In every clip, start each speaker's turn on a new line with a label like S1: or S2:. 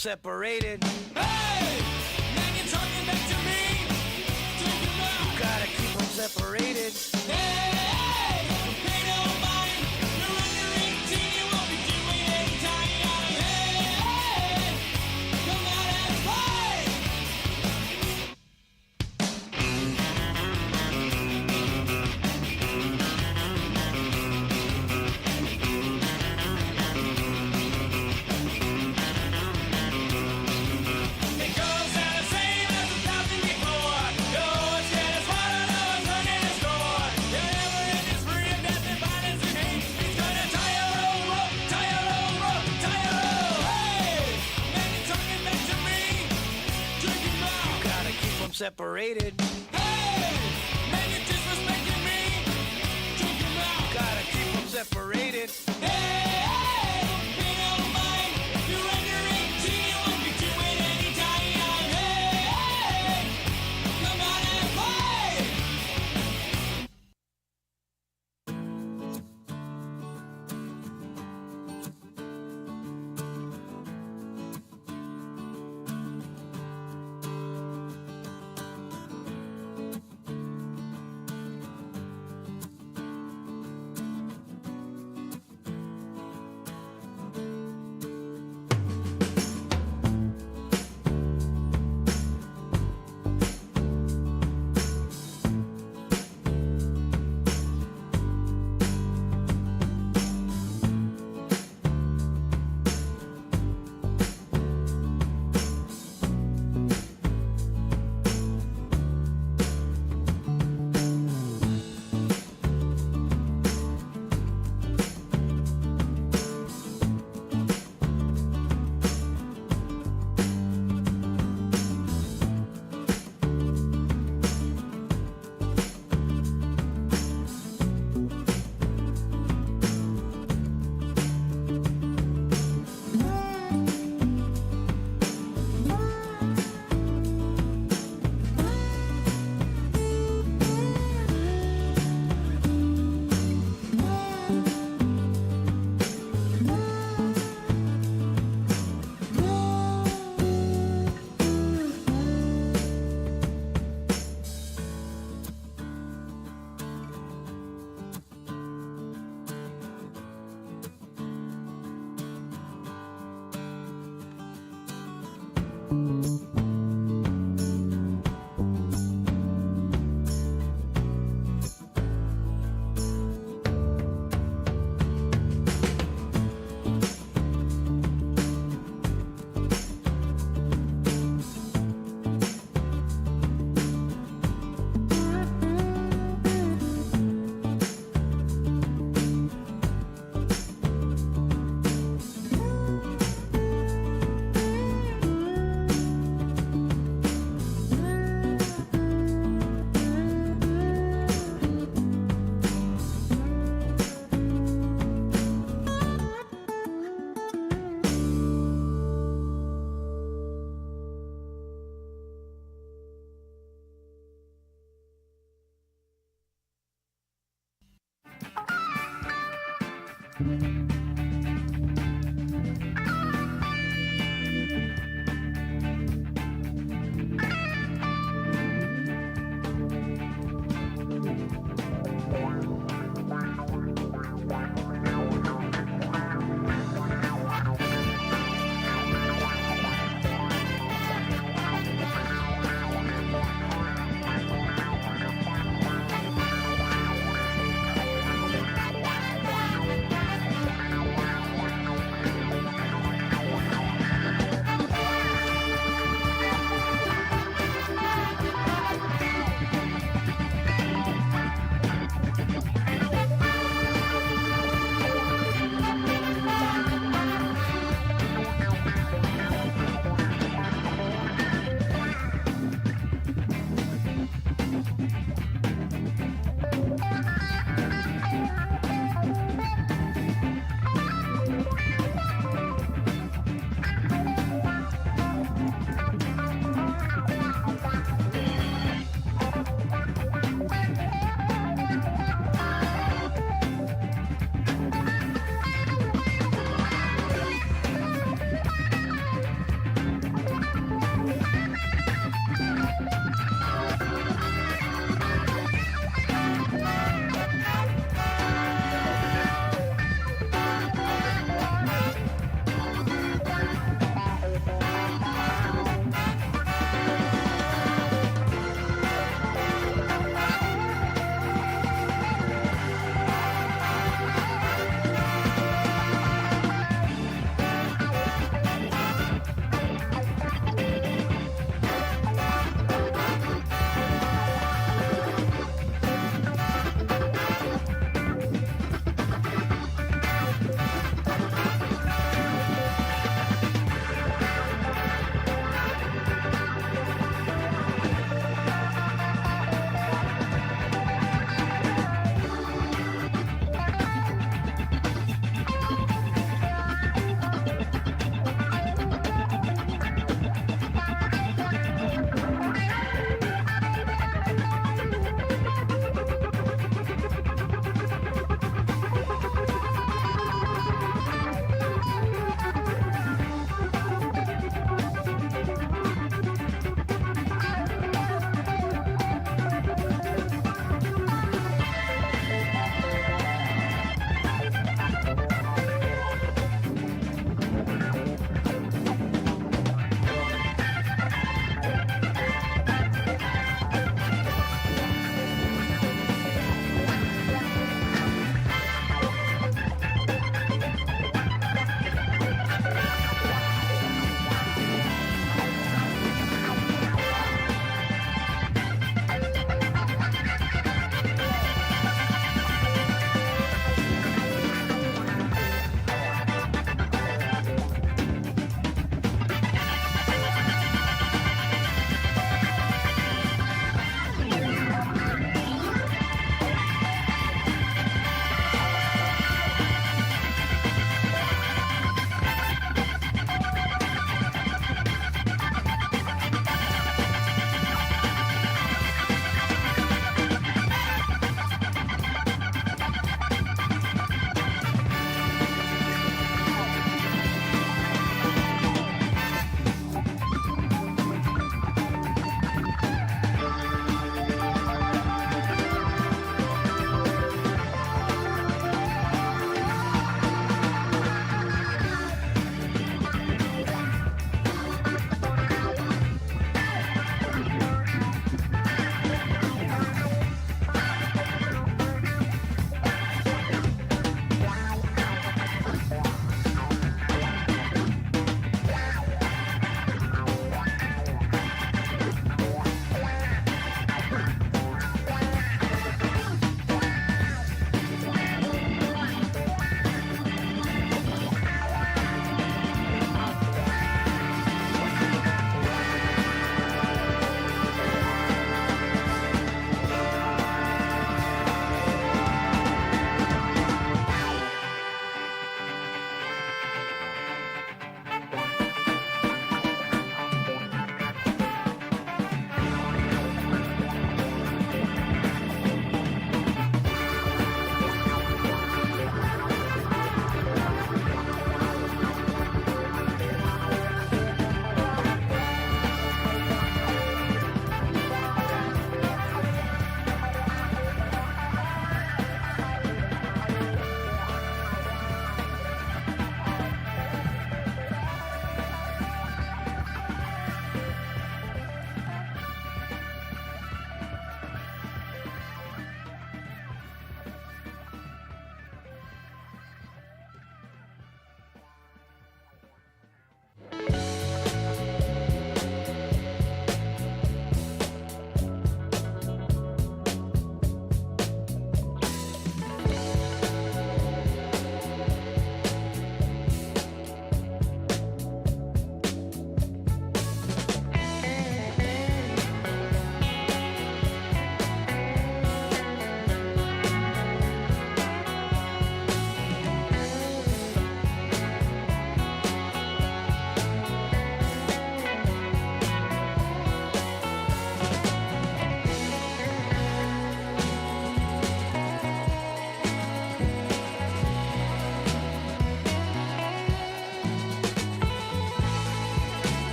S1: separated.
S2: Hey! Now you're talking back to me. Take it back.
S1: You gotta keep them separated.
S2: Hey! Pay no mind. You're under 18. You won't be doing any time. Hey! Come out and play. It goes out the same as 1,000 before. No one's getting smarter, no one's learning to score. You're never in this free of death and violence and hate. He's gonna tie your own rope, tie your own rope, tie your own. Hey! Man, you're talking back to me. Drink it back.
S1: You gotta keep them separated.
S2: Hey! Man, you're disrespecting me. Drink it back.
S1: Gotta keep them separated.
S2: Hey! Pay no mind. You're under 18. You won't be doing any time. Hey! Come out and play.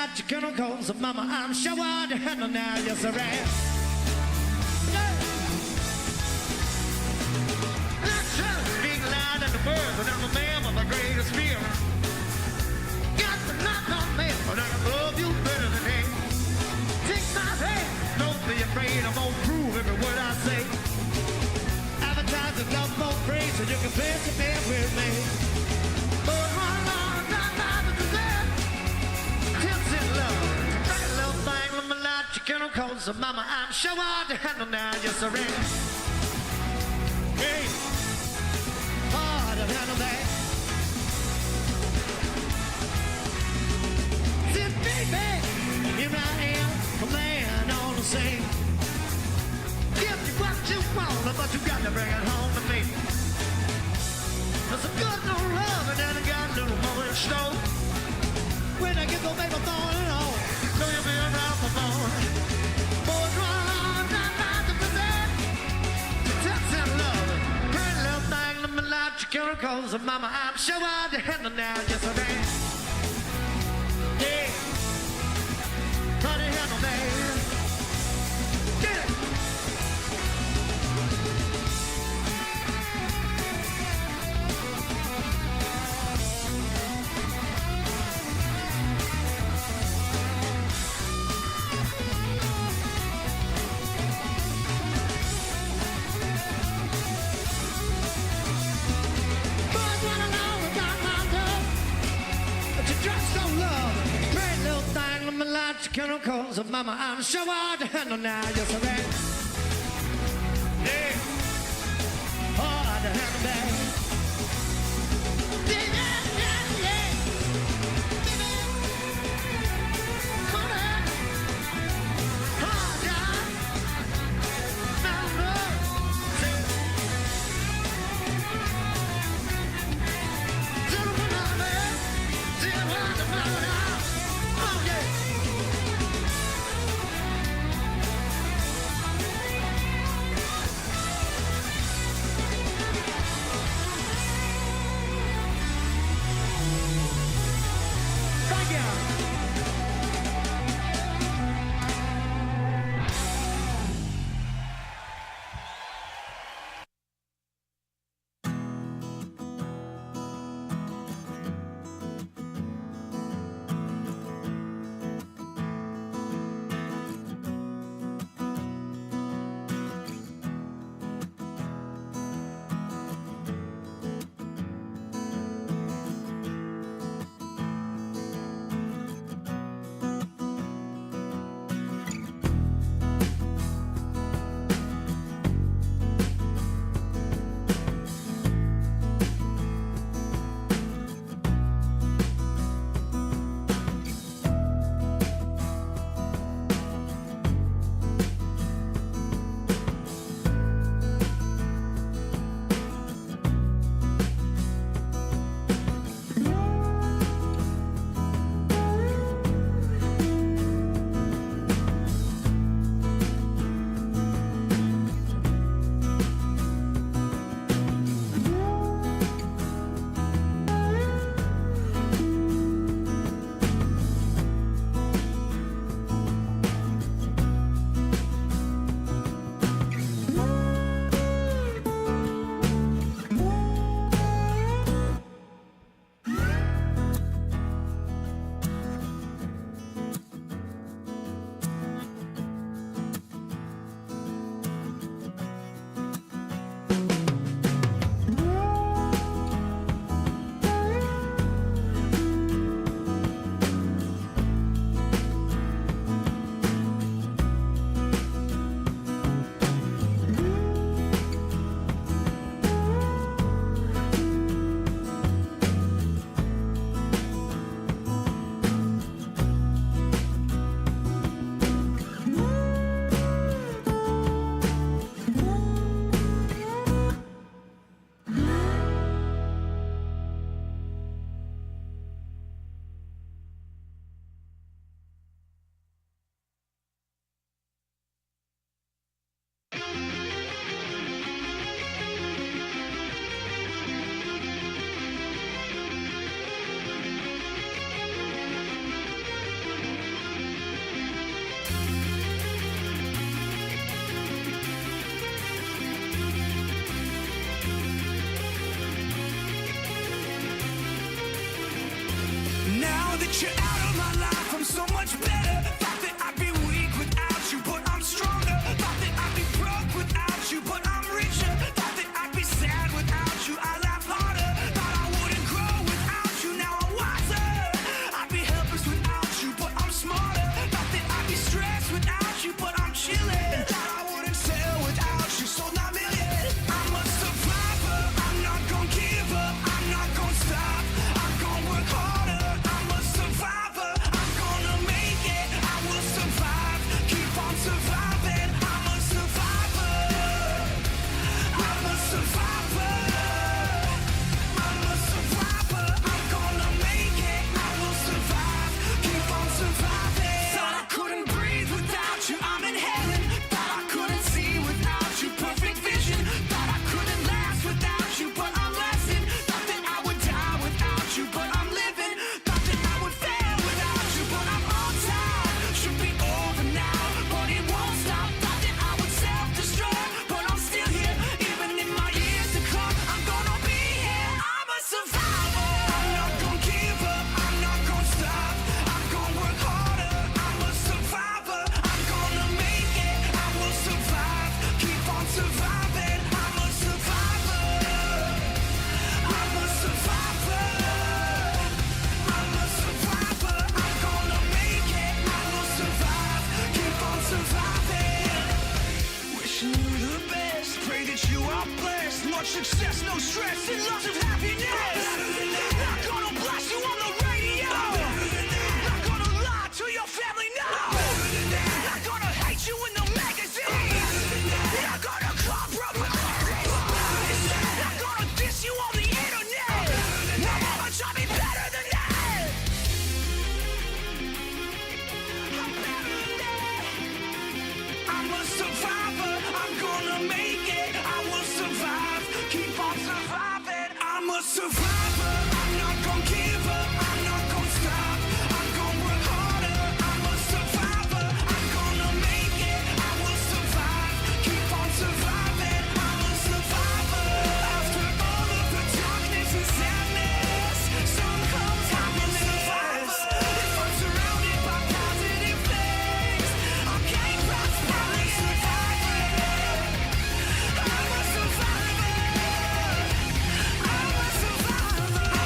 S3: light your chemicals, so mama, I'm sure to handle now, yes I am. Big line in the world, but I'm a man with my greatest fear. Got to knock on me, but I love you better than him. Take my hand, don't be afraid, I'm gonna prove every word I say. Advertise the love for free, so you can pay to be with me. But one long time to that, tips in love. That little thing with my light, your chemicals, so mama, I'm sure to handle now, yes I am. Hey. Hard to handle that. Said, baby, here I am, a man on the scene. Give you what you want, but you got to bring it home to me. There's a good little love, and then I got a little more in store. When I get to make a thorn and all, know you'll be around for more. Boys run on, not to present. Tips and love. Chemicals, and mama, I'm sure I'll handle now, yes I am. Yeah, how to handle that? Get it. Chemicals of mama, I'm sure I'll handle now, yes I am. Yeah, hard to handle that. Yeah, yeah, yeah. Come on, hard time. Now, no. Oh, yeah.
S2: Get you out of my life, I'm so much better. Thought that I'd be weak without you, but I'm stronger. Thought that I'd be broke without you, but I'm richer. Thought that I'd be sad without you, I laugh harder. Thought I wouldn't grow without you, now I'm wiser. I'd be helpless without you, but I'm smarter. Thought that I'd be stressed without you, but I'm chilling. Thought I wouldn't sell without you, sold 9 million. I'm a survivor, I'm not gonna give up, I'm not gonna stop, I'm gonna work harder. I'm a survivor, I'm gonna make it, I will survive, keep on surviving. I'm a survivor, I'm a survivor, I'm a survivor, I'm gonna make it, I will survive, keep on surviving. Thought I couldn't breathe without you, I'm inhaling. Thought I couldn't see without you, perfect vision. Thought I couldn't last without you, but I'm lasting. Thought that I would die without you, but I'm living. Thought that I would fail without you, but I'm on time. Should be over now, but it won't stop. Thought that I would self-destruct, but I'm still here. Even in my years to come, I'm gonna be here. I'm a survivor. I'm not gonna give up, I'm not gonna stop, I'm gonna work harder. I'm a survivor, I'm gonna make it, I will survive, keep on surviving. I'm a survivor, I'm a survivor, I'm a survivor, I'm gonna make it, I will survive, keep on surviving. Wishing you the best, pray that you are blessed. Much success, no stress, and lots of happiness. Not gonna blast you on the radio, not gonna lie to your family, no. Not gonna hate you in the magazine, not gonna compromise, not gonna diss you on the internet. No one try me better than that. I'm better than that. I'm a survivor, I'm gonna make it, I will survive, keep on surviving. I'm a survivor, I'm not gonna give up, I'm not gonna stop, I'm gonna work harder. I'm a survivor, I'm gonna make it, I will survive, keep on surviving. I'm a survivor. After all of the darkness and sadness, sun comes happiness. If I'm surrounded by positive things, I'll gain prosperity. I'm a survivor, I'm a survivor, I'm a survivor.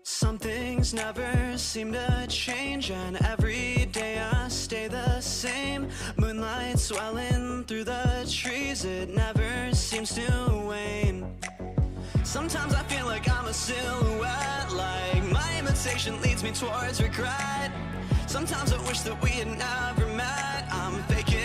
S4: Some things never seem to change, and every day I stay the same. Moonlight swelling through the trees, it never seems to wane. Sometimes I feel like I'm a silhouette, like my imitation leads me towards regret. Sometimes I wish that we had never met. I'm faking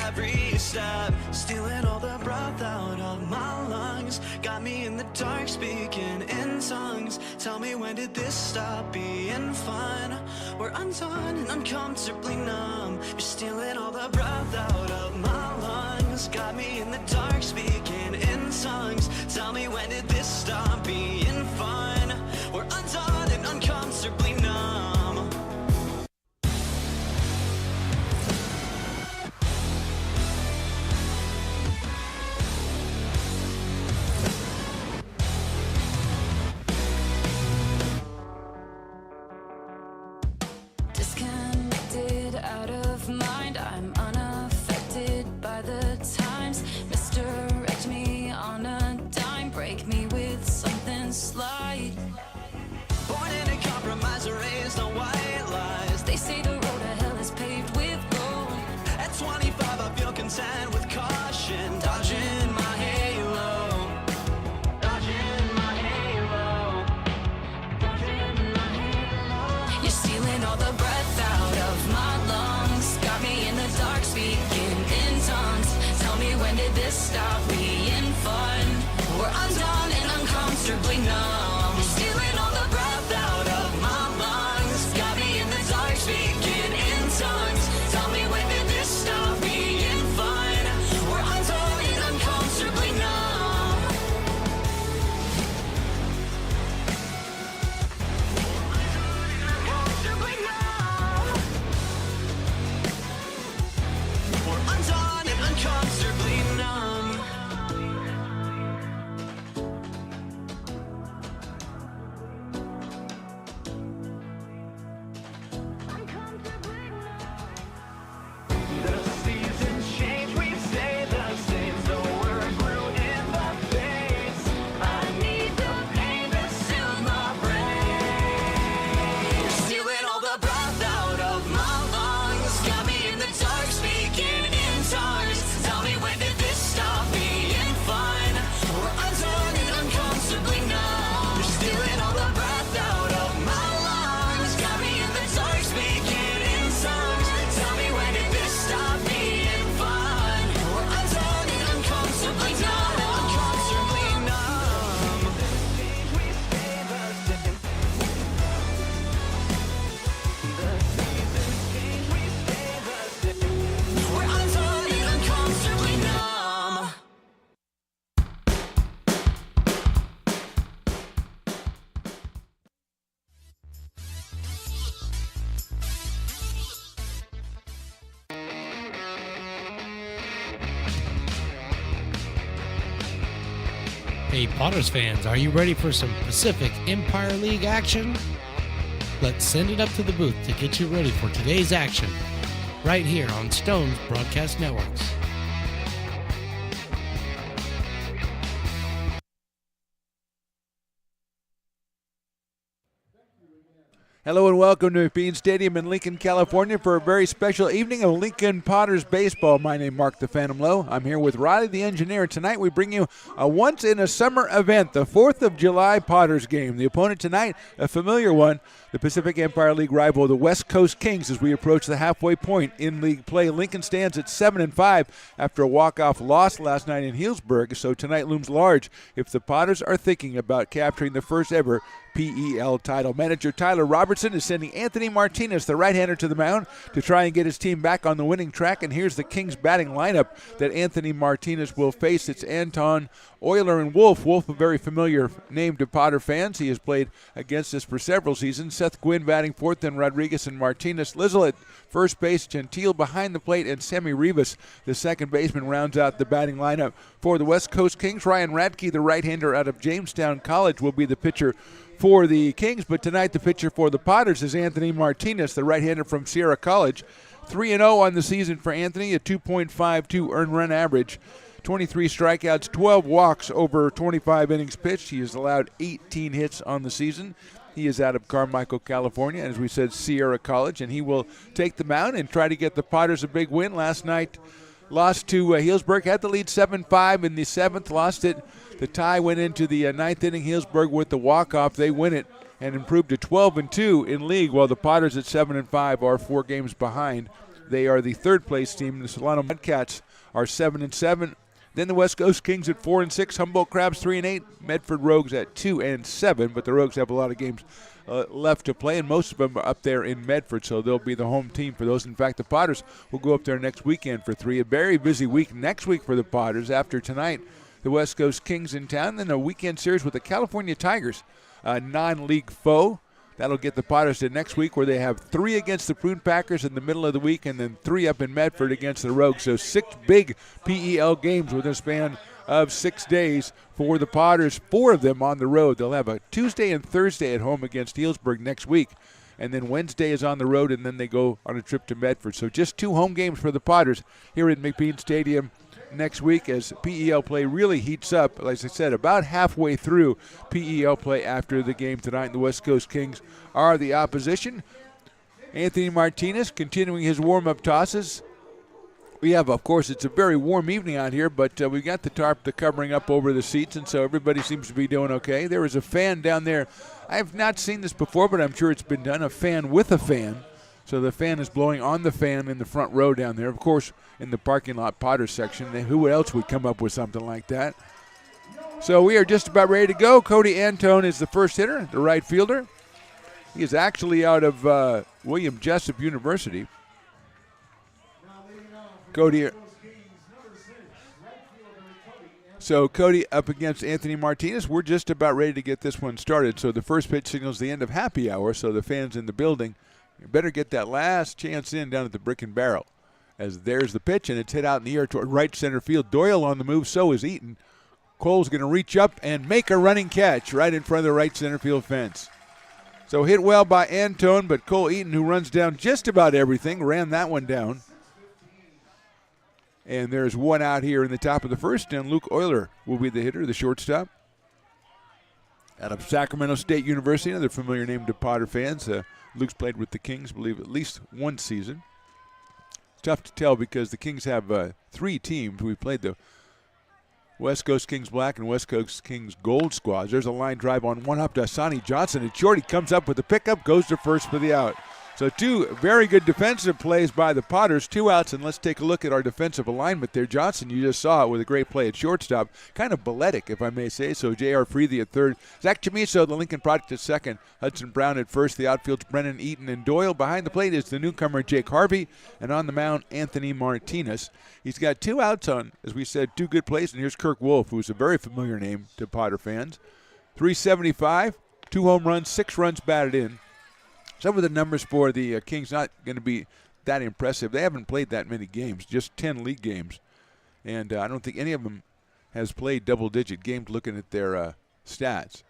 S4: every step, stealing all the breath out of my lungs. Got me in the dark speaking in tongues. Tell me, when did this stop being fun? We're undone and uncomfortably numb. You're stealing all the breath out of my lungs. Got me in the dark speaking in tongues. Tell me, when did this stop being fun? We're undone and uncomfortably numb.
S5: Disconnected, out of mind, I'm unaffected by the times. Misdirect me on a dime, break me with something slight.
S4: Born in a compromise, raised on white lies.
S5: They say the road to hell is paved with gold.
S4: At 25 I feel content with caution, dodging my halo, dodging my halo, dodging my halo.
S5: You're stealing all the breath out of my lungs. Got me in the dark speaking in tongues. Tell me, when did this stop being fun? We're undone and uncomfortably numb. You're stealing all the breath out of my lungs. Got me in the dark speaking in tongues. Tell me, when did this stop being fun? We're undone and uncomfortably numb.
S4: Uncomfortably numb. We're undone and uncomfortably numb. The seasons change, we stay the same, so we're blue in the face. I need the pain to soothe my brain. You're stealing all the breath out of my lungs. Got me in the dark speaking in tongues. Tell me, when did this stop being fun? We're undone and uncomfortably numb. You're stealing all the breath out of my lungs. Got me in the dark speaking in tongues. Tell me, when did this stop being fun? We're undone and uncomfortably numb. Uncomfortably numb. We stay the same. The seasons change, we stay the same. We're undone and uncomfortably numb.
S6: Hey Potters fans, are you ready for some Pacific Empire League action? Let's send it up to the booth to get you ready for today's action, right here on Stone's Broadcast Networks.
S7: Hello and welcome to Bean Stadium in Lincoln, California for a very special evening of Lincoln Potters baseball. My name is Mark the Phantom Lowe. I'm here with Riley the Engineer. Tonight we bring you a once-in-a-summer event, the 4th of July Potters game. The opponent tonight, a familiar one, the Pacific Empire League rival, the West Coast Kings, as we approach the halfway point in league play. Lincoln stands at 7-5 after a walk-off loss last night in Healdsburg, so tonight looms large if the Potters are thinking about capturing the first ever PEL title. Manager Tyler Robertson is sending Anthony Martinez, the right-hander, to the mound to try and get his team back on the winning track. And here's the Kings batting lineup that Anthony Martinez will face. It's Anton, Euler, and Wolf. Wolf, a very familiar name to Potter fans. He has played against us for several seasons. Seth Gwynn batting fourth, then Rodriguez and Martinez. Lizzle at first base, Gentile behind the plate, and Sammy Rivas, the second baseman, rounds out the batting lineup for the West Coast Kings. Ryan Radke, the right-hander out of Jamestown College, will be the pitcher for the Kings, but tonight the pitcher for the Potters is Anthony Martinez, the right-hander from Sierra College. 3-0 on the season for Anthony, a 2.52 earned run average, 23 strikeouts, 12 walks over 25 innings pitched. He has allowed 18 hits on the season. He is out of Carmichael, California, and as we said, Sierra College, and he will take the mound and try to get the Potters a big win. Last night, lost to Healdsburg, had the lead 7-5 in the 7th, lost it. The tie went into the ninth inning. Healdsburg with the walk-off. They win it and improved to 12-2 in league, while the Potters at 7-5 are 4 games behind. They are the third-place team. The Solano Mudcats are 7-7. Then the West Coast Kings at 4-6, Humboldt Crabs 3-8, Medford Rogues at 2-7. But the Rogues have a lot of games left to play, and most of them are up there in Medford, so they'll be the home team for those. In fact, the Potters will go up there next weekend for 3. A very busy week next week for the Potters. After tonight, the West Coast Kings in town, then a weekend series with the California Tigers, a non-league foe. That'll get the Potters to next week, where they have 3 against the Prune Packers in the middle of the week, and then 3 up in Medford against the Rogues. So 6 big PEL games within a span of 6 days for the Potters, 4 of them on the road. They'll have a Tuesday and Thursday at home against Healdsburg next week, and then Wednesday is on the road, and then they go on a trip to Medford. So just 2 home games for the Potters here at McBean Stadium next week as PEL play really heats up. Like I said, about halfway through PEL play after the game tonight. The West Coast Kings are the opposition. Anthony Martinez continuing his warm-up tosses. We have, of course, it's a very warm evening out here, but we got the tarp, the covering up over the seats, and so everybody seems to be doing okay. There is a fan down there. I have not seen this before, but I'm sure it's been done, a fan with a fan. So the fan is blowing on the fan in the front row down there. Of course, in the parking lot Potters section. Who else would come up with something like that? So we are just about ready to go. Cody Antone is the first hitter, the right fielder. He is actually out of William Jessup University. Cody up against Anthony Martinez. We're just about ready to get this one started. So the first pitch signals the end of happy hour, so the fans in the building, you better get that last chance in down at the Brick and Barrel. As there's the pitch, and it's hit out in the air toward right center field. Doyle on the move, so is Eaton. Cole's going to reach up and make a running catch right in front of the right center field fence. So hit well by Antone, but Cole Eaton, who runs down just about everything, ran that one down. And there's one out here in the top of the first, and Luke Euler will be the hitter, the shortstop. Out of Sacramento State University, another familiar name to Potter fans. Luke's played with the Kings, I believe, at least one season. It's tough to tell because the Kings have 3 teams. We played the West Coast Kings Black and West Coast Kings Gold squads. There's a line drive on one up to Sonny Johnson, and Shorty comes up with the pickup, goes to first for the out. So 2 very good defensive plays by the Potters, 2 outs, and let's take a look at our defensive alignment there. Johnson, you just saw it with a great play at shortstop. Kind of balletic, if I may say so. J.R. Freethy at third. Zach Chamiso, the Lincoln product, at second. Hudson Brown at first. The outfield's Brennan Eaton and Doyle. Behind the plate is the newcomer Jake Harvey, and on the mound, Anthony Martinez. He's got 2 outs on, as we said, 2 good plays, and here's Kirk Wolf, who's a very familiar name to Potter fans. 375, 2 home runs, 6 runs batted in. Some of the numbers for the Kings not going to be that impressive. They haven't played that many games, just 10 league games. And I don't think any of them has played double-digit games looking at their stats.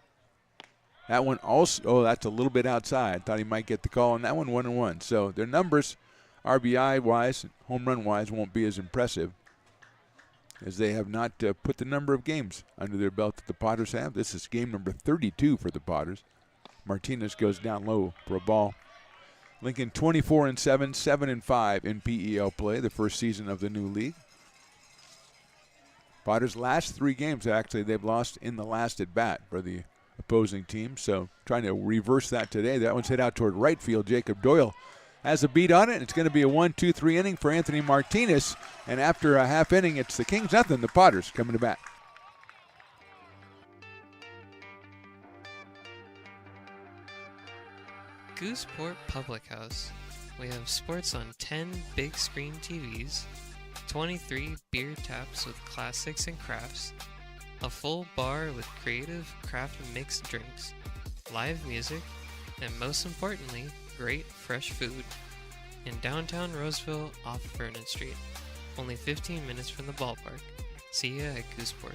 S7: That one also, that's a little bit outside. Thought he might get the call on that one, 1-1. So their numbers, RBI-wise, home run-wise, won't be as impressive as they have not put the number of games under their belt that the Potters have. This is game number 32 for the Potters. Martinez goes down low for a ball. Lincoln 24-7, 7-5 in PEL play, the first season of the new league. Potters' last 3 games, actually, they've lost in the last at bat for the opposing team. So trying to reverse that today. That one's hit out toward right field. Jacob Doyle has a beat on it. It's going to be a 1-2-3 inning for Anthony Martinez. And after a half inning, it's the Kings nothing, the Potters coming to bat.
S8: Gooseport Public House. We have sports on 10 big screen TVs, 23 beer taps with classics and crafts, a full bar with creative craft mixed drinks, live music, and most importantly, great fresh food. In downtown Roseville off Vernon Street, only 15 minutes from the ballpark. See ya at Gooseport.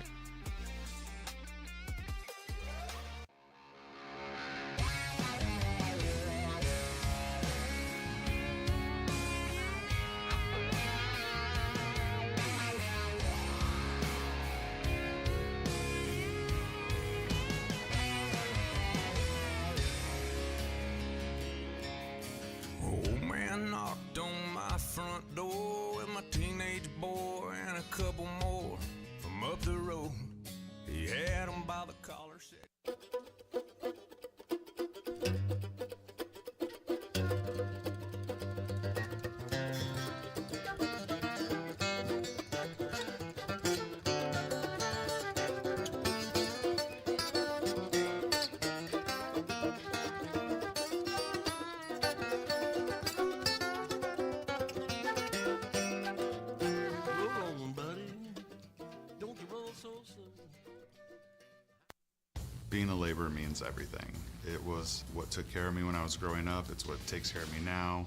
S9: Being a laborer means everything. It was what took care of me when I was growing up. It's what takes care of me now.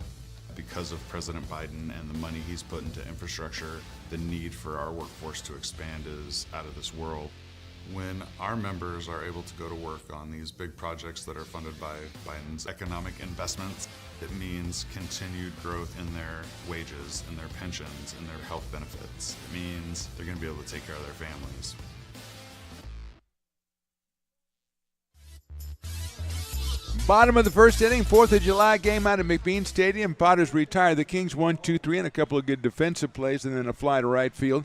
S9: Because of President Biden and the money he's put into infrastructure, the need for our workforce to expand is out of this world. When our members are able to go to work on these big projects that are funded by Biden's economic investments, it means continued growth in their wages, in their pensions, in their health benefits. It means they're going to be able to take care of their families.
S7: Bottom of the first inning, 4th of July game out of McBean Stadium. Potters retire. The Kings 1-2-3 and a couple of good defensive plays and then a fly to right field.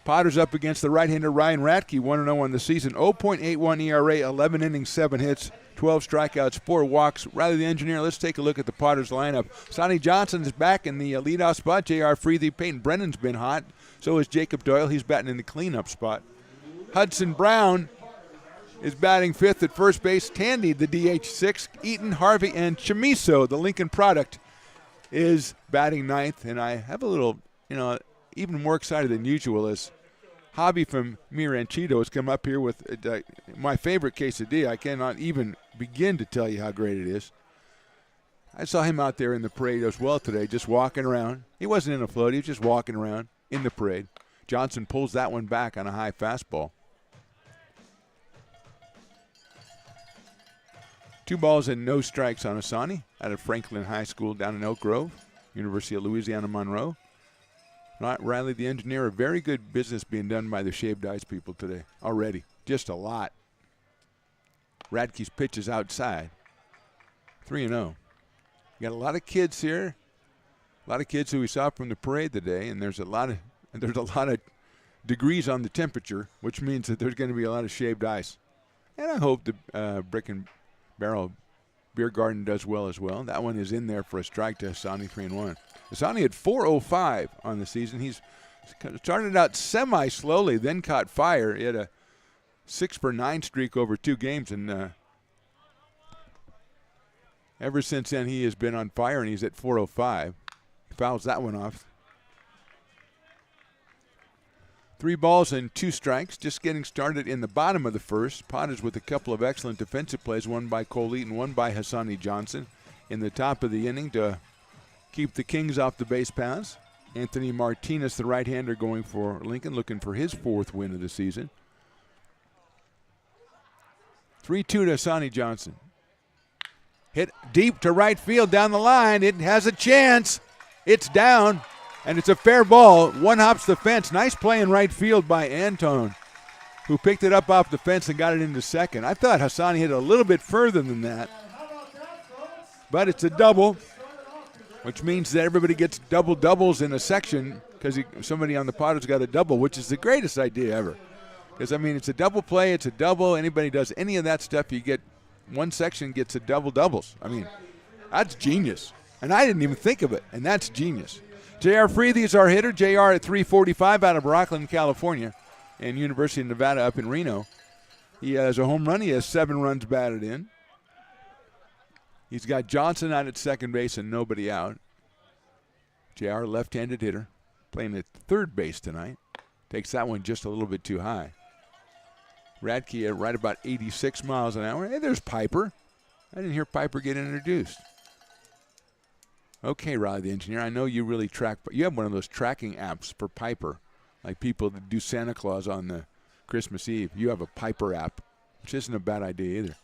S7: Potters up against the right-hander Ryan Radke, 1-0 on the season. 0.81 ERA, 11 innings, 7 hits, 12 strikeouts, 4 walks. Riley the engineer, let's take a look at the Potters lineup. Sonny Johnson is back in the leadoff spot. J.R. Freethy, Peyton Brennan's been hot. So is Jacob Doyle. He's batting in the cleanup spot. Hudson Brown is batting 5th at first base. Tandy, the DH, 6th. Eaton, Harvey, and Chamiso, the Lincoln product, is batting 9th. And I have a little, even more excited than usual is Hobby from Mi Ranchito has come up here with my favorite quesadilla. I cannot even begin to tell you how great it is. I saw him out there in the parade as well today, just walking around. He wasn't in a float. He was just walking around in the parade. Johnson pulls that one back on a high fastball. 2 balls and no strikes on Asani out of Franklin High School down in Elk Grove, University of Louisiana Monroe. Riley the engineer, a very good business being done by the shaved ice people today already. Just a lot. Radke's pitch is outside. 3-0. You got a lot of kids here. A lot of kids who we saw from the parade today, and there's a lot of degrees on the temperature, which means that there's going to be a lot of shaved ice. And I hope the Brick and Barrel Beer Garden does well as well. That one is in there for a strike to Hassani, 3-1. Hassani had 4.05 on the season. He's started out semi-slowly, then caught fire. He had a 6-for-9 streak over 2 games, and ever since then he has been on fire, and he's at 4.05. Fouls that one off. 3 balls and 2 strikes, just getting started in the bottom of the first. Potters with a couple of excellent defensive plays, one by Cole Eaton, one by Hassani Johnson in the top of the inning to keep the Kings off the base paths. Anthony Martinez, the right-hander, going for Lincoln, looking for his 4th win of the season. 3-2 to Hassani Johnson. Hit deep to right field down the line. It has a chance. It's down. And it's a fair ball. One hops the fence. Nice play in right field by Antone, who picked it up off the fence and got it into second. I thought Hassani hit a little bit further than that. But it's a double, which means that everybody gets doubles in a section because somebody on the Potters got a double, which is the greatest idea ever. Because, it's a double play. It's a double. Anybody does any of that stuff, you get one section gets a doubles. That's genius. And I didn't even think of it, and that's genius. J.R. Freethy is our hitter. J.R. at 345 out of Rockland, California, and University of Nevada up in Reno. He has a home run. He has 7 runs batted in. He's got Johnson out at second base and nobody out. J.R., left-handed hitter, playing at third base tonight. Takes that one just a little bit too high. Radke at right about 86 miles an hour. Hey, there's Piper. I didn't hear Piper get introduced. Okay, Riley the engineer, I know you really track. You have one of those tracking apps for Piper, like people that do Santa Claus on the Christmas Eve. You have a Piper app, which isn't a bad idea either.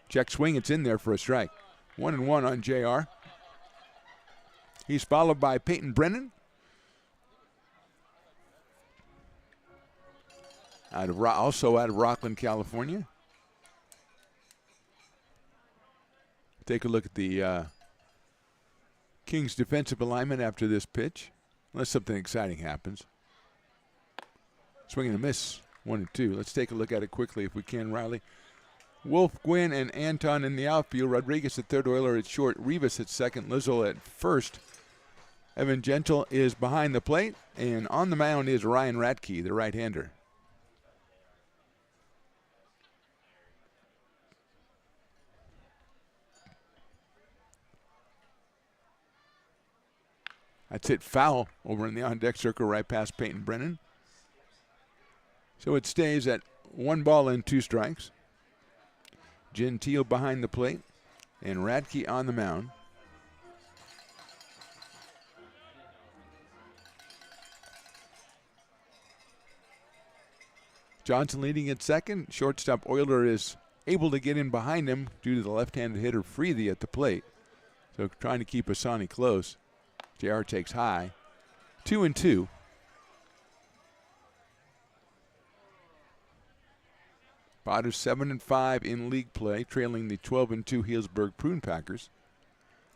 S7: Check swing, it's in there for a strike. 1-1 on JR. He's followed by Peyton Brennan. Also out of Rockland, California. Take a look at the Kings defensive alignment after this pitch, unless something exciting happens. Swing and a miss, 1-2. Let's take a look at it quickly if we can, Riley. Wolf, Gwynn, and Anton in the outfield. Rodriguez at third, Euler at short, Rivas at second, Lizzo at first. Evan Gentle is behind the plate, and on the mound is Ryan Ratke, the right-hander. That's hit foul over in the on-deck circle right past Peyton Brennan. So it stays at 1 ball and 2 strikes. Gentile behind the plate and Radke on the mound. Johnson leading at second. Shortstop Euler is able to get in behind him due to the left-handed hitter Freethy at the plate. So trying to keep Asani close. JR takes high. 2-2. Potters 7-5 in league play, trailing the 12-2 Healdsburg Prune Packers.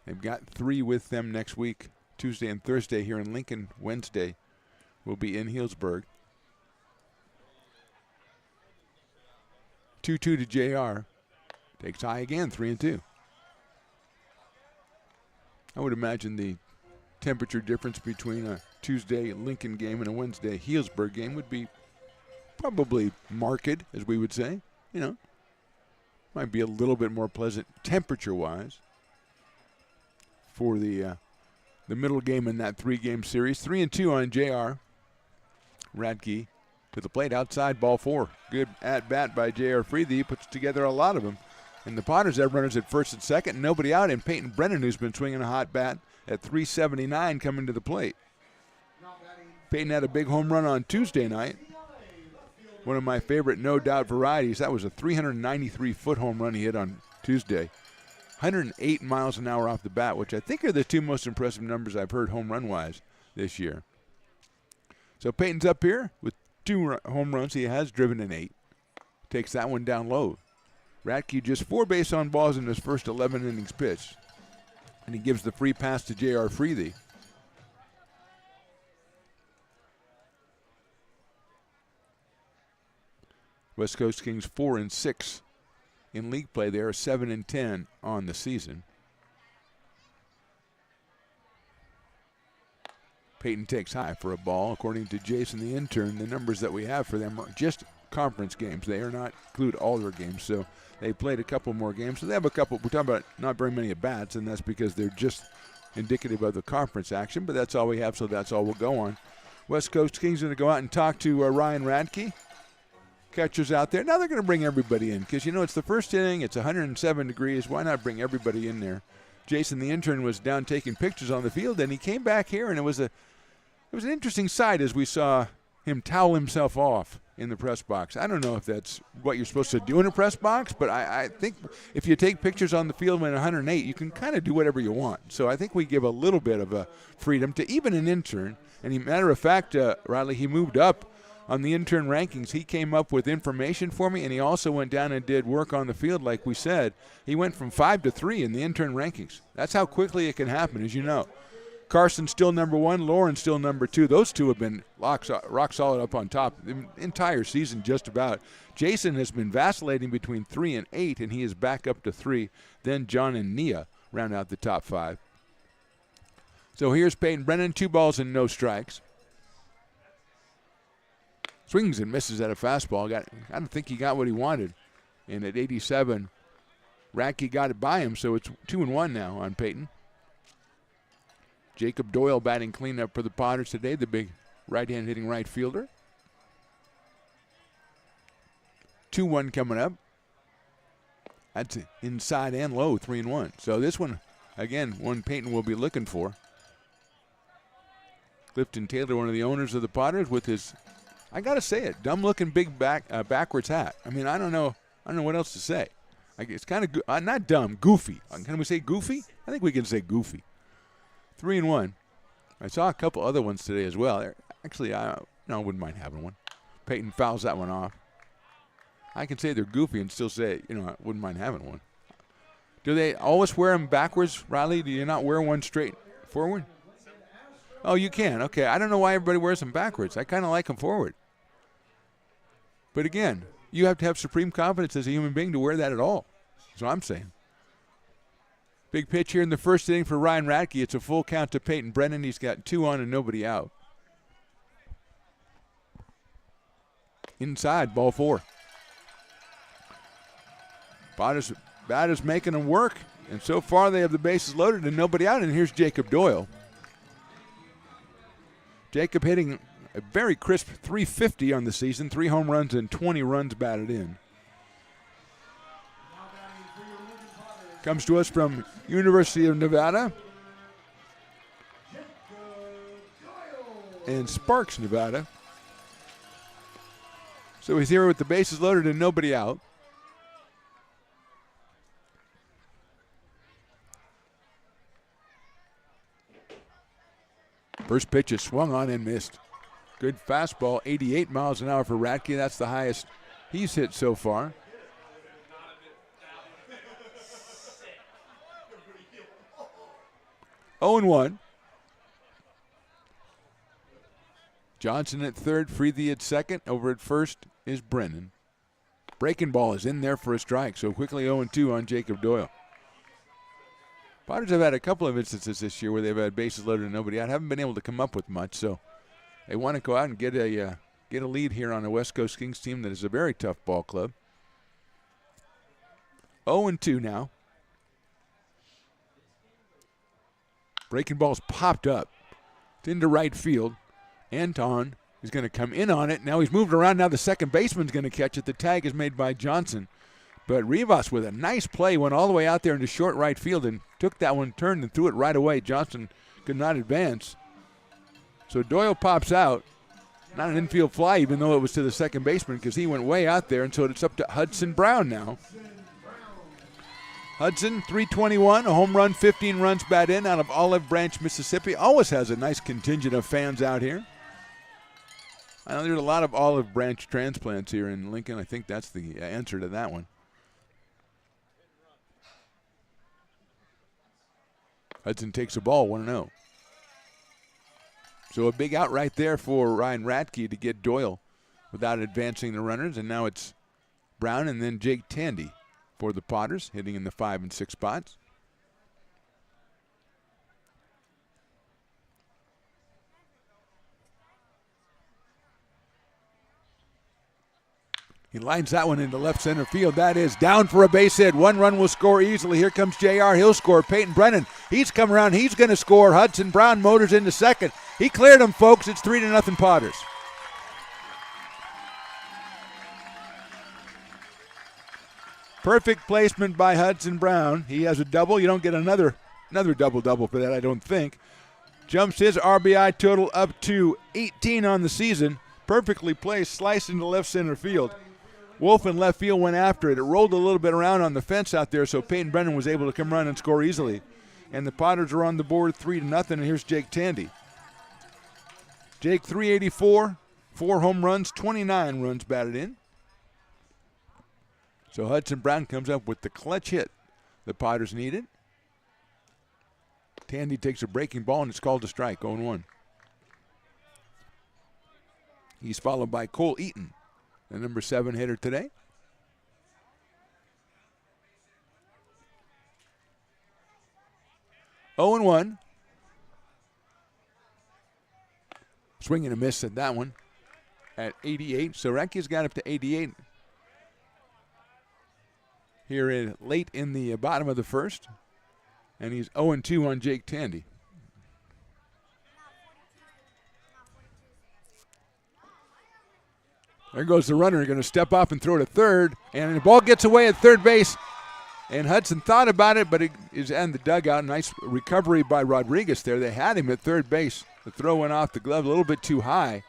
S7: They've got 3 with them next week, Tuesday and Thursday here in Lincoln. Wednesday will be in Healdsburg. 2-2 to JR. Takes high again, 3-2. I would imagine the temperature difference between a Tuesday Lincoln game and a Wednesday Healdsburg game would be probably marked, as we would say. You know, might be a little bit more pleasant temperature-wise for the middle game in that 3-game series. 3-2 on JR. Radke to the plate, outside, ball 4. Good at-bat by J.R. Freethy. He puts together a lot of them. And the Potters have runners at first and second, nobody out, and Peyton Brennan, who's been swinging a hot bat at 379, coming to the plate. Peyton had a big home run on Tuesday night. One of my favorite no-doubt varieties. That was a 393-foot home run he hit on Tuesday. 108 miles an hour off the bat, which I think are the 2 most impressive numbers I've heard home run-wise this year. So Peyton's up here with 2 home runs. He has driven in 8. Takes that one down low. Radke just 4 base on balls in his first 11 innings pitched. And he gives the free pass to J.R. Freethy. West Coast Kings 4-6 in league play. They are 7-10 on the season. Peyton takes high for a ball. According to Jason, the intern, the numbers that we have for them are just conference games. They are not include all their games. So they played a couple more games. So they have a couple. We're talking about not very many at-bats, and that's because they're just indicative of the conference action. But that's all we have, so that's all we'll go on. West Coast Kings are going to go out and talk to Ryan Radke. Catchers out there. Now they're going to bring everybody in because, you know, it's the first inning. It's 107 degrees. Why not bring everybody in there? Jason, the intern, was down taking pictures on the field, and he came back here, and it was an interesting sight as we saw him towel himself off in the press box. I don't know if that's what you're supposed to do in a press box, but I think if you take pictures on the field in 108, you can kind of do whatever you want. So I think we give a little bit of a freedom to even an intern. And matter of fact, Riley, he moved up on the intern rankings. He came up with information for me, and he also went down and did work on the field like we said. He went from 5 to 3 in the intern rankings. That's how quickly it can happen, as you know. Carson's still number 1. Lauren's still number 2. Those two have been rock solid up on top the entire season just about. Jason has been vacillating between 3 and 8, and he is back up to 3. Then John and Nia round out the top 5. So here's Peyton Brennan, 2 balls and no strikes. Swings and misses at a fastball. I don't think he got what he wanted. And at 87, Radke got it by him, so it's 2-1 now on Peyton. Jacob Doyle batting cleanup for the Potters today, the big right-hand hitting right fielder. 2-1 coming up. That's inside and low, 3-1. So this one, again, one Peyton will be looking for. Clifton Taylor, one of the owners of the Potters, with his, I got to say it, dumb-looking big backwards hat. I mean, I don't know what else to say. It's kind of not dumb, goofy. Can we say goofy? I think we can say goofy. 3-1. I saw a couple other ones today as well. Actually, I wouldn't mind having one. Peyton fouls that one off. I can say they're goofy and still say, I wouldn't mind having one. Do they always wear them backwards, Riley? Do you not wear one straight forward? Oh, you can. Okay. I don't know why everybody wears them backwards. I kind of like them forward. But again, you have to have supreme confidence as a human being to wear that at all. That's what I'm saying. Big pitch here in the first inning for Ryan Radke. It's a full count to Peyton Brennan. He's got 2 on and nobody out. Inside, ball 4. Batters making them work, and so far they have the bases loaded and nobody out, and here's Jacob Doyle. Jacob hitting a very crisp .350 on the season, 3 home runs and 20 runs batted in. Comes to us from University of Nevada and Sparks, Nevada. So he's here with the bases loaded and nobody out. First pitch is swung on and missed. Good fastball, 88 miles an hour for Radke. That's the highest he's hit so far. Oh and 1. Johnson at third, Freethy at second. Over at first is Brennan. Breaking ball is in there for a strike, so quickly 0-2 on Jacob Doyle. Potters have had a couple of instances this year where they've had bases loaded and nobody out. Haven't been able to come up with much, so they want to go out and get a lead here on a West Coast Kings team that is a very tough ball club. 0-2 now. Breaking ball's popped up. It's into right field. Anton is going to come in on it. Now he's moved around. Now the second baseman's going to catch it. The tag is made by Johnson. But Rivas with a nice play went all the way out there into short right field and took that one, turned and threw it right away. Johnson could not advance. So Doyle pops out. Not an infield fly, even though it was to the second baseman, because he went way out there. And so it's up to Hudson Brown now. Hudson, 321, a home run, 15 runs bat in out of Olive Branch, Mississippi. Always has a nice contingent of fans out here. I know there's a lot of Olive Branch transplants here in Lincoln. I think that's the answer to that one. Hudson takes a ball, 1-0. So a big out right there for Ryan Radke to get Doyle without advancing the runners. And now it's Brown and then Jake Tandy for the Potters, hitting in the 5 and 6 spots. He lines that one into left center field. That is down for a base hit. 1 run will score easily. Here comes JR. He'll score. Peyton Brennan, he's come around. He's going to score. Hudson Brown motors into second. He cleared him, folks. It's 3-0 Potters. Perfect placement by Hudson Brown. He has a double. You don't get another double-double for that, I don't think. Jumps his RBI total up to 18 on the season. Perfectly placed, sliced into left center field. Wolf in left field went after it. It rolled a little bit around on the fence out there, so Peyton Brennan was able to come run and score easily. And the Potters are on the board 3-0, and here's Jake Tandy. Jake, 384, 4 home runs, 29 runs batted in. So Hudson Brown comes up with the clutch hit the Potters needed. Tandy takes a breaking ball, and it's called a strike, 0-1. He's followed by Cole Eaton, the number 7 hitter today. Oh and 1. Swing and a miss at that one at 88. So Radke's got up to 88 here late in the bottom of the first. And he's 0-2 on Jake Tandy. There goes the runner, going to step off and throw to third, and the ball gets away at third base. And Hudson thought about it, but it is in the dugout. Nice recovery by Rodriguez there. They had him at third base. The throw went off the glove a little bit too high.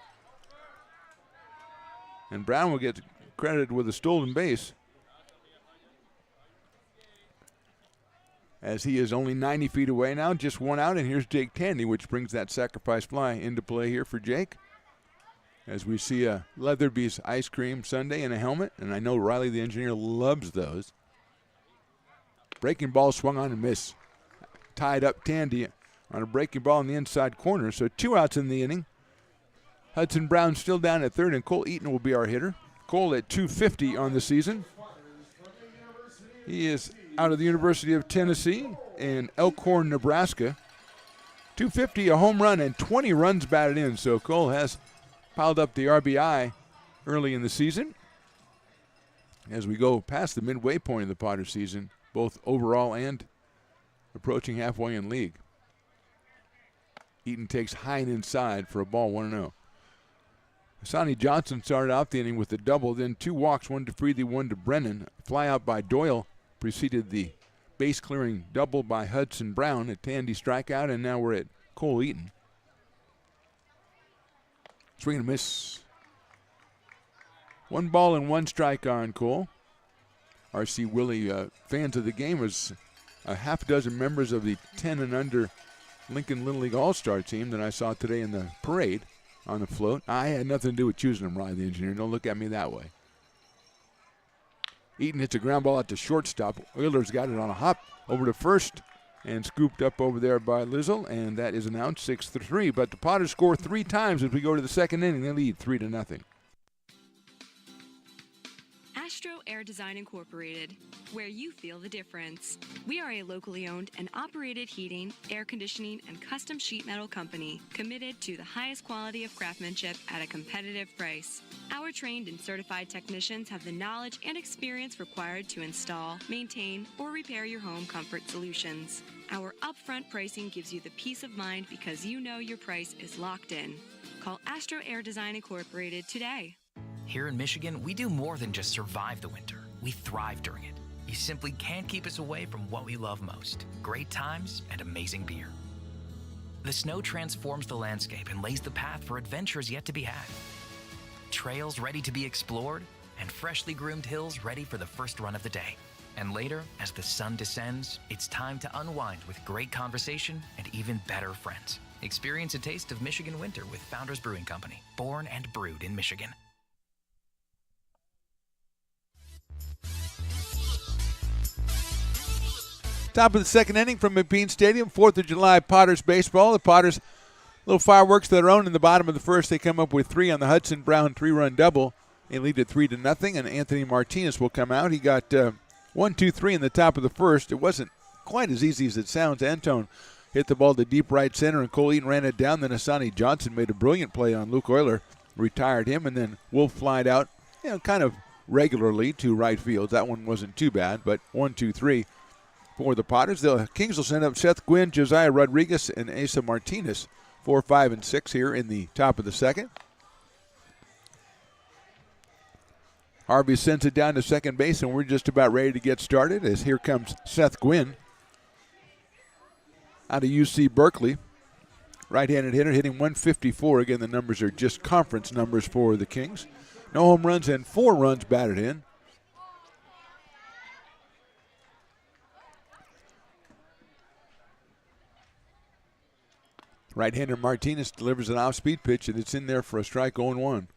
S7: And Brown will get credited with a stolen base, as he is only 90 feet away now, just 1 out, and here's Jake Tandy, which brings that sacrifice fly into play here for Jake. As we see a Leatherby's ice cream sundae and a helmet, and I know Riley the engineer loves those. Breaking ball swung on and missed. Tied up Tandy on a breaking ball in the inside corner, so 2 outs in the inning. Hudson Brown still down at third, and Cole Eaton will be our hitter. Cole at 250 on the season. He is out of the University of Tennessee in Elkhorn, Nebraska. 250, a home run, and 20 runs batted in. So Cole has piled up the RBI early in the season. As we go past the midway point of the Potter season, both overall and approaching halfway in league. Eaton takes high and inside for a ball, 1-0. Sonny Johnson started out the inning with a double, then 2 walks, 1 to Freethy, 1 to Brennan. Fly out by Doyle preceded the base-clearing double by Hudson Brown, a Tandy strikeout, and now we're at Cole Eaton. Swing and a miss. 1 ball and 1 strike on Cole. R.C. Willie fans of the game was a half dozen members of the 10 and under Lincoln Little League All-Star team that I saw today in the parade on the float. I had nothing to do with choosing them, Riley the engineer. Don't look at me that way. Eaton hits a ground ball out to shortstop. Oilers got it on a hop over to first and scooped up over there by Lizzle, and that is announced 6-3. But the Potters score 3 times as we go to the second inning. They lead 3-0.
S10: Astro Air Design Incorporated, where you feel the difference. We are a locally owned and operated heating, air conditioning, and custom sheet metal company committed to the highest quality of craftsmanship at a competitive price. Our trained and certified technicians have the knowledge and experience required to install, maintain, or repair your home comfort solutions. Our upfront pricing gives you the peace of mind because you know your price is locked in. Call Astro Air Design Incorporated today.
S11: Here in Michigan, we do more than just survive the winter. We thrive during it. You simply can't keep us away from what we love most: great times and amazing beer. The snow transforms the landscape and lays the path for adventures yet to be had. Trails ready to be explored, and freshly groomed hills ready for the first run of the day. And later, as the sun descends, it's time to unwind with great conversation and even better friends. Experience a taste of Michigan winter with Founders Brewing Company, born and brewed in Michigan.
S7: Top of the second inning from McBean Stadium, 4th of July Potters baseball. The Potters, little fireworks of their own in the bottom of the first. They come up with 3 on the Hudson Brown 3-run double. They lead it 3-0, and Anthony Martinez will come out. He got 1, 2, 3 in the top of the first. It wasn't quite as easy as it sounds. Antone hit the ball to deep right center, and Cole Eaton ran it down. Then Asani Johnson made a brilliant play on Luke Euler, retired him, and then Wolf flied out, kind of regularly to right field. That one wasn't too bad, but 1, 2, 3. For the Potters, the Kings will send up Seth Gwynn, Josiah Rodriguez, and Asa Martinez. 4, 5, and 6 here in the top of the second. Harvey sends it down to second base, and we're just about ready to get started as here comes Seth Gwynn out of UC Berkeley. Right-handed hitter hitting 154. Again, the numbers are just conference numbers for the Kings. No home runs and 4 runs batted in. Right-hander Martinez delivers an off-speed pitch, and it's in there for a strike, 0-1.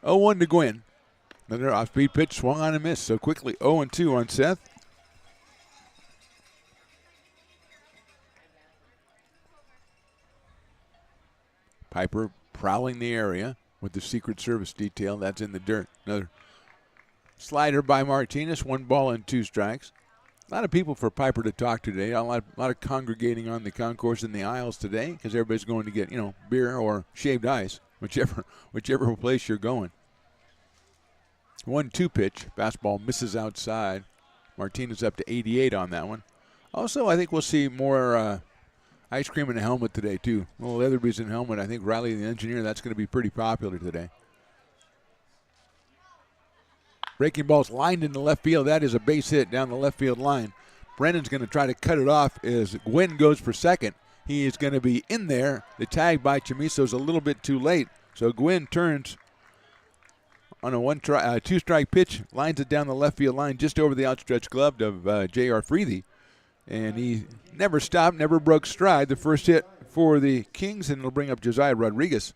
S7: Oh-1 to Gwynn. Another off-speed pitch swung on and missed. So quickly 0-2 on Seth. Piper prowling the area with the Secret Service detail. That's in the dirt. Another slider by Martinez, 1 ball and 2 strikes. A lot of people for Piper to talk to today. A lot of congregating on the concourse in the aisles today because everybody's going to get, beer or shaved ice, whichever place you're going. 1-2 pitch. Fastball misses outside. Martinez up to 88 on that one. Also, I think we'll see more ice cream in the helmet today, too. Little Leatherby's in helmet. I think Riley, the engineer, that's going to be pretty popular today. Breaking ball's lined into left field. That is a base hit down the left field line. Brennan's going to try to cut it off as Gwynn goes for second. He is going to be in there. The tag by Chamiso's a little bit too late. So Gwynn turns on a 2-strike pitch, lines it down the left field line just over the outstretched glove of J.R. Freethy. And he never stopped, never broke stride. The first hit for the Kings, and it'll bring up Josiah Rodriguez,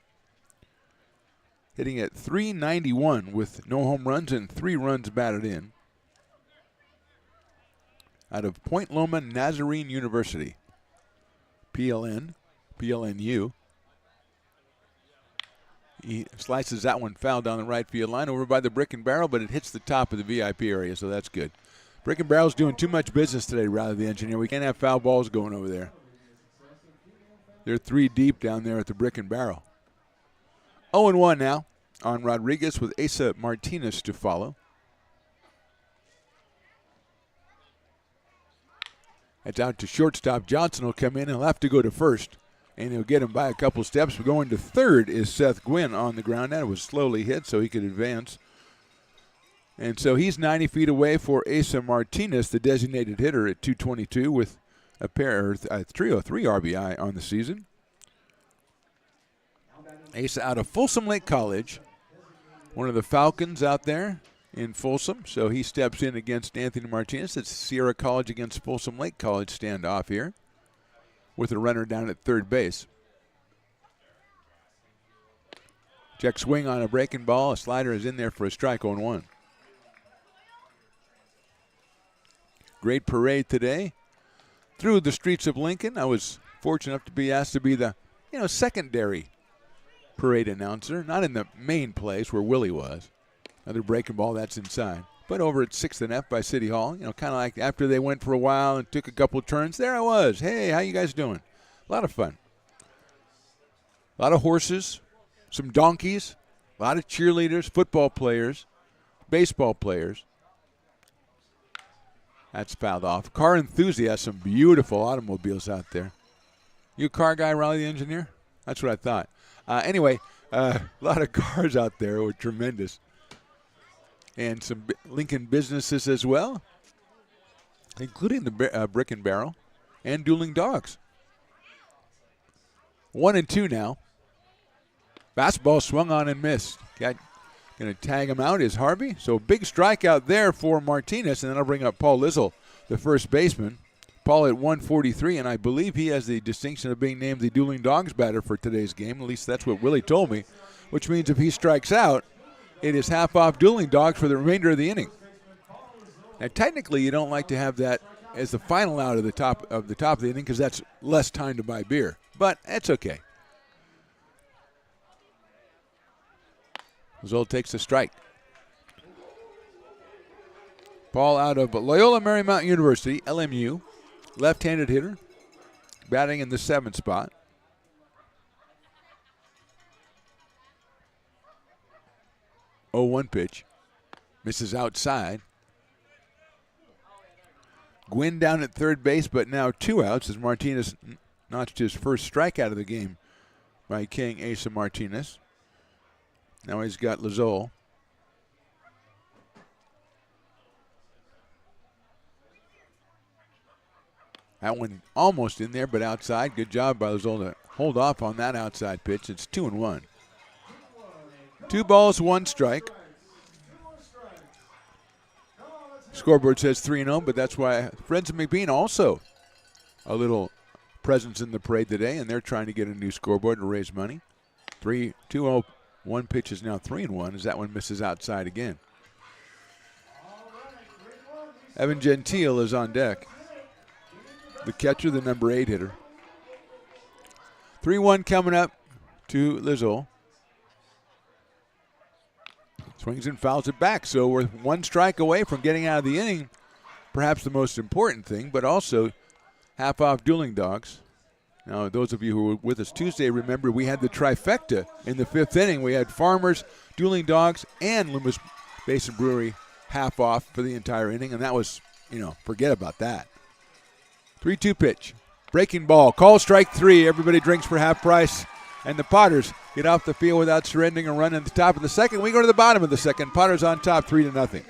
S7: hitting at .391 with no home runs and 3 runs batted in. Out of Point Loma Nazarene University. PLNU. He slices that one foul down the right field line over by the Brick and Barrel, but it hits the top of the VIP area, so that's good. Brick and Barrel's doing too much business today, rather the engineer. We can't have foul balls going over there. They're 3 deep down there at the Brick and Barrel. 0-1 now on Rodriguez with Asa Martinez to follow. It's out to shortstop. Johnson will come in. He'll have to go to first, and he'll get him by a couple steps. But going to third is Seth Gwynn on the ground. That was slowly hit so he could advance. And so he's 90 feet away for Asa Martinez, the designated hitter at 222 with a 303 RBI on the season. Asa out of Folsom Lake College, one of the Falcons out there in Folsom. So he steps in against Anthony Martinez. It's Sierra College against Folsom Lake College standoff here with a runner down at third base. Check swing on a breaking ball. A slider is in there for a strike on 1. Great parade today through the streets of Lincoln. I was fortunate enough to be asked to be the secondary parade announcer, not in the main place where Willie was. Another breaking ball, that's inside. But over at 6th and F by City Hall, kind of like after they went for a while and took a couple turns, there I was. Hey, how you guys doing? A lot of fun. A lot of horses, some donkeys, a lot of cheerleaders, football players, baseball players. That's fouled off. Car enthusiasts, some beautiful automobiles out there. You a car guy, Raleigh the engineer? That's what I thought. Anyway, a lot of cars out there were tremendous. And some Lincoln businesses as well, including the Brick and Barrel and Dueling Dogs. 1-2 now. Fastball swung on and missed. Going to tag him out is Harvey. So big strikeout there for Martinez, and then I'll bring up Paul Lizzle, the first baseman. Paul at 143, and I believe he has the distinction of being named the Dueling Dogs batter for today's game. At least that's what Willie told me, which means if he strikes out, it is half off Dueling Dogs for the remainder of the inning. Now, technically, you don't like to have that as the final out of the top of the inning because that's less time to buy beer, but it's okay. Zoll takes the strike. Paul out of Loyola Marymount University, LMU, left-handed hitter, batting in the 7th spot. Oh, 1 pitch. Misses outside. Gwynn down at third base, but now 2 outs as Martinez notched his first strikeout of the game by King Asa Martinez. Now he's got Lazolle. That one almost in there, but outside. Good job by Lazolle to hold off on that outside pitch. It's 2-1. 2 balls, 1 strike. Scoreboard says 3-0, but that's why Friends of McBean also a little presence in the parade today, and they're trying to get a new scoreboard to raise money. 2-0. 1 pitch is now 3-1 as that one misses outside again. Evan Gentile is on deck. The catcher, the number 8 hitter. 3-1 coming up to Lizzle. Swings and fouls it back. So we're 1 strike away from getting out of the inning. Perhaps the most important thing, but also half off Dueling Dogs. Now, those of you who were with us Tuesday, remember we had the trifecta in the 5th inning. We had Farmers, Dueling Dogs, and Loomis Basin Brewery half off for the entire inning, and that was, forget about that. 3-2 pitch. Breaking ball. Call strike 3. Everybody drinks for half price. And the Potters get off the field without surrendering a run at the top of the second. We go to the bottom of the second. Potters on top 3-0.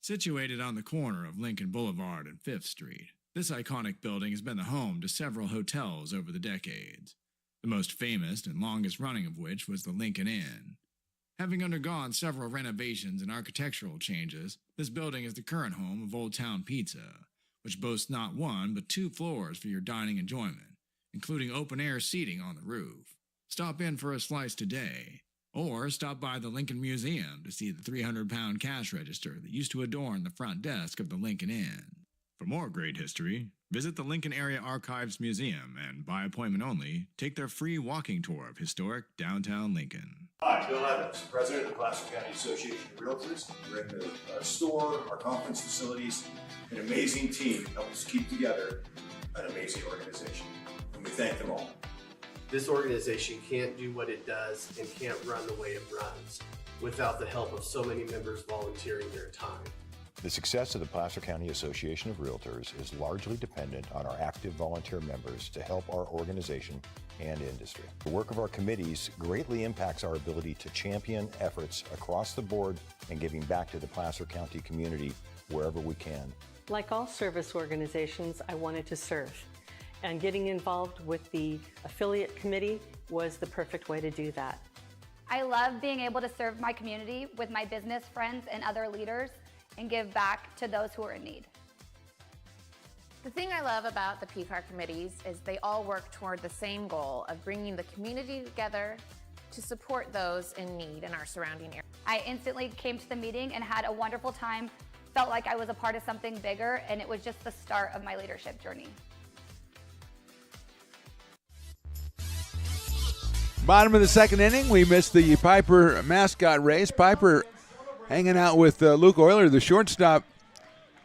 S12: Situated on the corner of Lincoln Boulevard and 5th Street, this iconic building has been the home to several hotels over the decades, the most famous and longest running of which was the Lincoln Inn. Having undergone several renovations and architectural changes, this building is the current home of Old Town Pizza, which boasts not one but 2 floors for your dining enjoyment, including open-air seating on the roof. Stop in for a slice today, or stop by the Lincoln Museum to see the 300-pound cash register that used to adorn the front desk of the Lincoln Inn. For more great history, visit the Lincoln Area Archives Museum and, by appointment only, take their free walking tour of historic downtown Lincoln.
S13: Hi, Bill Evans, President of the Placer County Association of Realtors. We're in our store, our conference facilities, an amazing team help us keep together an amazing organization, and we thank them all.
S14: This organization can't do what it does and can't run the way it runs without the help of so many members volunteering their time.
S15: The success of the Placer County Association of Realtors is largely dependent on our active volunteer members to help our organization and industry. The work of our committees greatly impacts our ability to champion efforts across the board and giving back to the Placer County community wherever we can.
S16: Like all service organizations, I wanted to serve. And getting involved with the affiliate committee was the perfect way to do that.
S17: I love being able to serve my community with my business friends and other leaders and give back to those who are in need.
S18: The thing I love about the PCAR committees is they all work toward the same goal of bringing the community together to support those in need in our surrounding area.
S17: I instantly came to the meeting and had a wonderful time, felt like I was a part of something bigger, and it was just the start of my leadership journey.
S7: Bottom of the second inning, we missed the Piper mascot race. Piper hanging out with Luke Euler, the shortstop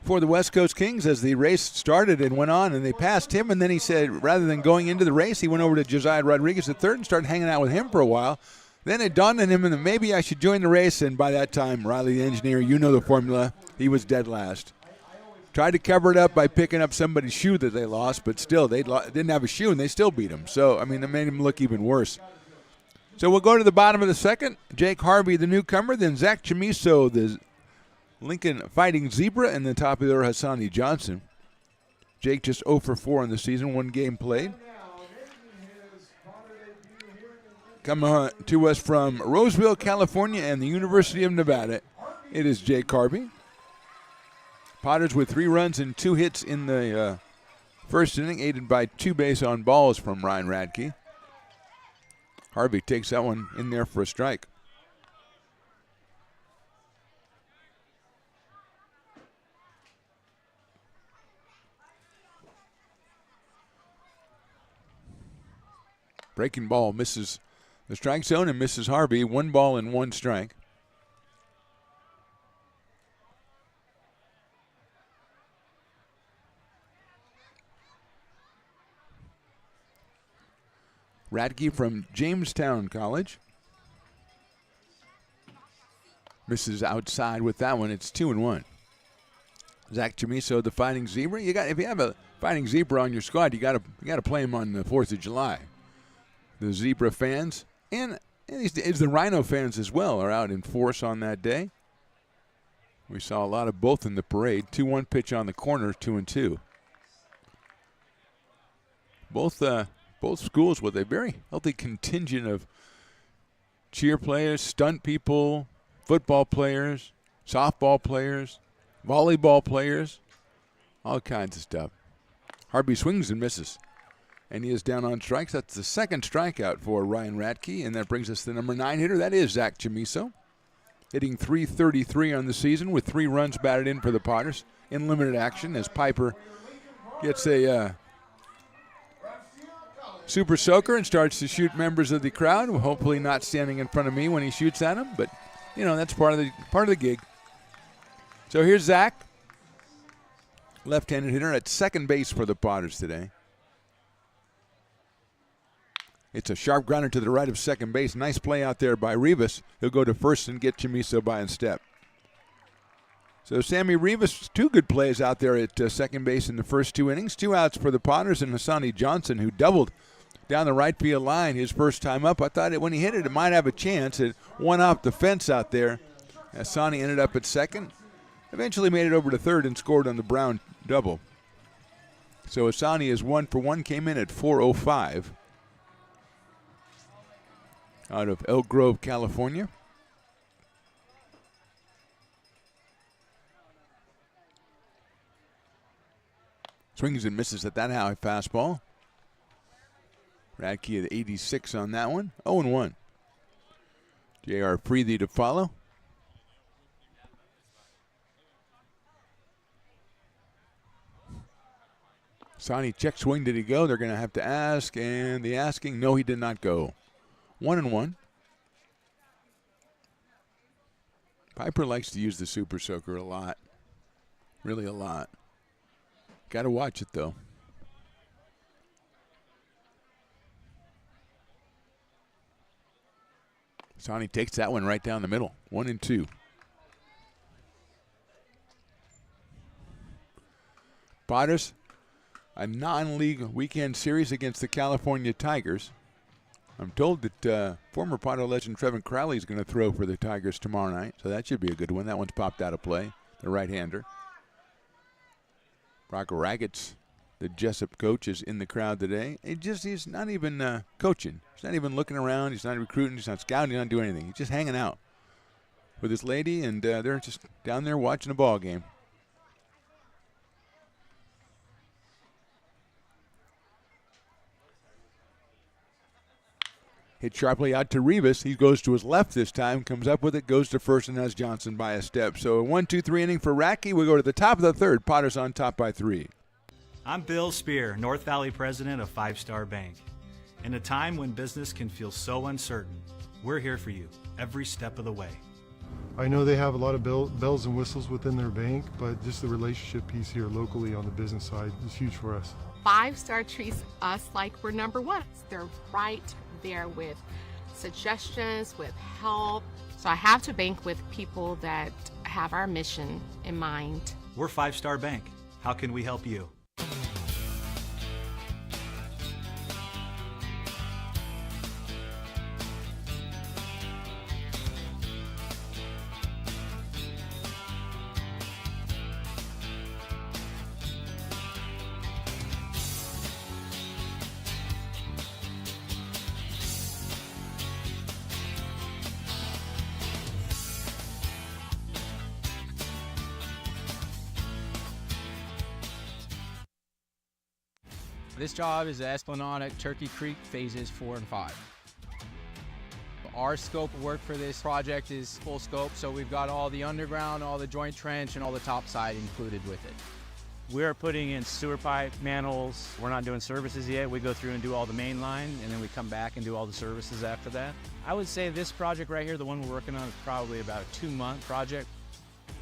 S7: for the West Coast Kings, as the race started and went on, and they passed him, and then he said rather than going into the race, he went over to Josiah Rodriguez III and started hanging out with him for a while. Then it dawned on him that maybe I should join the race, and by that time, Riley the engineer, you know the formula, he was dead last. Tried to cover it up by picking up somebody's shoe that they lost, but still, they didn't have a shoe, and they still beat him. So, I mean, it made him look even worse. So we'll go to the bottom of the second. Jake Harvey, the newcomer, then Zach Chamiso, the Lincoln Fighting Zebra, and the top of the order, Hassani Johnson. Jake just 0 for 4 in the season, 1 game played. Coming to us from Roseville, California, and the University of Nevada, it is Jake Harvey. Potters with 3 runs and 2 hits in the first inning, aided by 2 base on balls from Ryan Radke. Harvey takes that one in there for a strike. Breaking ball misses the strike zone and misses Harvey. 1 ball and 1 strike. Radke from Jamestown College. Misses outside with that one. It's 2-1. Zach Chamiso, the Fighting Zebra. If you have a Fighting Zebra on your squad, you got to play him on the 4th of July. The Zebra fans and the Rhino fans as well are out in force on that day. We saw a lot of both in the parade. 2-1 pitch on the corner, 2-2. Both schools with a very healthy contingent of cheer players, stunt people, football players, softball players, volleyball players, all kinds of stuff. Harvey swings and misses, and he is down on strikes. That's the second strikeout for Ryan Radke, and that brings us to the number 9 hitter. That is Zach Chamiso, hitting .333 on the season with 3 runs batted in for the Potters in limited action as Piper gets a super soaker and starts to shoot members of the crowd, hopefully not standing in front of me when he shoots at him, but that's part of the gig. So here's Zach, left-handed hitter at second base for the Potters today. It's a sharp grounder to the right of second base. Nice play out there by Rivas. He'll go to first and get Chamiso by a step. So Sammy Rivas, 2 good plays out there at second base in the first 2 innings. 2 outs for the Potters, and Hassani Johnson, who doubled down the right field line his first time up. I thought when he hit it might have a chance. It went off the fence out there. Hassani ended up at second. Eventually made it over to third and scored on the Brown double. So Hassani is 1 for 1, came in at .405 out of Elk Grove, California. Swings and misses at that high fastball. Radke at 86 on that one. 0-1. J.R. Freethy to follow. Sonny check swing. Did he go? They're going to have to ask. And the asking, no, he did not go. 1-1. Piper likes to use the Super Soaker a lot. Really a lot. Got to watch it, though. Sonny takes that one right down the middle. 1-2. Padres, a non-league weekend series against the California Tigers. I'm told that former Padre legend Trevin Crowley is going to throw for the Tigers tomorrow night, so that should be a good one. That one's popped out of play, the right-hander. Brock Raggets, the Jessup coach, is in the crowd today. He's not even coaching. He's not even looking around. He's not recruiting. He's not scouting. He's not doing anything. He's just hanging out with his lady, and they're just down there watching a ball game. Hit sharply out to Rivas. He goes to his left this time, comes up with it, goes to first, and has Johnson by a step. So a 1-2-3 inning for Radke. We go to the top of the third. Padres on top by 3.
S19: I'm Bill Spear, North Valley president of Five Star Bank. In a time when business can feel so uncertain, we're here for you every step of the way.
S20: I know they have a lot of bells and whistles within their bank, but just the relationship piece here locally on the business side is huge for us.
S21: 5 Star treats us like we're number one. They're right there with suggestions, with help. So I have to bank with people that have our mission in mind.
S19: We're Five Star Bank. How can we help you?
S22: This job is the Esplanade Turkey Creek phases 4 and 5. Our scope of work for this project is full scope, so we've got all the underground, all the joint trench, and all the top side included with it.
S23: We're putting in sewer pipe, manholes. We're not doing services yet. We go through and do all the main line, and then we come back and do all the services after that. I would say this project right here, the one we're working on, is probably about a 2-month project.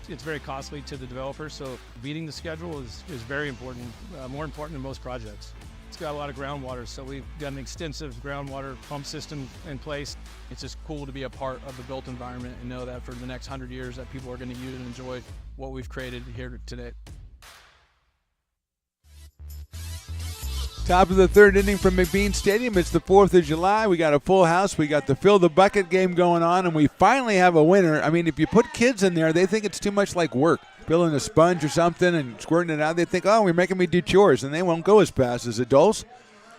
S23: It's very costly to the developer, so beating the schedule is very important, more important than most projects. It's got a lot of groundwater, so we've got an extensive groundwater pump system in place. It's just cool to be a part of the built environment and know that for the next 100 years that people are going to use and enjoy what we've created here today.
S7: Top of the third inning from McBean Stadium. It's the 4th of July. We got a full house. We got the Fill the Bucket game going on, and we finally have a winner. I mean, if you put kids in there, they think it's too much like work. Filling a sponge or something and squirting it out, they think, oh, we're making me do chores, and they won't go as fast as adults.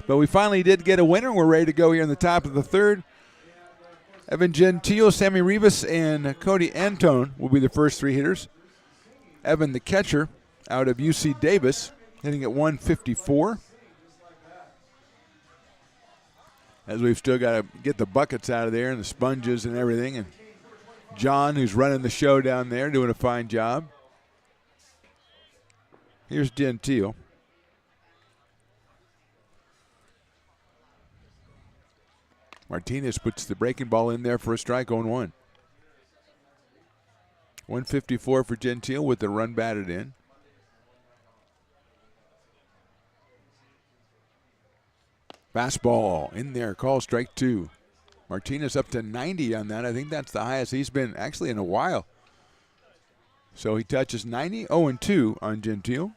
S7: But we finally did get a winner. We're ready to go here in the top of the third. Evan Gentile, Sammy Rivas, and Cody Antone will be the first 3 hitters. Evan, the catcher, out of UC Davis, hitting at 154. As we've still got to get the buckets out of there and the sponges and everything. And John, who's running the show down there, doing a fine job. Here's Gentile. Martinez puts the breaking ball in there for a strike on 1. 154 for Gentile with the run batted in. Fastball in there, call strike 2. Martinez up to 90 on that. I think that's the highest he's been actually in a while. So he touches 90, 0-2 on Gentile.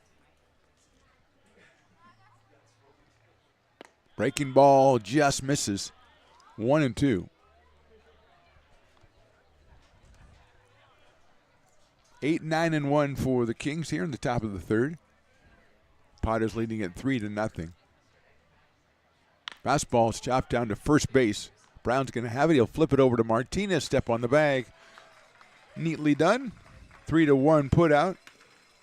S7: Breaking ball just misses. 1-2. 8, 9, and 1 for the Kings here in the top of the third. Padres leading at 3-0. Fastball is chopped down to first base. Brown's going to have it. He'll flip it over to Martinez. Step on the bag. Neatly done. 3-1 put out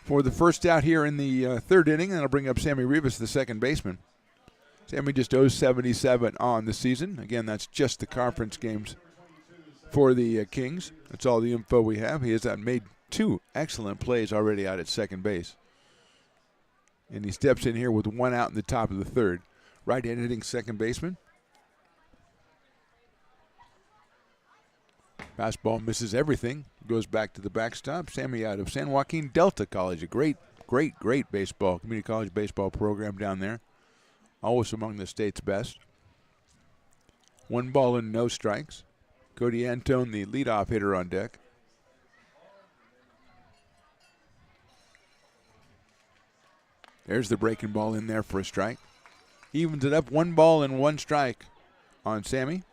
S7: for the first out here in the third inning. That'll bring up Sammy Rivas, the second baseman. Sammy just owes 77 on the season. Again, that's just the conference games for the Kings. That's all the info we have. He has made 2 excellent plays already out at second base. And he steps in here with 1 out in the top of the third. Right-hand hitting second baseman. Fastball misses everything. Goes back to the backstop. Sammy out of San Joaquin Delta College. A great baseball, community college baseball program down there. Always among the state's best. 1 ball and no strikes. Cody Antone, the leadoff hitter, on deck. There's the breaking ball in there for a strike. Evens it up, 1 ball and 1 strike on Sammy.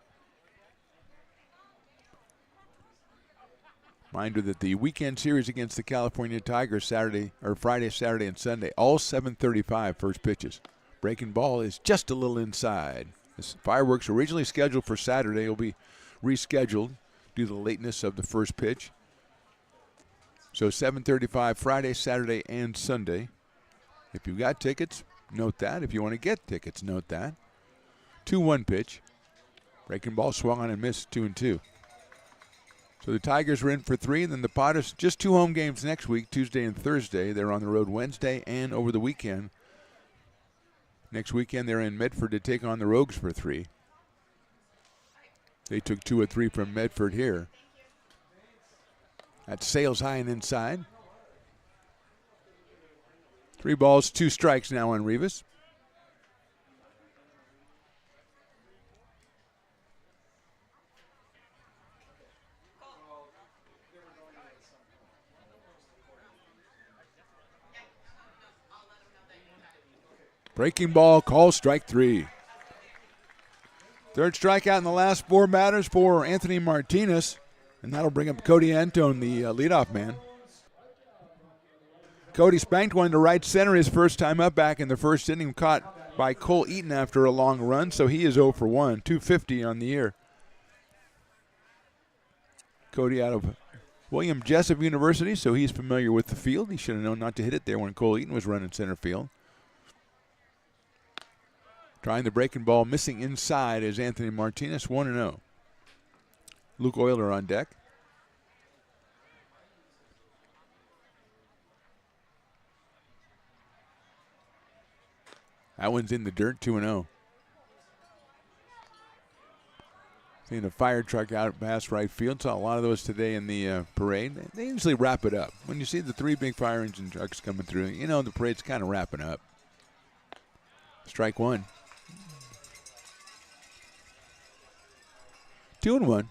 S7: Reminder that the weekend series against the California Tigers Friday, Saturday, and Sunday, all 7:35 first pitches. Breaking ball is just a little inside. This fireworks originally scheduled for Saturday will be rescheduled due to the lateness of the first pitch. So 7:35 Friday, Saturday, and Sunday. If you've got tickets, note that. If you want to get tickets, note that. 2-1 pitch. Breaking ball swung on and missed, 2-2. So the Tigers are in for 3, and then the Potters, just 2 home games next week, Tuesday and Thursday. They're on the road Wednesday and over the weekend. Next weekend, they're in Medford to take on the Rogues for 3. They took 2 of 3 from Medford here. That sails high and inside. 3 balls, 2 strikes now on Rivas. Breaking ball, call strike 3. Third strikeout in the last 4 batters for Anthony Martinez, and that'll bring up Cody Antone, the leadoff man. Cody spanked one to right center his first time up back in the first inning, caught by Cole Eaton after a long run, so he is 0 for 1, 250 on the year. Cody out of William Jessup University, so he's familiar with the field. He should have known not to hit it there when Cole Eaton was running center field. Trying the breaking ball, missing inside is Anthony Martinez, 1-0. Luke Euler on deck. That one's in the dirt, 2-0. Seeing a fire truck out past right field. Saw a lot of those today in the parade. They usually wrap it up. When you see the 3 big fire engine trucks coming through, you know the parade's kind of wrapping up. Strike 1. 2-1.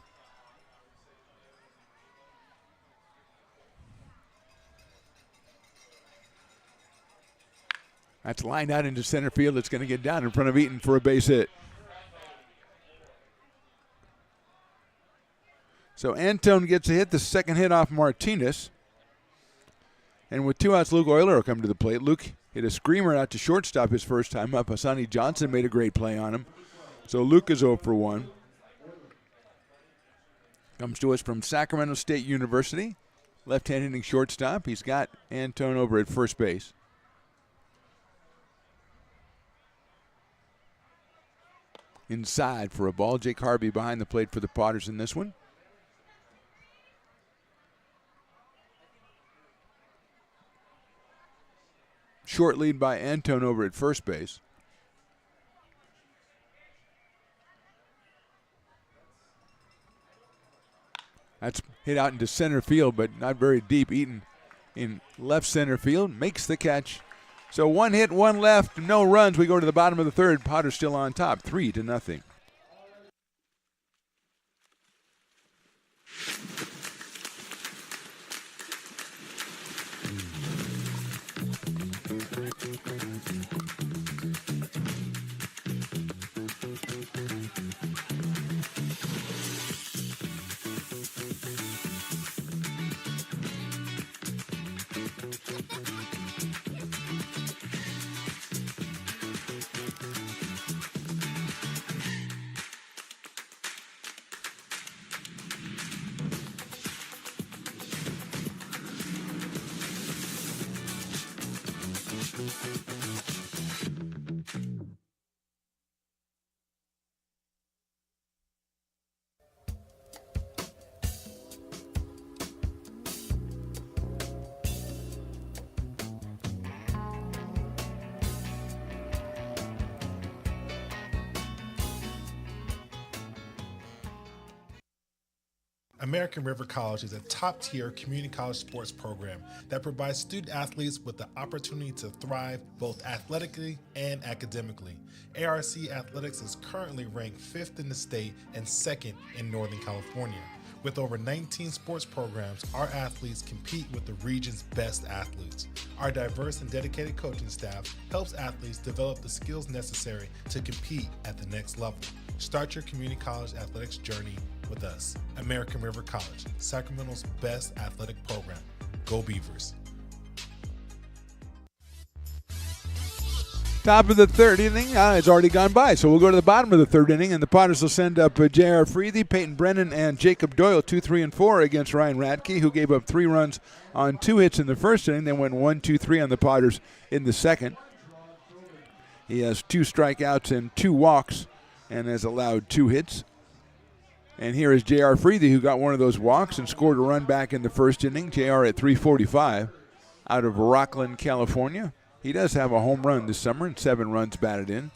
S7: That's lined out into center field. It's going to get down in front of Eaton for a base hit. So Antone gets a hit, the second hit off Martinez. And with 2 outs, Luke Euler will come to the plate. Luke hit a screamer out to shortstop his first time up. Hassani Johnson made a great play on him. So Luke is 0 for 1. Comes to us from Sacramento State University. Left-hand hitting shortstop. He's got Antone over at first base. Inside for a ball. Jake Harvey behind the plate for the Potters in this one. Short lead by Antone over at first base. That's hit out into center field, but not very deep. Eaton in left center field makes the catch. So 1 hit, 1 left, no runs. We go to the bottom of the third. Potters still on top, 3-0.
S1: American River College is a top-tier community college sports program that provides student athletes with the opportunity to thrive both athletically and academically. ARC Athletics is currently ranked 5th in the state and 2nd in Northern California. With over 19 sports programs, our athletes compete with the region's best athletes. Our diverse and dedicated coaching staff helps athletes develop the skills necessary to compete at the next level. Start your community college athletics journey with us. American River College, Sacramento's best athletic program. Go Beavers.
S7: Top of the third inning it's already gone by, so we'll go to the bottom of the third inning, and the Potters will send up J.R. Freethy, Peyton Brennan, and Jacob Doyle, 2, 3, and 4 against Ryan Radke, who gave up 3 runs on 2 hits in the first inning, then went 1, 2, 3 on the Potters in the second. He has 2 strikeouts and 2 walks and has allowed 2 hits. And here is J.R. Freethy, who got one of those walks and scored a run back in the first inning. J.R. at 345 out of Rockland, California. He does have a home run this summer and 7 runs batted in.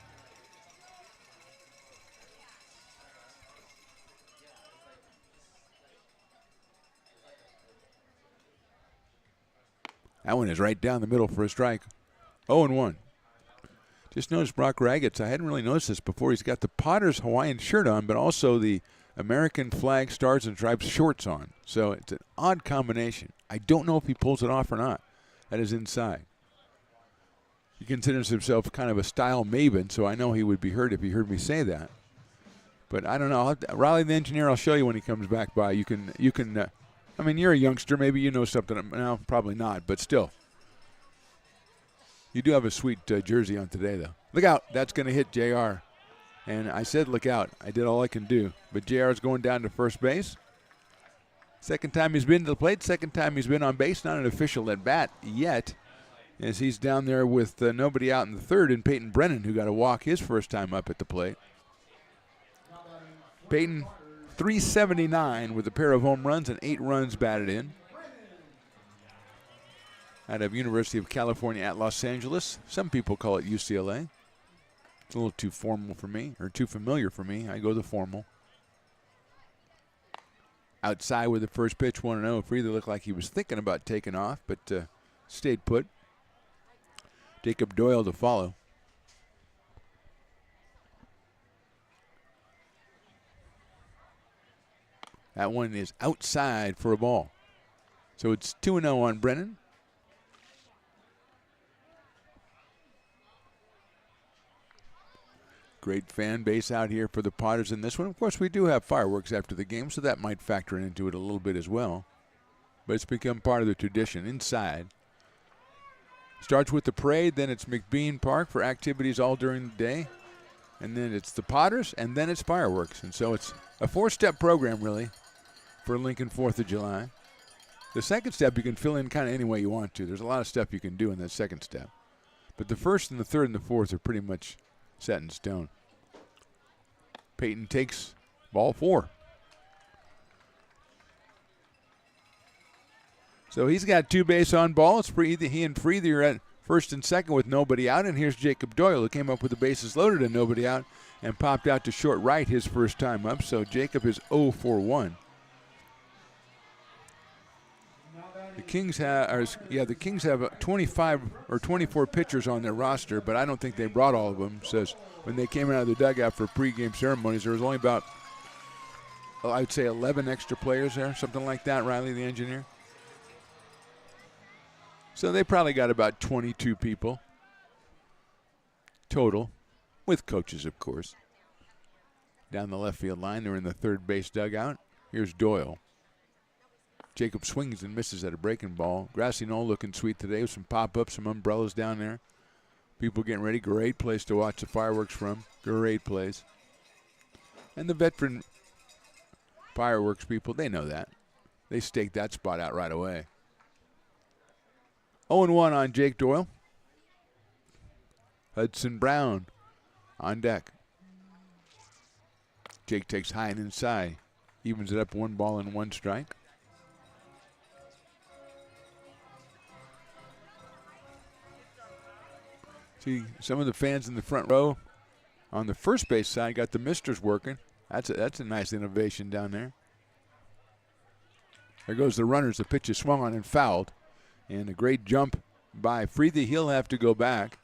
S7: That one is right down the middle for a strike. 0-1. Just noticed Brock Raggets. I hadn't really noticed this before. He's got the Potters Hawaiian shirt on, but also the American flag, stars, and stripes shorts on. So it's an odd combination. I don't know if he pulls it off or not. That is inside. He considers himself kind of a style maven, so I know he would be hurt if he heard me say that. But I don't know. Riley the engineer, I'll show you when he comes back by. You can. I mean, you're a youngster. Maybe you know something. No, probably not, but still. You do have a sweet jersey on today, though. Look out. That's going to hit JR. And I said look out. I did all I can do. But JR is going down to first base. Second time he's been to the plate. Second time he's been on base. Not an official at bat yet, as he's down there with nobody out in the third, and Peyton Brennan, who got a walk his first time up at the plate. Peyton, 379 with a pair of home runs and 8 runs batted in. Out of University of California at Los Angeles. Some people call it UCLA. It's a little too formal for me, or too familiar for me. I go the formal. Outside with the first pitch, 1-0. Freethy looked like he was thinking about taking off, but stayed put. Jacob Doyle to follow. That one is outside for a ball. So it's 2-0 on Brennan. Great fan base out here for the Potters in this one. Of course, we do have fireworks after the game, so that might factor into it a little bit as well. But it's become part of the tradition inside. Starts with the parade, then it's McBean Park for activities all during the day. And then it's the Potters, and then it's fireworks. And so it's a 4-step program, really, for Lincoln 4th of July. The second step you can fill in kind of any way you want to. There's a lot of stuff you can do in that second step. But the first and the third and the fourth are pretty much set in stone. Peyton takes ball 4. So he's got 2 base on balls. He and Freethy are at first and second with nobody out. And here's Jacob Doyle, who came up with the bases loaded and nobody out and popped out to short right his first time up. So Jacob is 0-for-1. The Kings have 25 or 24 pitchers on their roster, but I don't think they brought all of them. Says when they came out of the dugout for pregame ceremonies, there was only about, I would say 11 extra players there, something like that, Riley the engineer. So they probably got about 22 people total, with coaches, of course. Down the left field line, they're in the third base dugout. Here's Doyle. Jacob swings and misses at a breaking ball. Grassy Knoll looking sweet today with some pop-ups, some umbrellas down there. People getting ready. Great place to watch the fireworks from. Great place. And the veteran fireworks people, they know that. They staked that spot out right away. 0-1 on Jake Doyle. Hudson Brown on deck. Jake takes high and inside. Evens it up 1 ball and 1 strike. See, some of the fans in the front row on the first base side got the misters working. That's a nice innovation down there. There goes the runners. The pitch is swung on and fouled. And a great jump by Freethy. He'll have to go back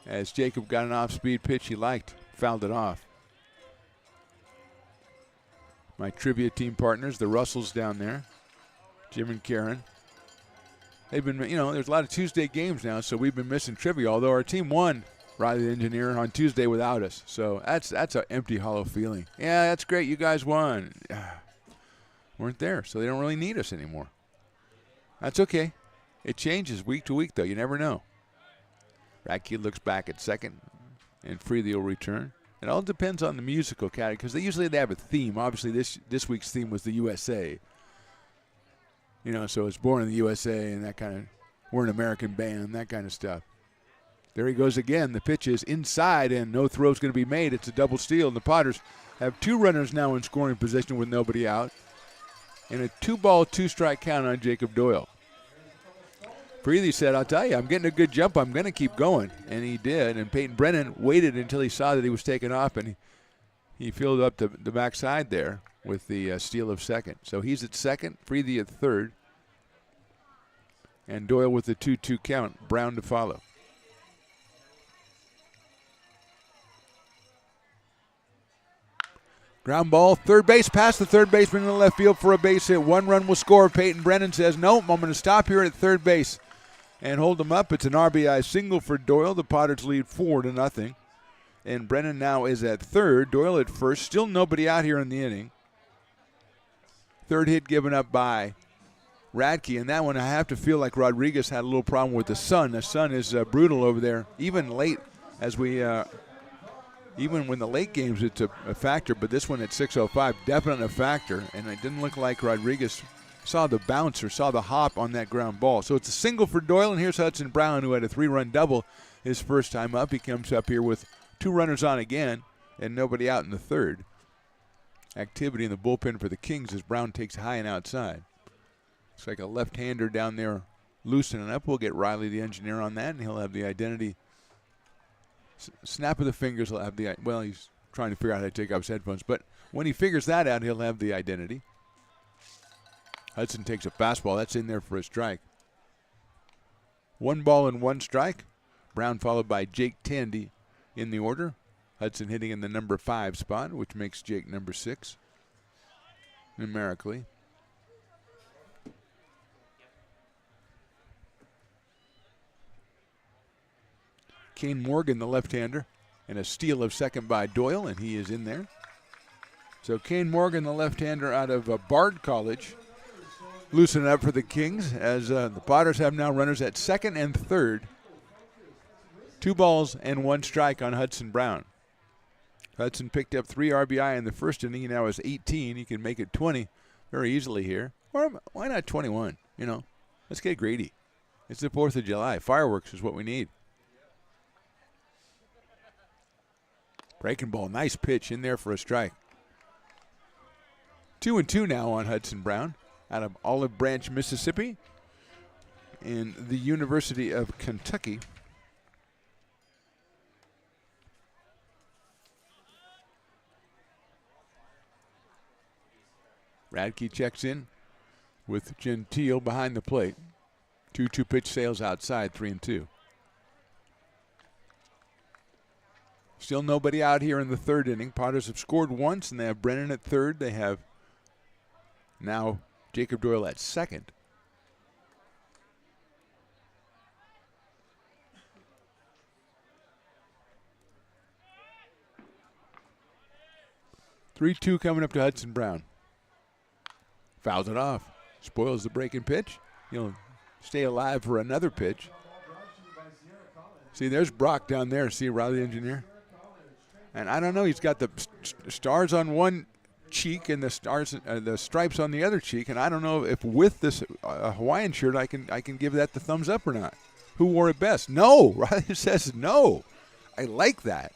S7: as Jacob got an off-speed pitch he liked. Fouled it off. My trivia team partners, the Russells down there, Jim and Karen. They've been, there's a lot of Tuesday games now, so we've been missing trivia, although our team won, Riley the Engineer, on Tuesday without us. So that's an empty, hollow feeling. Yeah, that's great. You guys won. Weren't there, so they don't really need us anymore. That's okay. It changes week to week, though. You never know. Radke looks back at second, and Freely will return. It all depends on the musical category, because they have a theme. Obviously, this week's theme was the USA. So it's born in the USA and that kind of, we're an American band, that kind of stuff. There he goes again. The pitch is inside, and no throw's going to be made. It's a double steal, and the Potters have 2 runners now in scoring position with nobody out, and a 2-ball, 2-strike count on Jacob Doyle. Freely said, I'll tell you, I'm getting a good jump. I'm going to keep going. And he did. And Peyton Brennan waited until he saw that he was taken off, and he fielded up the backside there with the steal of second. So he's at second, Freely at third, and Doyle with the 2-2 count. Brown to follow. Ground ball, third base, past the third baseman in the left field for a base hit. 1 run will score. Peyton Brennan says, nope, I'm going to stop here at third base and hold him up. It's an RBI single for Doyle. The Potters lead 4-0. And Brennan now is at third. Doyle at first. Still nobody out here in the inning. Third hit given up by Radke. And that one, I have to feel like Rodriguez had a little problem with the sun. The sun is brutal over there, even late as we even when the late games it's a factor, but this one at 6:05, definitely a factor. And it didn't look like Rodriguez saw the bounce or saw the hop on that ground ball. So it's a single for Doyle, and here's Hudson Brown, who had a 3-run double his first time up. He comes up here with 2 runners on again and nobody out in the third. Activity in the bullpen for the Kings as Brown takes high and outside. Looks like a left-hander down there loosening up. We'll get Riley the Engineer on that, and he'll have the identity. Snap of the fingers, he'll have the, well, he's trying to figure out how to take off his headphones, but when he figures that out, he'll have the identity. Hudson takes a fastball. That's in there for a strike. 1 ball and 1 strike. Brown followed by Jake Tandy in the order. Hudson hitting in the number 5 spot, which makes Jake number 6 numerically. Kane Morgan, the left-hander, and a steal of second by Doyle, and he is in there. So Kane Morgan, the left-hander out of Bard College, loosening up for the Kings as the Potters have now runners at second and third. 2 balls and 1 strike on Hudson Brown. Hudson picked up 3 RBI in the first inning. He now has 18. He can make it 20 very easily here. Or why not 21? Let's get greedy. It's the 4th of July. Fireworks is what we need. Breaking ball, nice pitch in there for a strike. 2-2 now on Hudson Brown out of Olive Branch, Mississippi, and the University of Kentucky. Radke checks in with Gentile behind the plate. 2-2 pitch sails outside, 3-2. Still nobody out here in the third inning. Potters have scored once, and they have Brennan at third. They have now Jacob Doyle at second. Three-two coming up to Hudson Brown. Fouls it off. Spoils the breaking pitch. He'll stay alive for another pitch. See, there's Brock down there. See, Riley the Engineer. And I don't know, he's got the stars on one cheek and the stripes on the other cheek, and I don't know if with this Hawaiian shirt I can give that the thumbs up or not. Who wore it best? No, Riley says no. I like that.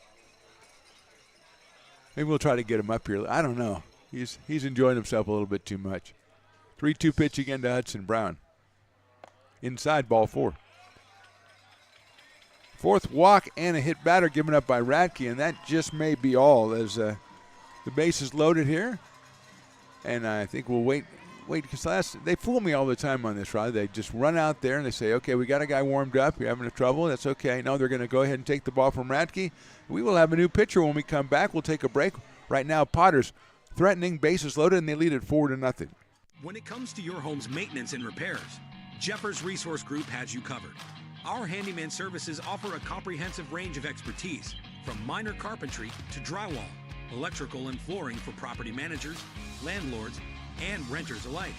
S7: Maybe we'll try to get him up here. I don't know. He's enjoying himself a little bit too much. 3-2 pitch again to Hudson Brown. Inside, ball 4. 4th walk and a hit batter given up by Radke, and that just may be all as the base is loaded here. And I think we'll wait wait, because they fool me all the time on this, right? They just run out there and they say, okay, we got a guy warmed up. You're having trouble. That's okay. No, they're going to go ahead and take the ball from Radke. We will have a new pitcher when we come back. We'll take a break. Right now, Potters threatening, bases loaded, and they lead it 4-0.
S2: When it comes to your home's maintenance and repairs, Jeffers Resource Group has you covered. Our handyman services offer a comprehensive range of expertise, from minor carpentry to drywall, electrical and flooring for property managers, landlords, and renters alike.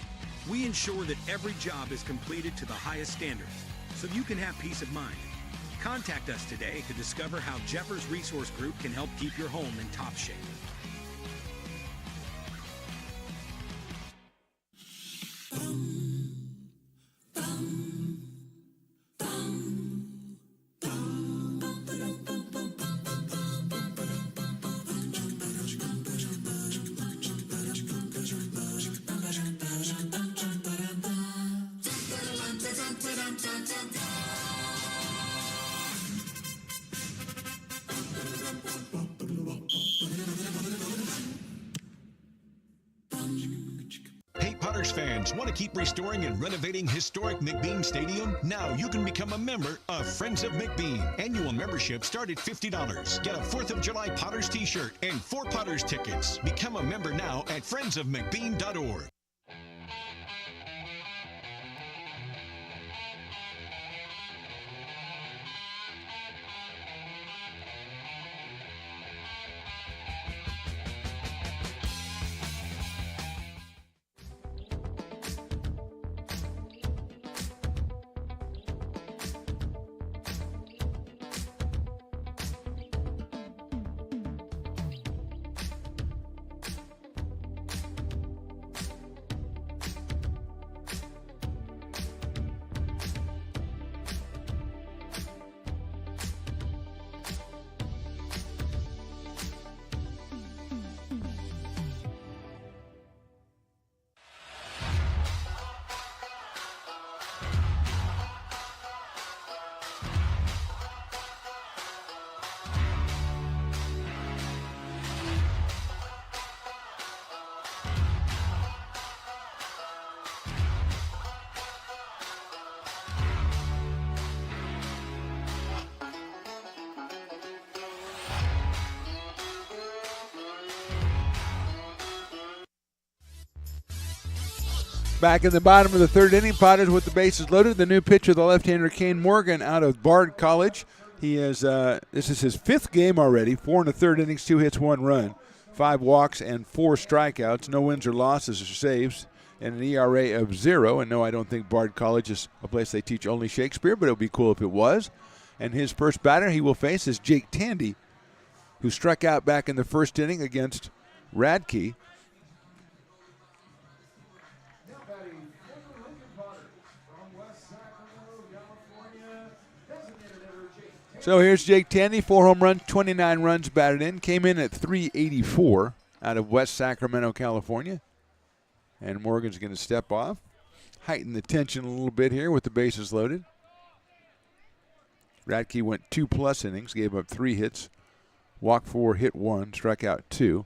S2: We ensure that every job is completed to the highest standards, so you can have peace of mind. Contact us today to discover how Jeffers Resource Group can help keep your home in top shape.
S3: Hey, Potters fans, want to keep restoring and renovating historic McBean Stadium? Now you can become a member of Friends of McBean. Annual membership start at $50. Get a 4th of July Potters t-shirt and 4 Potters tickets. Become a member now at friendsofmcbean.org.
S7: Back in the bottom of the third inning, Potters with the bases loaded. The new pitcher, the left-hander Kane Morgan, out of Bard College. He is this is his 5th game already. 4 1/3 innings, 2 hits, 1 run, 5 walks, and 4 strikeouts. No wins or losses or saves, and an ERA of 0. And no, I don't think Bard College is a place they teach only Shakespeare, but it would be cool if it was. And his first batter he will face is Jake Tandy, who struck out back in the first inning against Radke. So here's Jake Tandy, 4 home runs, 29 runs batted in. Came in at 384 out of West Sacramento, California. And Morgan's going to step off, heighten the tension a little bit here with the bases loaded. Radke went 2+ innings, gave up 3 hits, walked 4, hit 1, struck out 2.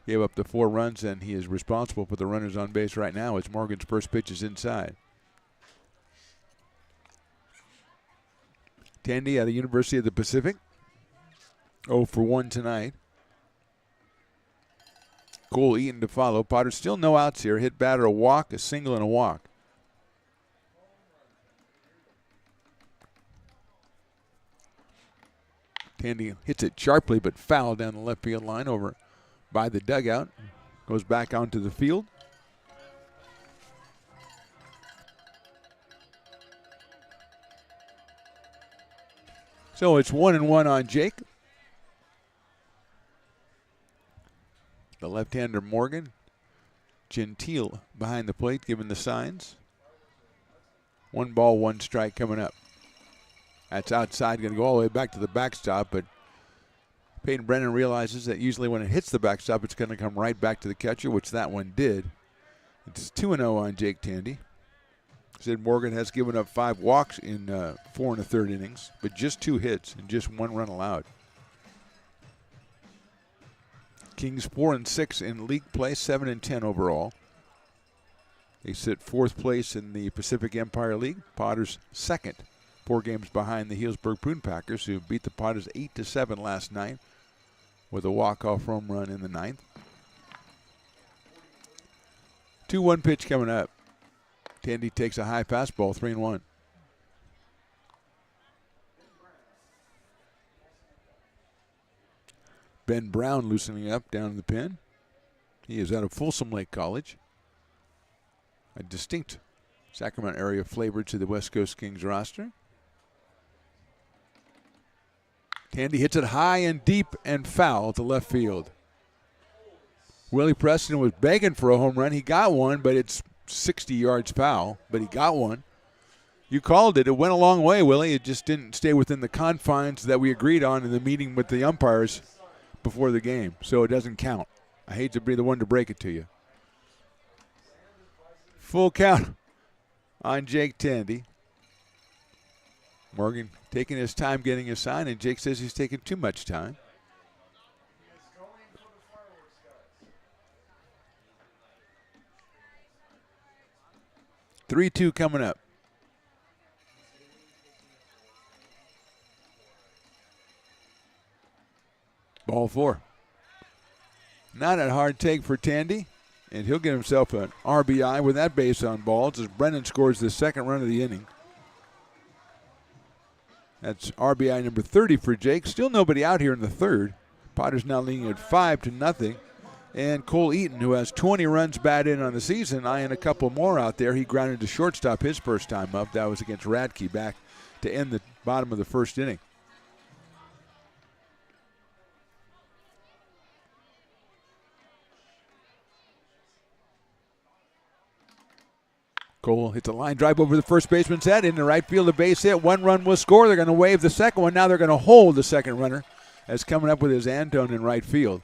S7: Gave up the 4 runs, and he is responsible for the runners on base right now as Morgan's first pitch is inside. Tandy out of University of the Pacific. 0 for 1 tonight. Cole Eaton to follow. Potter still no outs here. Hit batter a walk, a single, and a walk. Tandy hits it sharply but foul down the left field line over by the dugout. Goes back onto the field. So it's 1-1 on Jake. The left-hander Morgan. Gentile behind the plate giving the signs. 1 ball, 1 strike coming up. That's outside, going to go all the way back to the backstop, but Peyton Brennan realizes that usually when it hits the backstop, it's going to come right back to the catcher, which that one did. It's 2-0 on Jake Tandy. Sid Morgan has given up 5 walks in 4 1/3 innings, but just 2 hits and just 1 run allowed. Kings 4-6 in league play, 7-10 overall. They sit 4th place in the Pacific Empire League. Potters second, 4 games behind the Healdsburg Prune Packers, who beat the Potters 8-7 last night with a walk-off home run in the 9th. 2-1 pitch coming up. Tandy takes a high fastball, 3-1. Ben Brown loosening up down in the pen. He is out of Folsom Lake College. A distinct Sacramento area flavor to the West Coast Kings roster. Tandy hits it high and deep and foul to left field. Willie Preston was begging for a home run. He got one, but it's 60 yards foul, but he got one. You called it. It went a long way, Willie. It just didn't stay within the confines that we agreed on in the meeting with the umpires before the game, so it doesn't count. I hate to be the one to break it to you. Full count on Jake Tandy. Morgan taking his time getting his sign, and Jake says he's taking too much time. Three-2 coming up. Ball 4. Not a hard take for Tandy, and he'll get himself an RBI with that base on balls as Brennan scores the second run of the inning. That's RBI number 30 for Jake. Still nobody out here in the 3rd. Potters now leading at 5-0. And Cole Eaton, who has 20 runs batted in on the season, eyeing a couple more out there. He grounded to shortstop his first time up. That was against Radke back to end the bottom of the 1st inning. Cole hits a line drive over the first baseman's head into right field, a base hit. 1 run will score. They're going to wave the second one. Now they're going to hold the second runner as coming up with his Antone in right field.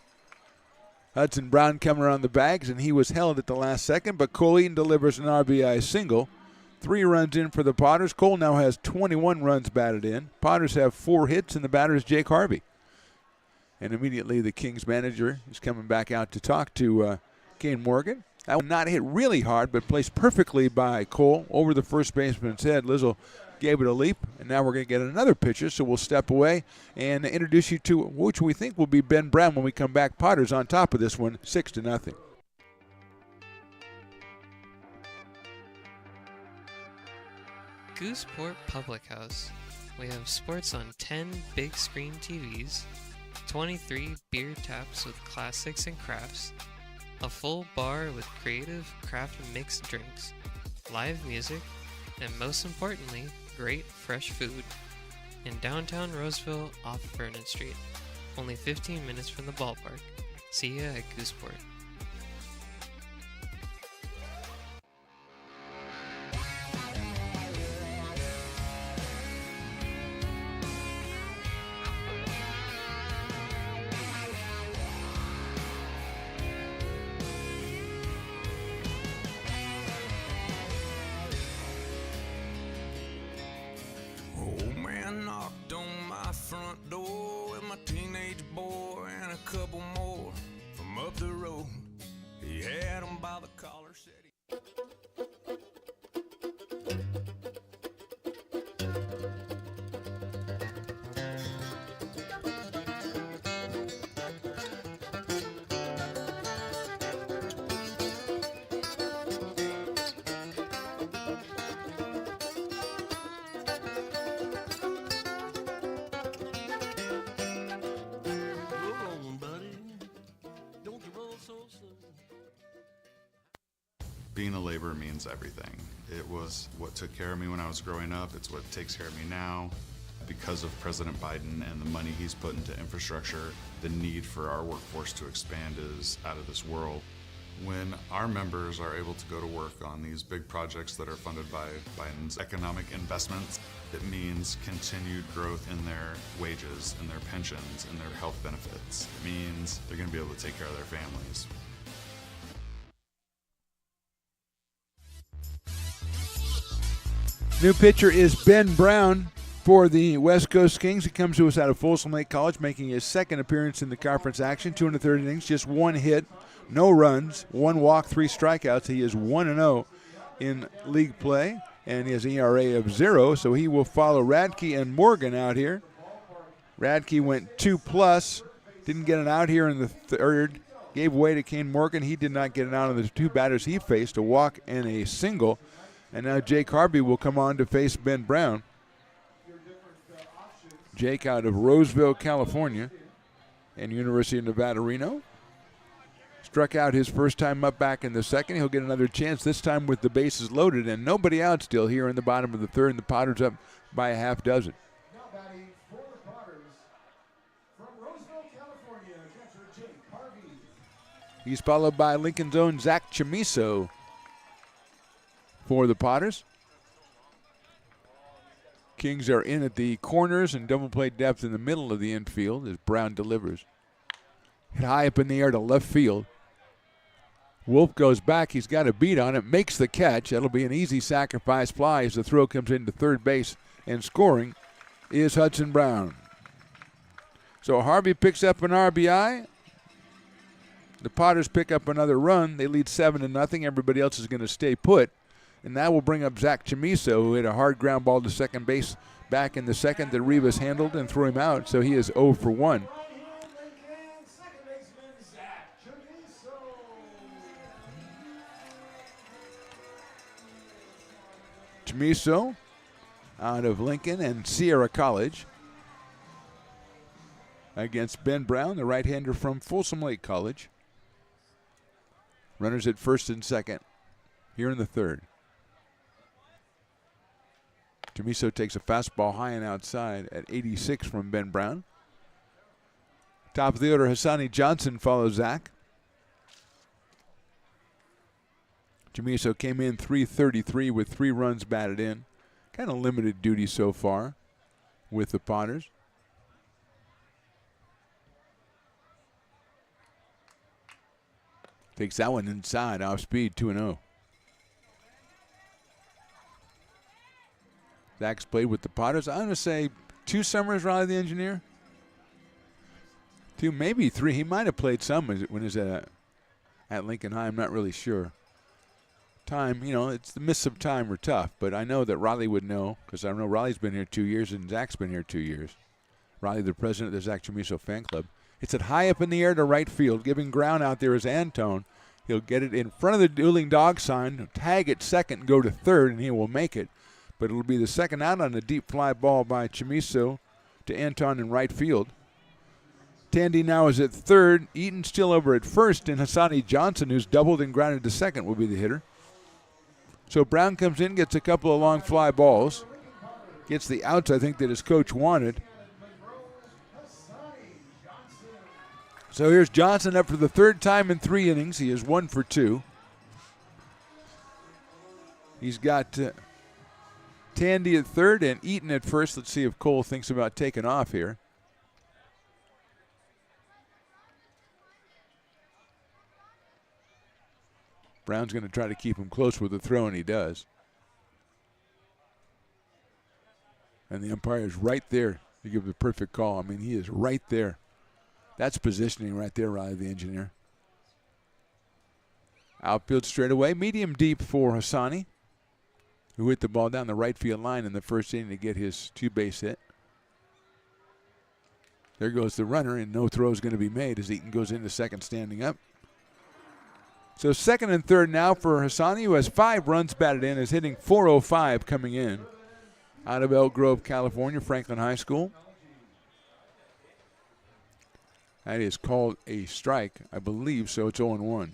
S7: Hudson Brown coming around the bags, and he was held at the last second, but Cole Eaton delivers an RBI single. 3 runs in for the Potters. Cole now has 21 runs batted in. Potters have 4 hits, and the batter is Jake Harvey. And immediately the Kings manager is coming back out to talk to Kane Morgan. That one not hit really hard, but placed perfectly by Cole over the first baseman's head. Lizzo gave it a leap, and now we're going to get another pitcher, so we'll step away and introduce you to which we think will be Ben Brown when we come back. Potters on top of this one, 6-0.
S8: Gooseport Public House. We have sports on 10 big screen TVs, 23 beer taps with classics and crafts, a full bar with creative craft mixed drinks, live music, and most importantly, great fresh food. In downtown Roseville off Vernon Street, only 15 minutes from the ballpark. See ya at Gooseport.
S4: Front door with my teenage boy and a couple more from up the road. He had him by the collar, said he...
S9: Being a laborer means everything. It was what took care of me when I was growing up. It's what takes care of me now. Because of President Biden and the money he's put into infrastructure, the need for our workforce to expand is out of this world. When our members are able to go to work on these big projects that are funded by Biden's economic investments, it means continued growth in their wages, in their pensions, in their health benefits. It means they're going to be able to take care of their families.
S7: New pitcher is Ben Brown for the West Coast Kings. He comes to us out of Folsom Lake College, making his 2nd appearance in the conference action. 2 1/3 innings, just 1 hit, no runs, 1 walk, 3 strikeouts. He is 1-0 in league play, and he has an ERA of 0, so he will follow Radke and Morgan out here. Radke went 2+, didn't get an out here in the third, gave way to Kane Morgan. He did not get an out on the two batters he faced, a walk and a single. And now Jake Harvey will come on to face Ben Brown. Jake out of Roseville, California, and University of Nevada, Reno. Struck out his first time up back in the second. He'll get another chance, this time with the bases loaded and nobody out still here in the bottom of the third, and the Potters up by a half dozen. He's followed by Lincoln's own Zach Chamiso for the Potters. Kings are in at the corners and double play depth in the middle of the infield as Brown delivers. Hit high up in the air to left field. Wolf goes back. He's got a beat on it, makes the catch. That'll be an easy sacrifice fly as the throw comes into third base, and scoring is Hudson Brown. So Harvey picks up an RBI. The Potters pick up another run. They lead 7-0. Everybody else is going to stay put. And that will bring up Zach Chamiso, who hit a hard ground ball to second base back in the second that Rivas handled and threw him out. So he is 0 for 1. Chamiso out of Lincoln and Sierra College against Ben Brown, the right-hander from Folsom Lake College. Runners at first and second here in the third. Chamiso takes a fastball high and outside at 86 from Ben Brown. Top of the order, Hassani Johnson follows Zach. Chamiso came in .333 with 3 runs batted in. Kind of limited duty so far with the Potters. Takes that one inside, off speed, 2-0. Zach's played with the Potters, I'm going to say 2 summers, Riley the Engineer. 2, maybe 3. He might have played some when he was at Lincoln High. I'm not really sure. Time, it's the mists of time are tough, but I know that Riley would know, because I know Riley's been here 2 years and Zach's been here 2 years. Riley, the president of the Zach Chamiso fan club. It's it high up in the air to right field. Giving ground out there is Antone. He'll get it in front of the dueling dog sign, tag at second, go to third, and he will make it. But it'll be the second out on a deep fly ball by Chamiso to Anton in right field. Tandy now is at third. Eaton still over at first, and Hassani Johnson, who's doubled and grounded to second, will be the hitter. So Brown comes in, gets a couple of long fly balls. Gets the outs, I think, that his coach wanted. So here's Johnson up for the third time in 3 innings. He is 1 for 2. He's got Tandy at third and Eaton at first. Let's see if Cole thinks about taking off here. Brown's going to try to keep him close with the throw, and he does. And the umpire is right there to give the perfect call. I mean, he is right there. That's positioning right there, Riley the Engineer. Outfield straightaway, medium deep for Hassani, who hit the ball down the right field line in the first inning to get his 2-base hit. There goes the runner, and no throw is going to be made as Eaton goes into second standing up. So second and third now for Hassani, who has 5 runs batted in, is hitting .405 coming in out of Elk Grove, California, Franklin High School. That is called a strike, I believe, so it's 0-1.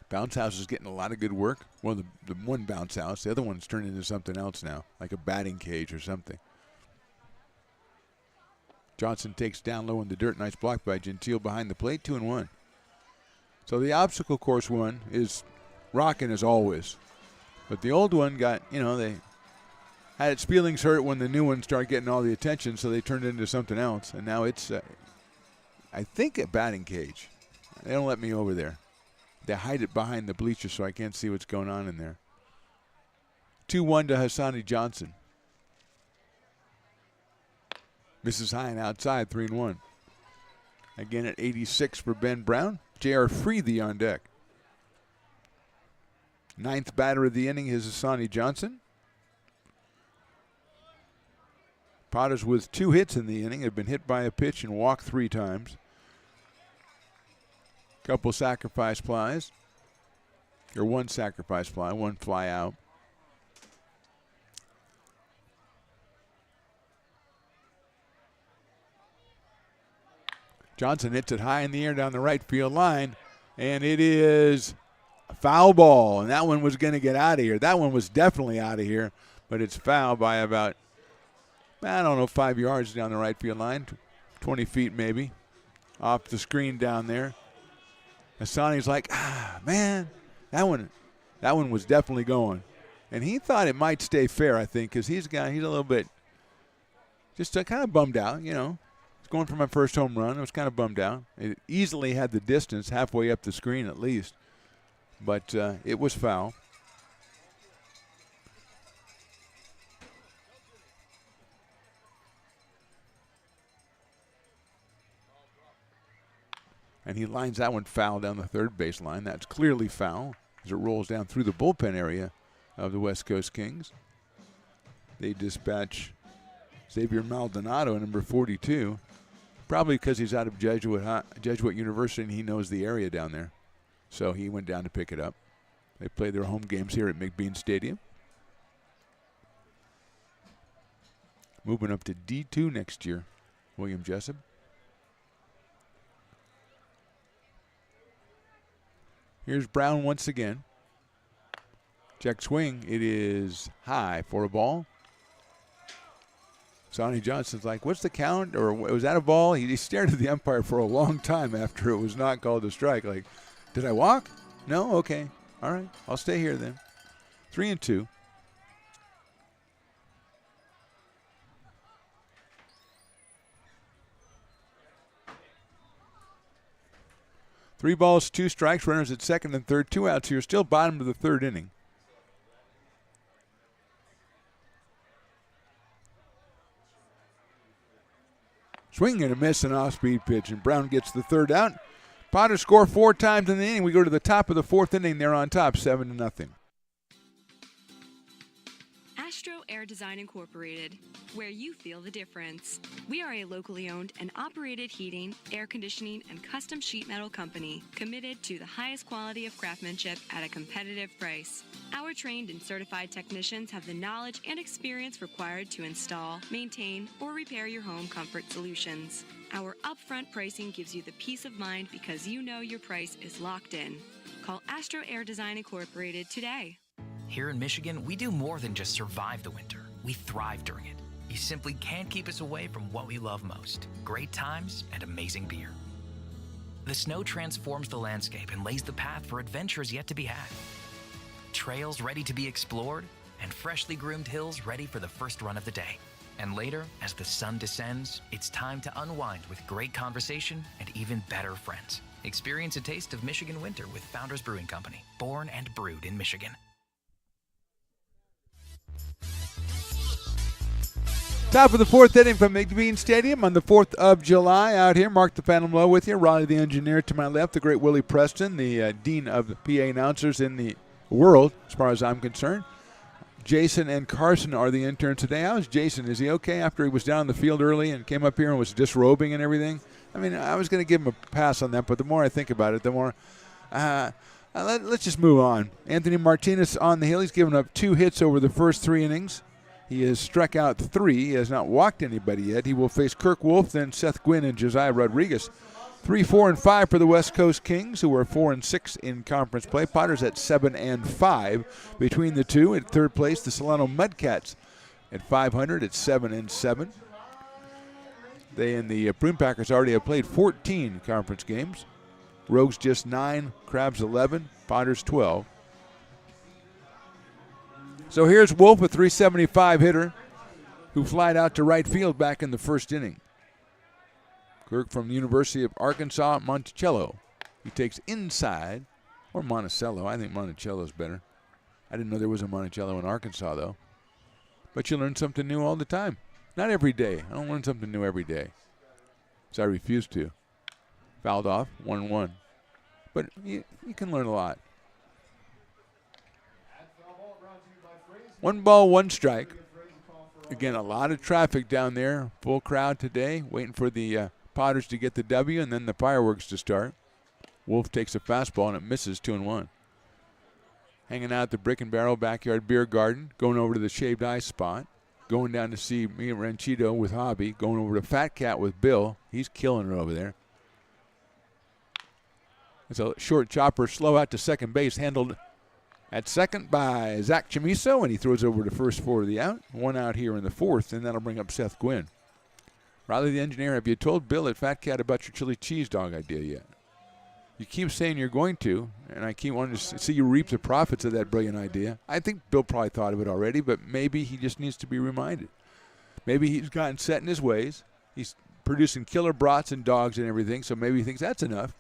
S7: Bounce house is getting a lot of good work. Well, the one bounce house, the other one's turned into something else now, like a batting cage or something. Johnson takes down low in the dirt. Nice block by Gentile behind the plate, 2-1. So the obstacle course one is rocking as always. But the old one got, they had its feelings hurt when the new one started getting all the attention, so they turned it into something else. And now it's, I think, a batting cage. They don't let me over there. They hide it behind the bleachers so I can't see what's going on in there. 2-1 to Hassani Johnson. Misses high and outside, 3-1. Again at 86 for Ben Brown. J.R. Freethy on deck. Ninth batter of the inning is Asani Johnson. Potters with 2 hits in the inning have been hit by a pitch and walked 3 times. Couple sacrifice flies. Or 1 sacrifice fly, 1 fly out. Johnson hits it high in the air down the right field line, and it is a foul ball, and that one was going to get out of here. That one was definitely out of here, but it's foul by about, 5 yards down the right field line, 20 feet maybe, off the screen down there. Asani's like, man, that one was definitely going. And he thought it might stay fair, I think, because he's a little bit just kind of bummed out, Going for my first home run. I was kind of bummed out. It easily had the distance halfway up the screen at least. But it was foul. And he lines that one foul down the third baseline. That's clearly foul as it rolls down through the bullpen area of the West Coast Kings. They dispatch Xavier Maldonado, number 42. Probably because he's out of Jesuit University and he knows the area down there. So he went down to pick it up. They play their home games here at McBean Stadium. Moving up to D2 next year, William Jessup. Here's Brown once again. Check swing. It is high for a ball. Sonny Johnson's like, what's the count? Or was that a ball? He stared at the umpire for a long time after it was not called a strike. Like, did I walk? No? Okay. All right. I'll stay here then. 3-2. Three balls, 2 strikes, runners at second and third, 2 outs here. Still bottom of the third inning. Swing and a miss, an off-speed pitch, and Brown gets the third out. Potters score 4 times in the inning. We go to the top of the 4th inning. They're on top, 7-0.
S5: Astro Air Design Incorporated, where you feel the difference. We are a locally owned and operated heating, air conditioning, and custom sheet metal company committed to the highest quality of craftsmanship at a competitive price. Our trained and certified technicians have the knowledge and experience required to install, maintain, or repair your home comfort solutions. Our upfront pricing gives you the peace of mind because you know your price is locked in. Call Astro Air Design Incorporated today.
S11: Here in Michigan, we do more than just survive the winter. We thrive during it. You simply can't keep us away from what we love most: great times and amazing beer. The snow transforms the landscape and lays the path for adventures yet to be had. Trails ready to be explored, and freshly groomed hills ready for the first run of the day. And later, as the sun descends, it's time to unwind with great conversation and even better friends. Experience a taste of Michigan winter with Founders Brewing Company, born and brewed in Michigan.
S7: Top of the 4th inning from McBean Stadium on the 4th of July. Out here, Mark the Phantom Low with you. Raleigh the engineer to my left. The great Willie Preston, the dean of the PA announcers in the world, as far as I'm concerned. Jason and Carson are the interns today. How is Jason? Is he okay after he was down in the field early and came up here and was disrobing and everything? I mean, I was going to give him a pass on that, but the more I think about it, the more let's just move on. Anthony Martinez on the hill. He's given up 2 hits over the first 3 innings. He has struck out 3. He has not walked anybody yet. He will face Kirk Wolf, then Seth Gwynn and Josiah Rodriguez. 3, 4, and 5 for the West Coast Kings, who are 4 and 6 in conference play. Potters at 7 and 5. Between the two, at third place, the Solano Mudcats at 500 at 7 and 7. They and the Prune Packers already have played 14 conference games. Rogues just 9, Crabs 11, Potters 12. So here's Wolf, a 375 hitter, who flied out to right field back in the first inning. Kirk from the University of Arkansas, Monticello. He takes inside, or Monticello. I think Monticello's better. I didn't know there was a Monticello in Arkansas, though. But you learn something new all the time. Not every day. I don't learn something new every day. So I refuse to. Fouled off, 1-1. But you can learn a lot. 1 ball, 1 strike. Again, a lot of traffic down there. Full crowd today, waiting for the Potters to get the W and then the fireworks to start. Wolf takes a fastball and it misses, 2-1. Hanging out at the Brick and Barrel Backyard Beer Garden, going over to the Shaved Ice spot. Going down to see me and Ranchito with Hobby. Going over to Fat Cat with Bill. He's killing it over there. It's a short chopper, slow out to second base, handled at second by Zach Chamiso, and he throws over to first for the out. 1 out here in the 4th, and that'll bring up Seth Gwynn. Riley the engineer, have you told Bill at Fat Cat about your chili cheese dog idea yet? You keep saying you're going to, and I keep wanting to see you reap the profits of that brilliant idea. I think Bill probably thought of it already, but maybe he just needs to be reminded. Maybe he's gotten set in his ways. He's producing killer brats and dogs and everything, so maybe he thinks that's enough.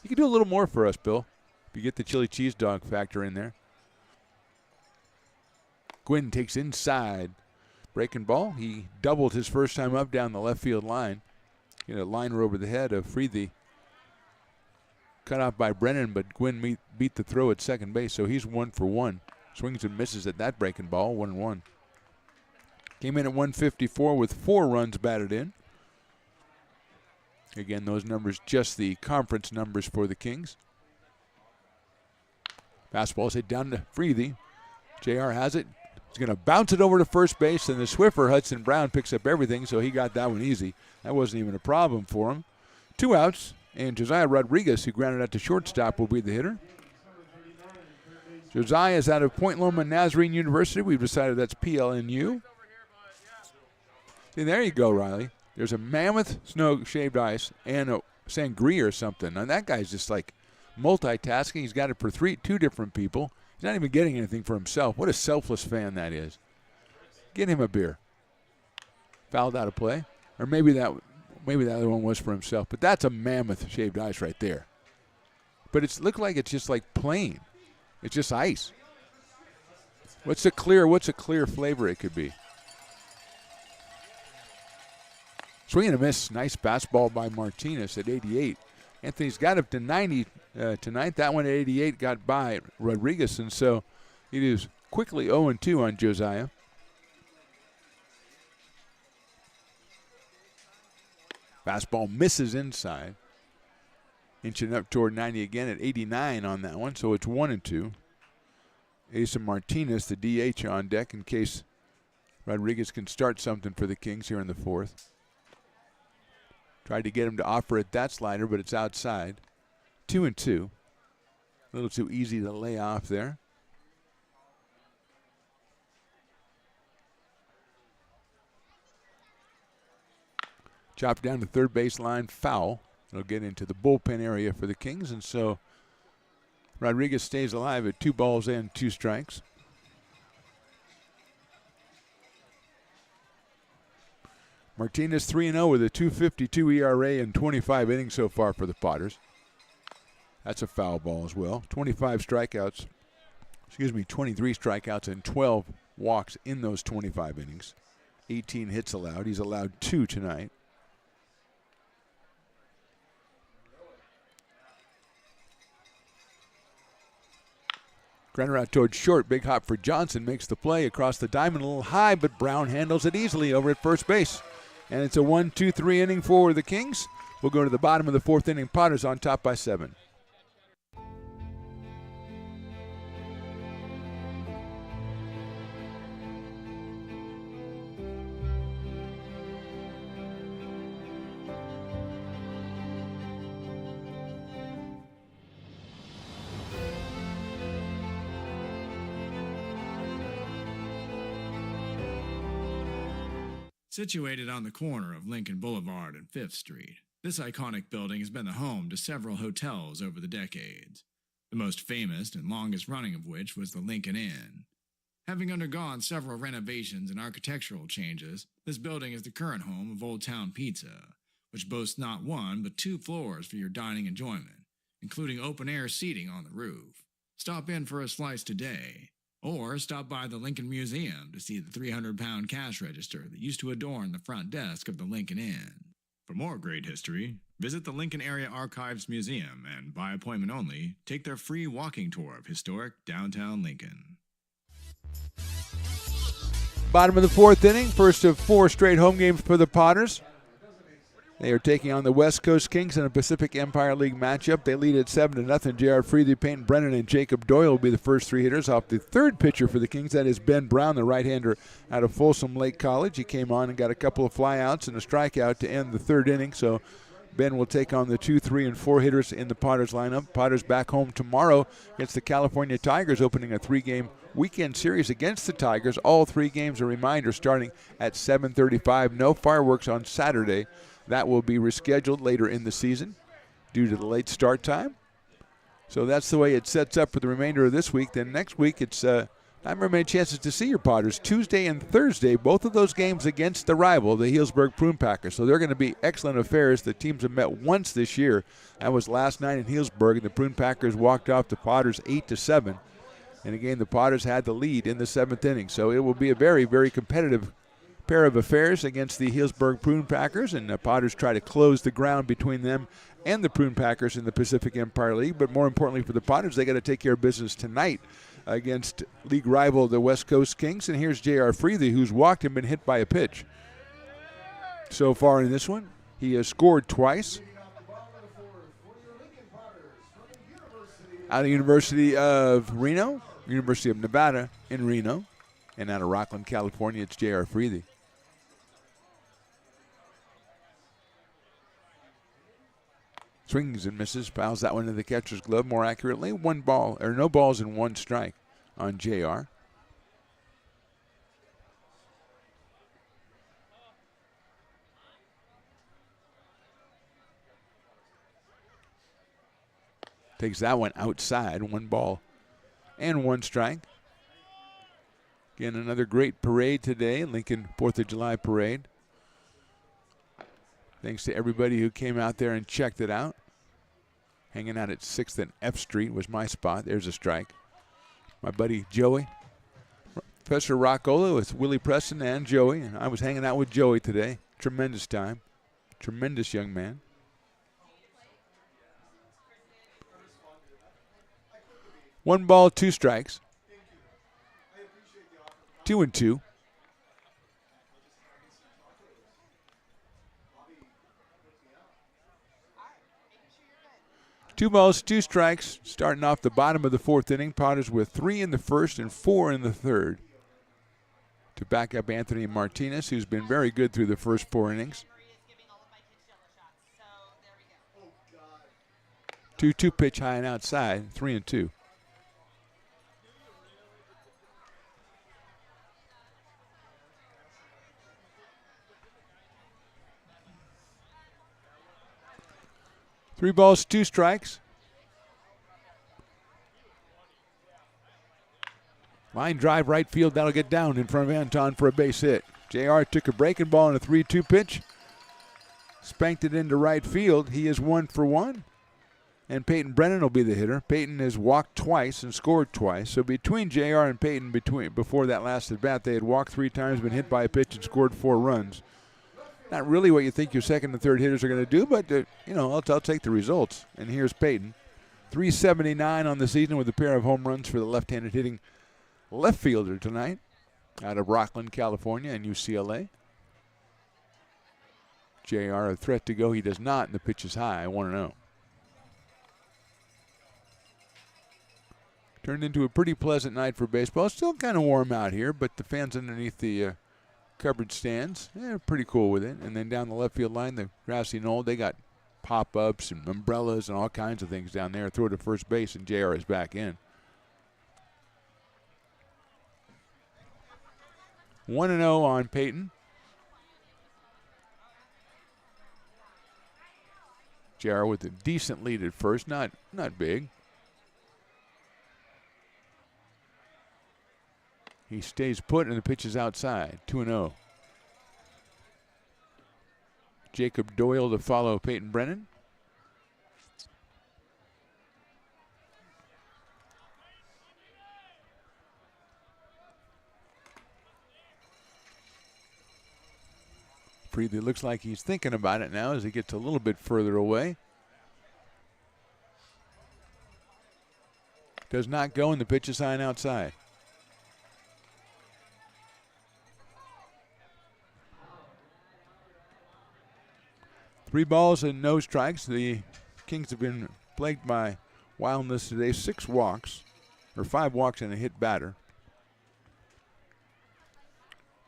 S7: You can do a little more for us, Bill, if you get the chili cheese dog factor in there. Gwynn takes inside. Breaking ball. He doubled his first time up down the left field line. Get a liner over the head of Freethy. Cut off by Brennan, but Gwynn beat the throw at second base, so he's 1 for 1. Swings and misses at that breaking ball, 1-1. Came in at 154 with 4 runs batted in. Again, those numbers just the conference numbers for the Kings. Fastball's hit down to Freethy. JR has it. He's going to bounce it over to first base, and the Swiffer, Hudson Brown, picks up everything, so he got that one easy. That wasn't even a problem for him. 2 outs, and Josiah Rodriguez, who grounded out to shortstop, will be the hitter. Josiah is out of Point Loma Nazarene University. We've decided that's PLNU. See, there you go, Riley. There's a mammoth snow shaved ice and a sangria or something. Now, that guy's just like multitasking. He's got it for 2 different people. He's not even getting anything for himself. What a selfless fan that is. Get him a beer. Fouled out of play. Or maybe the other one was for himself. But that's a mammoth shaved ice right there. But it looks like it's just like plain. It's just ice. What's a clear flavor it could be? Swing and a miss. Nice fastball by Martinez at 88. Anthony's got up to 90 tonight. That one at 88 got by Rodriguez, and so it is quickly 0-2 on Josiah. Fastball misses inside. Inching up toward 90 again at 89 on that one, so it's 1-2. Asa Martinez, the DH, on deck in case Rodriguez can start something for the Kings here in the 4th. Tried to get him to offer it that slider, but it's outside. 2-2. A little too easy to lay off there. Chopped down to third baseline, foul. It'll get into the bullpen area for the Kings, and so Rodriguez stays alive at 2 balls and 2 strikes. Martinez 3-0 with a 2.52 ERA in 25 innings so far for the Potters. That's a foul ball as well. 23 strikeouts and 12 walks in those 25 innings. 18 hits allowed. He's allowed 2 tonight. Grenner out towards short. Big hop for Johnson. Makes the play across the diamond a little high, but Brown handles it easily over at first base. And it's a 1-2-3 inning for the Kings. We'll go to the bottom of the 4th inning. Potters on top by 7.
S6: Situated on the corner of Lincoln Boulevard and 5th Street, this iconic building has been the home to several hotels over the decades, the most famous and longest running of which was the Lincoln Inn. Having undergone several renovations and architectural changes, this building is the current home of Old Town Pizza, which boasts not 1 but 2 floors for your dining enjoyment, including open-air seating on the roof. Stop in for a slice today. Or stop by the Lincoln Museum to see the 300-pound cash register that used to adorn the front desk of the Lincoln Inn. For more great history, visit the Lincoln Area Archives Museum and, by appointment only, take their free walking tour of historic downtown Lincoln.
S7: Bottom of the fourth inning, first of 4 straight home games for the Potters. They are taking on the West Coast Kings in a Pacific Empire League matchup. They lead at 7-0. J.R. Freethy, Peyton Brennan, and Jacob Doyle will be the first 3 hitters off the third pitcher for the Kings. That is Ben Brown, the right-hander out of Folsom Lake College. He came on and got a couple of flyouts and a strikeout to end the third inning. So Ben will take on the 2, 3, and 4 hitters in the Potters lineup. Potters back home tomorrow against the California Tigers, opening a 3-game weekend series against the Tigers. All 3 games, a reminder, starting at 7:35. No fireworks on Saturday. That will be rescheduled later in the season due to the late start time. So that's the way it sets up for the remainder of this week. Then next week, it's not very many chances to see your Potters. Tuesday and Thursday, both of those games against the rival, the Healdsburg Prune Packers. So they're going to be excellent affairs. The teams have met once this year. That was last night in Healdsburg, and the Prune Packers walked off the Potters 8-7. And again, the Potters had the lead in the 7th inning. So it will be a very, very competitive pair of affairs against the Healdsburg Prune Packers, and the Potters try to close the ground between them and the Prune Packers in the Pacific Empire League. But more importantly for the Potters, they got to take care of business tonight against league rival the West Coast Kings. And here's J.R. Freethy, who's walked and been hit by a pitch. So far in this one, he has scored twice. Out of the University of Reno, University of Nevada in Reno, and out of Rockland, California, it's J.R. Freethy. Swings and misses, fouls that one to the catcher's glove more accurately. 1 ball, or no balls and 1 strike on J.R. Takes that one outside, 1 ball and 1 strike. Again, another great parade today, Lincoln 4th of July parade. Thanks to everybody who came out there and checked it out. Hanging out at 6th and F Street was my spot. There's a strike. My buddy Joey, Professor Rockola with Willie Preston and Joey. And I was hanging out with Joey today. Tremendous time. Tremendous young man. One ball, 2 strikes. 2-2. 2 balls, 2 strikes, starting off the bottom of the 4th inning. Potters with 3 in the first and 4 in the third to back up Anthony Martinez, who's been very good through the first 4 innings. 2-2 pitch high and outside, 3-2. Three balls, 2 strikes. Line drive right field. That'll get down in front of Anton for a base hit. JR took a breaking ball in a 3-2 pitch. Spanked it into right field. He is 1 for 1. And Peyton Brennan will be the hitter. Peyton has walked twice and scored twice. So between JR and Peyton, before that last at bat, they had walked 3 times, been hit by a pitch, and scored 4 runs. Not really what you think your second and third hitters are going to do, but, I'll take the results. And here's Peyton. 379 on the season with a pair of home runs for the left-handed hitting left fielder tonight out of Rockland, California, and UCLA. JR a threat to go. He does not, and the pitch is high. 1-0. Turned into a pretty pleasant night for baseball. It's still kind of warm out here, but the fans underneath the covered stands, they're pretty cool with it. And then down the left field line, the grassy knoll, they got pop-ups and umbrellas and all kinds of things down there. Throw to first base, and JR is back in. 1-0 on Peyton. JR with a decent lead at first, not big. He stays put, and the pitch is outside. 2-0. Jacob Doyle to follow Peyton Brennan. Freely looks like he's thinking about it now as he gets a little bit further away. Does not go, and the pitch is sign outside. Three balls and no strikes. The Kings have been plagued by wildness today. 6 walks, or 5 walks and a hit batter.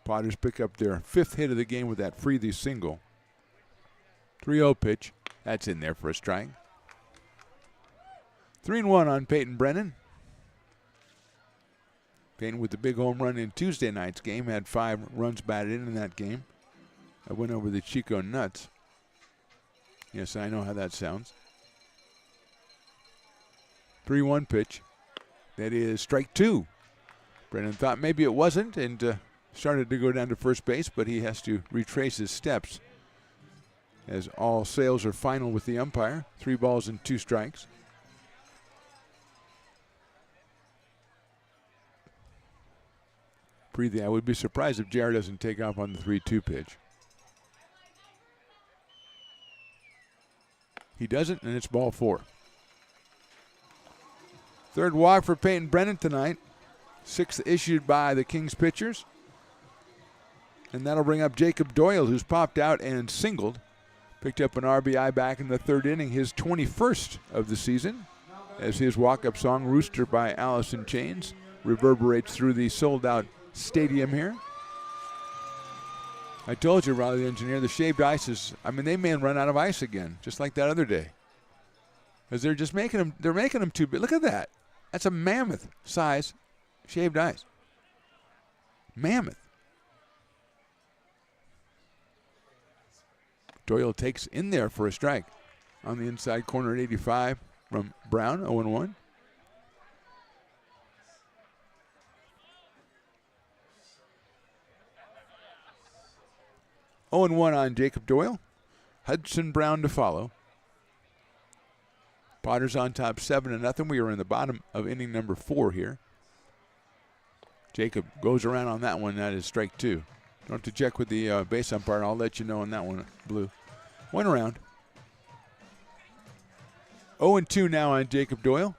S7: Potters pick up their 5th hit of the game with that Freely single. 3-0 pitch. That's in there for a strike. 3-1 on Peyton Brennan. Peyton with the big home run in Tuesday night's game. Had 5 runs batted in that game. I went over the Chico Nuts. Yes, I know how that sounds. 3-1 pitch. That is strike 2. Brennan thought maybe it wasn't and started to go down to first base, but he has to retrace his steps as all sales are final with the umpire. 3 balls and 2 strikes. Breathe. I would be surprised if Jared doesn't take off on the 3-2 pitch. He doesn't, and it's ball 4. 3rd walk for Peyton Brennan tonight. 6th issued by the Kings pitchers. And that'll bring up Jacob Doyle, who's popped out and singled. Picked up an RBI back in the 3rd inning, his 21st of the season, as his walk-up song, Rooster by Alice in Chains, reverberates through the sold-out stadium here. I told you, Raleigh the engineer, the shaved ice is, they may run out of ice again, just like that other day. Because they're just making them too big. Look at that. That's a mammoth size shaved ice. Mammoth. Doyle takes in there for a strike on the inside corner at 85 from Brown, 0-1. Oh, 0-1 on Jacob Doyle. Hudson Brown to follow. Potters on top 7-0. We are in the bottom of inning number 4 here. Jacob goes around on that one. That is strike 2. Don't have to check with the base umpire. I'll let you know on that one, Blue. 1 around. 0-2 now on Jacob Doyle.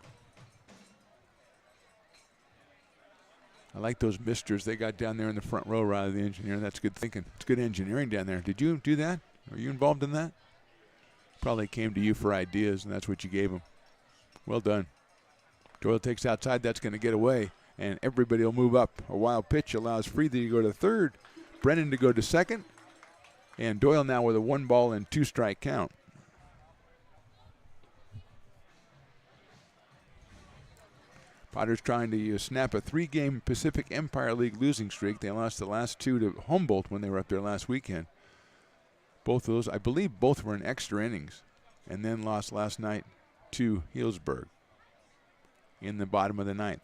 S7: I like those misters they got down there in the front row, rather than the engineer. That's good thinking. It's good engineering down there. Did you do that? Are you involved in that? Probably came to you for ideas, and that's what you gave him. Well done. Doyle takes outside. That's going to get away, and everybody will move up. A wild pitch allows Freely to go to 3rd, Brennan to go to 2nd, and Doyle now with a 1 ball and 2 strike count. Potters trying to snap a 3-game Pacific Empire League losing streak. They lost the last 2 to Humboldt when they were up there last weekend. Both of those, I believe both were in extra innings, and then lost last night to Healdsburg in the bottom of the 9th.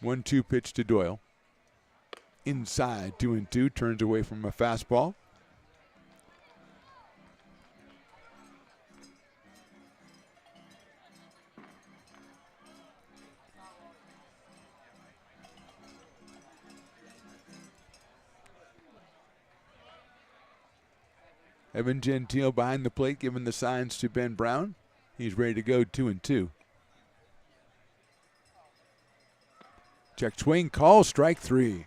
S7: One-two pitch to Doyle. Inside, 2-2, turns away from a fastball. Evan Gentile behind the plate, giving the signs to Ben Brown. He's ready to go, 2-2. Check swing, call, strike 3.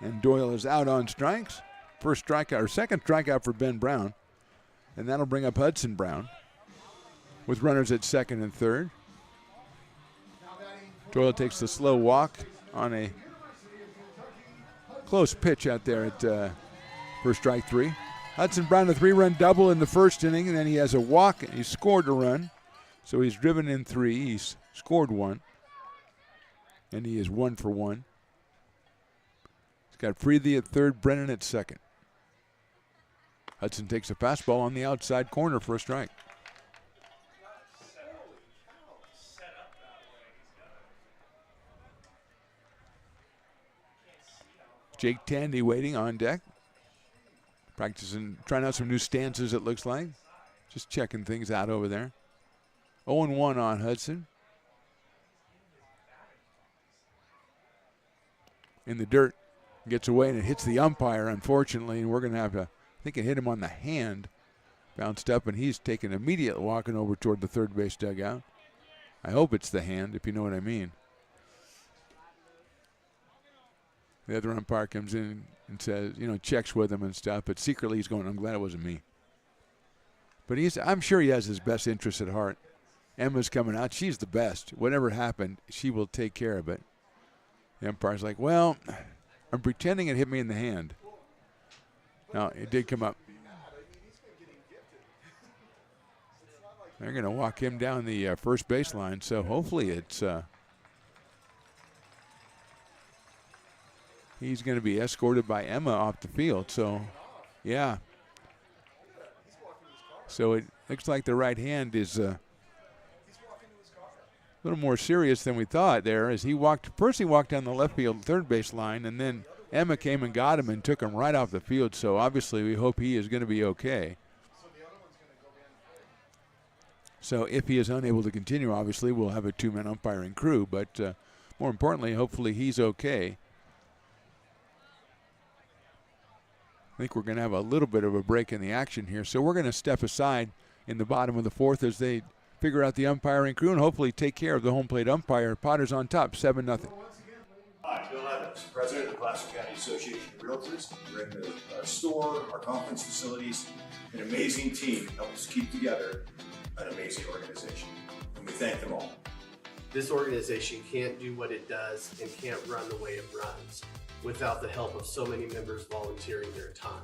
S7: And Doyle is out on strikes. First strikeout, or second strikeout for Ben Brown. And that'll bring up Hudson Brown with runners at 2nd and 3rd. Doyle takes the slow walk on a close pitch out there at for strike 3. Hudson Brown a 3-run double in the 1st inning, and then he has a walk and he scored a run. So he's driven in 3. He's scored 1. And he is 1 for 1. He's got Freely at 3rd, Brennan at 2nd. Hudson takes a fastball on the outside corner for a strike. Jake Tandy waiting on deck. Practicing, trying out some new stances, it looks like. Just checking things out over there. 0-1 on Hudson. in the dirt, gets away, and it hits the umpire, unfortunately, and we're going to have to, I think it hit him on the hand, bounced up, and he's taken immediate walking over toward the third base dugout. I hope it's the hand, if you know what I mean. The other umpire comes in and says, checks with him and stuff, but secretly he's going, I'm glad it wasn't me. But I'm sure he has his best interests at heart. Emma's coming out. She's the best. Whatever happened, she will take care of it. The umpire's like, well, I'm pretending it hit me in the hand. No, it did come up. They're going to walk him down the first baseline, so hopefully it's he's going to be escorted by Emma off the field. So, yeah. So it looks like the right hand is a little more serious than we thought there, as he walked down the left field third base line, and then Emma came and got him and took him right off the field. So obviously we hope he is going to be okay. So if he is unable to continue, obviously we'll have a two-man umpiring crew, but more importantly, hopefully he's okay. I think we're going to have a little bit of a break in the action here. So we're going to step aside in the bottom of the fourth as they figure out the umpiring crew and hopefully take care of the home plate umpire. Potters on top, 7-0.
S10: Hi, Bill Evans, President of the Placer County Association of Realtors. We're in our store, our conference facilities, an amazing team helps keep together an amazing organization, and we thank them all.
S14: This organization can't do what it does and can't run the way it runs without the help of so many members volunteering their time.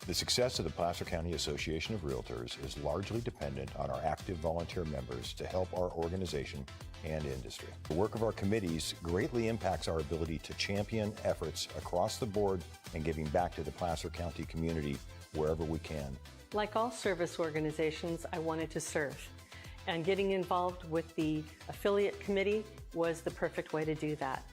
S15: The success of the Placer County Association of Realtors is largely dependent on our active volunteer members to help our organization and industry. The work of our committees greatly impacts our ability to champion efforts across the board and giving back to the Placer County community wherever we can.
S16: Like all service organizations, I wanted to serve. And getting involved with the affiliate committee was the perfect way to do that.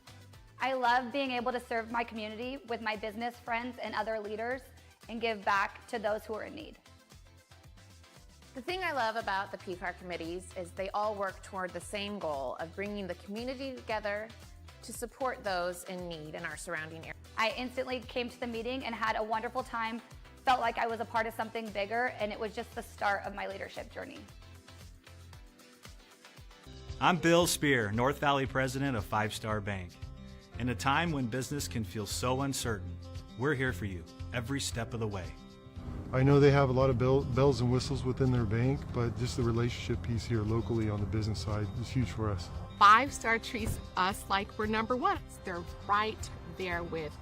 S17: I love being able to serve my community with my business friends and other leaders and give back to those who are in need.
S18: The thing I love about the PCAR committees is they all work toward the same goal of bringing the community together to support those in need in our surrounding area.
S17: I instantly came to the meeting and had a wonderful time, felt like I was a part of something bigger, and it was just the start of my leadership journey.
S19: I'm Bill Spear, North Valley President of 5 Star Bank. In a time when business can feel so uncertain, we're here for you every step of the way.
S20: I know they have a lot of bells and whistles within their bank, but just the relationship piece here locally on the business side is huge for us.
S21: 5 Star treats us like we're number one. They're right there with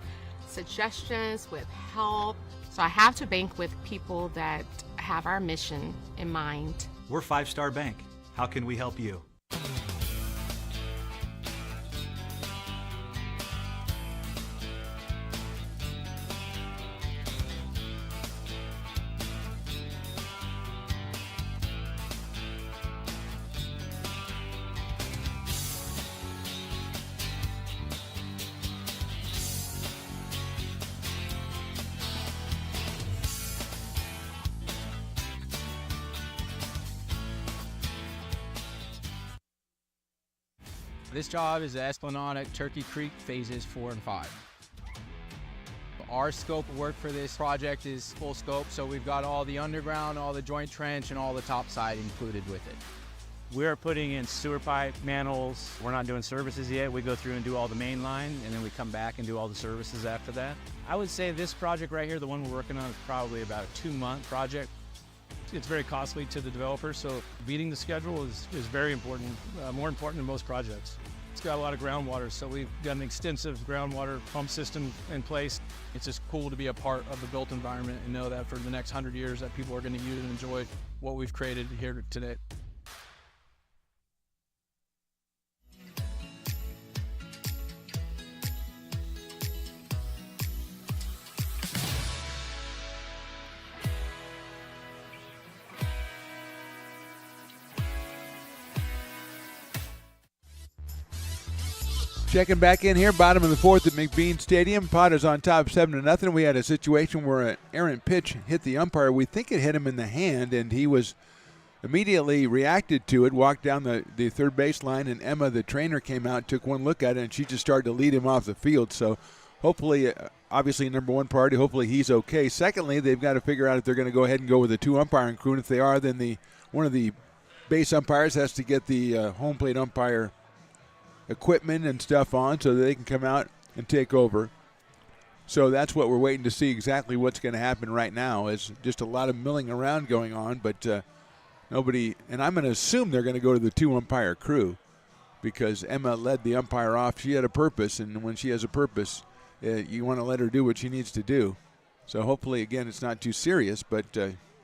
S21: suggestions, with help. So I have to bank with people that have our mission in mind.
S19: We're 5 Star Bank. How can we help you?
S22: This job is the Esplanade at Turkey Creek phases 4 and 5. Our scope of work for this project is full scope, so we've got all the underground, all the joint trench, and all the top side included with it.
S23: We're putting in sewer pipe, manholes. We're not doing services yet. We go through and do all the main line, and then we come back and do all the services after that. I would say this project right here, the one we're working on, is probably about a 2-month project. It's very costly to the developer, so beating the schedule is very important, more important than most projects. It's got a lot of groundwater, so we've got an extensive groundwater pump system in place. It's just cool to be a part of the built environment and know that for the next 100 years that people are going to use and enjoy what we've created here today.
S7: Checking back in here, bottom of the fourth at McBean Stadium. Potters on top, 7-0. We had a situation where an errant pitch hit the umpire. We think it hit him in the hand, and he was immediately reacted to it, walked down the third base line, and Emma, the trainer, came out, took one look at it, and she just started to lead him off the field. So hopefully, obviously, number one priority, hopefully he's okay. Secondly, they've got to figure out if they're going to go ahead and go with a 2 umpiring crew. And if they are, then one of the base umpires has to get the home plate umpire equipment and stuff on so that they can come out and take over. So that's what we're waiting to see, exactly what's going to happen right now. Is just a lot of milling around going on, but nobody, and I'm going to assume they're going to go to the 2 umpire crew because Emma led the umpire off. She had a purpose, and when she has a purpose, you want to let her do what she needs to do. So hopefully, again, it's not too serious, but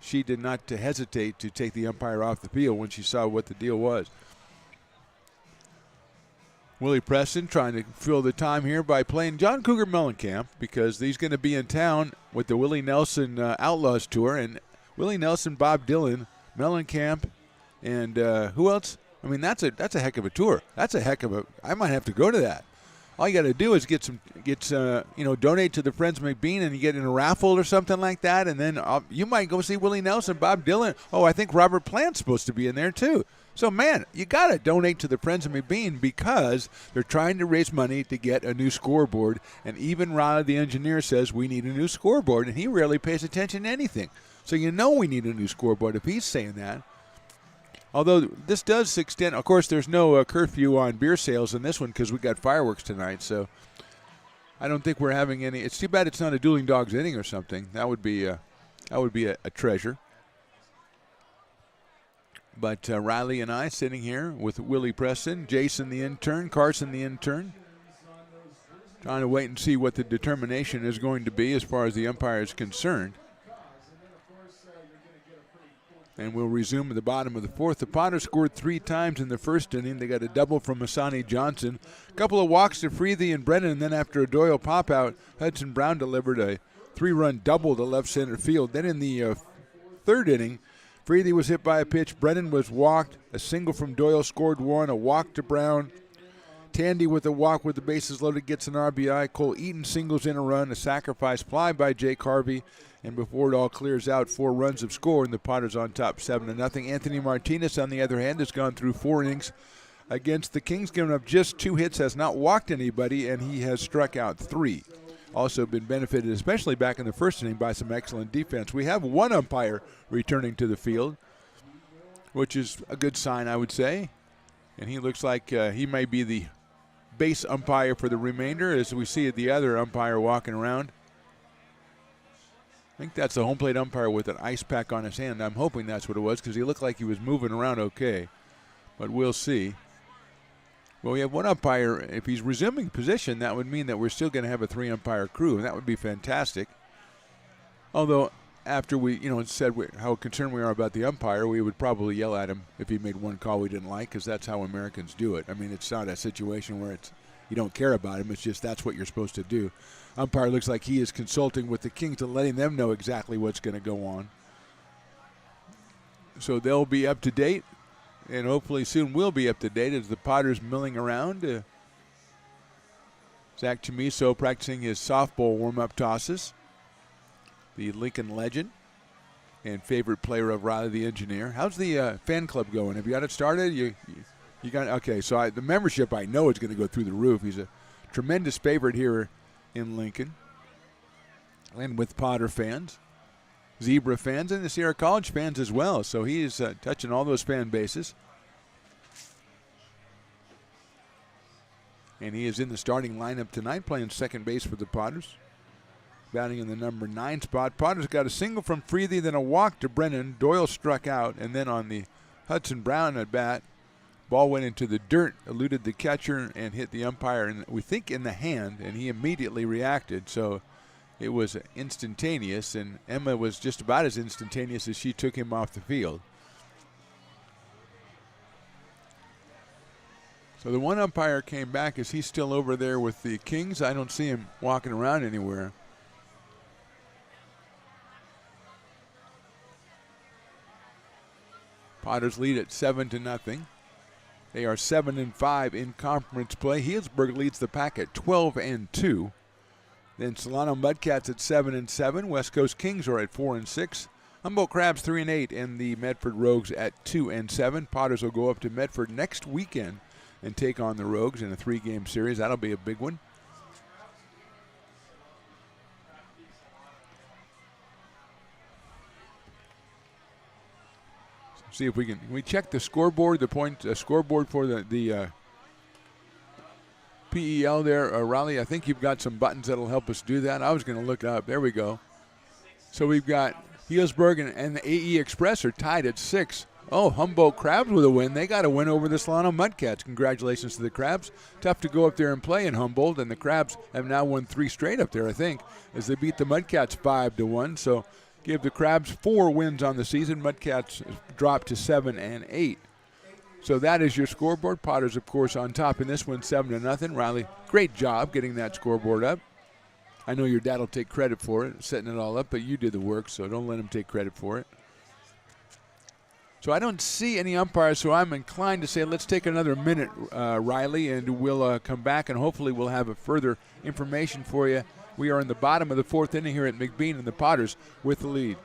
S7: she did not hesitate to take the umpire off the field when she saw what the deal was. Willie Preston trying to fill the time here by playing John Cougar Mellencamp because he's going to be in town with the Willie Nelson Outlaws Tour. And Willie Nelson, Bob Dylan, Mellencamp, and who else? I mean, that's a heck of a tour. That's a heck of a. I might have to go to that. All you got to do is donate to the Friends of McBean, and you get in a raffle or something like that, and then you might go see Willie Nelson, Bob Dylan. Oh, I think Robert Plant's supposed to be in there too. So, man, you got to donate to the Friends of McBean because they're trying to raise money to get a new scoreboard. And even Riley, the engineer, says we need a new scoreboard, and he rarely pays attention to anything. So we need a new scoreboard if he's saying that. Although this does extend, of course, there's no curfew on beer sales in this one because we got fireworks tonight. So I don't think we're having any. It's too bad it's not a Dueling Dogs inning or something. That would be a treasure. But Riley and I sitting here with Willie Preston, Jason the intern, Carson the intern, trying to wait and see what the determination is going to be as far as the umpire is concerned. And we'll resume at the bottom of the fourth. The Potters scored 3 times in the first inning. They got a double from Masani Johnson, a couple of walks to Freethy and Brennan, and then after a Doyle pop-out, Hudson Brown delivered a 3-run double to left center field. Then in the third inning, Freethy was hit by a pitch. Brennan was walked. A single from Doyle scored 1. A walk to Brown. Tandy with a walk with the bases loaded gets an RBI. Cole Eaton singles in a run. A sacrifice fly by Jake Harvey. And before it all clears out, 4 runs have scored, and the Potters on top 7-0. Anthony Martinez, on the other hand, has gone through 4 innings against the Kings, giving up just 2 hits, has not walked anybody, and he has struck out 3. Also been benefited, especially back in the first inning, by some excellent defense. We have 1 umpire returning to the field, which is a good sign, I would say. And he looks like he may be the base umpire for the remainder, as we see the other umpire walking around. I think that's the home plate umpire with an ice pack on his hand. I'm hoping that's what it was because he looked like he was moving around okay. But we'll see. Well, we have 1 umpire. If he's resuming position, that would mean that we're still going to have a 3-umpire crew, and that would be fantastic. Although, after we said how concerned we are about the umpire, we would probably yell at him if he made 1 call we didn't like because that's how Americans do it. I mean, it's not a situation where you don't care about him. It's just that's what you're supposed to do. Umpire looks like he is consulting with the Kings and letting them know exactly what's going to go on. So they'll be up to date, and hopefully soon we'll be up to date as the Potters milling around. Zach Chamiso practicing his softball warm-up tosses. The Lincoln legend and favorite player of Riley the engineer. How's the fan club going? Have you got it started? You got okay. So the membership I know is going to go through the roof. He's a tremendous favorite here in Lincoln, and with Potter fans, Zebra fans, and the Sierra College fans as well. So he is touching all those fan bases. And he is in the starting lineup tonight, playing second base for the Potters. Batting in the number 9 spot. Potters got a single from Freethy, then a walk to Brennan. Doyle struck out, and then on the Hudson Brown at bat, ball went into the dirt, eluded the catcher, and hit the umpire, and we think in the hand, and he immediately reacted. So it was instantaneous, and Emma was just about as instantaneous as she took him off the field. So the 1 umpire came back. Is he still over there with the Kings? I don't see him walking around anywhere. Potters lead at 7-0. They are 7-5 in conference play. Healdsburg leads the pack at 12-2. Then Solano Mudcats at 7-7. West Coast Kings are at 4-6. Humboldt Crabs 3-8, and the Medford Rogues at 2-7. Potters will go up to Medford next weekend and take on the Rogues in a 3-game series. That'll be a big one. see if we check the scoreboard, the scoreboard for the PEL there, Riley. I think you've got some buttons that'll help us do that. I was going to look up. There we go. So we've got Healdsburg and the AE Express are tied at 6. Oh, Humboldt Crabs with a win. They got a win over the Solano Mudcats. Congratulations to the Crabs. Tough to go up there and play in Humboldt, and the Crabs have now won 3 straight up there, I think, as they beat the Mudcats 5-1. So give the Crabs 4 wins on the season. Mudcats dropped to 7 and 8. So that is your scoreboard. Potters, of course, on top in this one, 7-0. Riley, great job getting that scoreboard up. I know your dad will take credit for it, setting it all up, but you did the work, so don't let him take credit for it. So I don't see any umpires, so I'm inclined to say let's take another minute, Riley, and we'll come back, and hopefully we'll have a further information for you. We are in the bottom of the 4th inning here at McBean, and the Potters with the lead.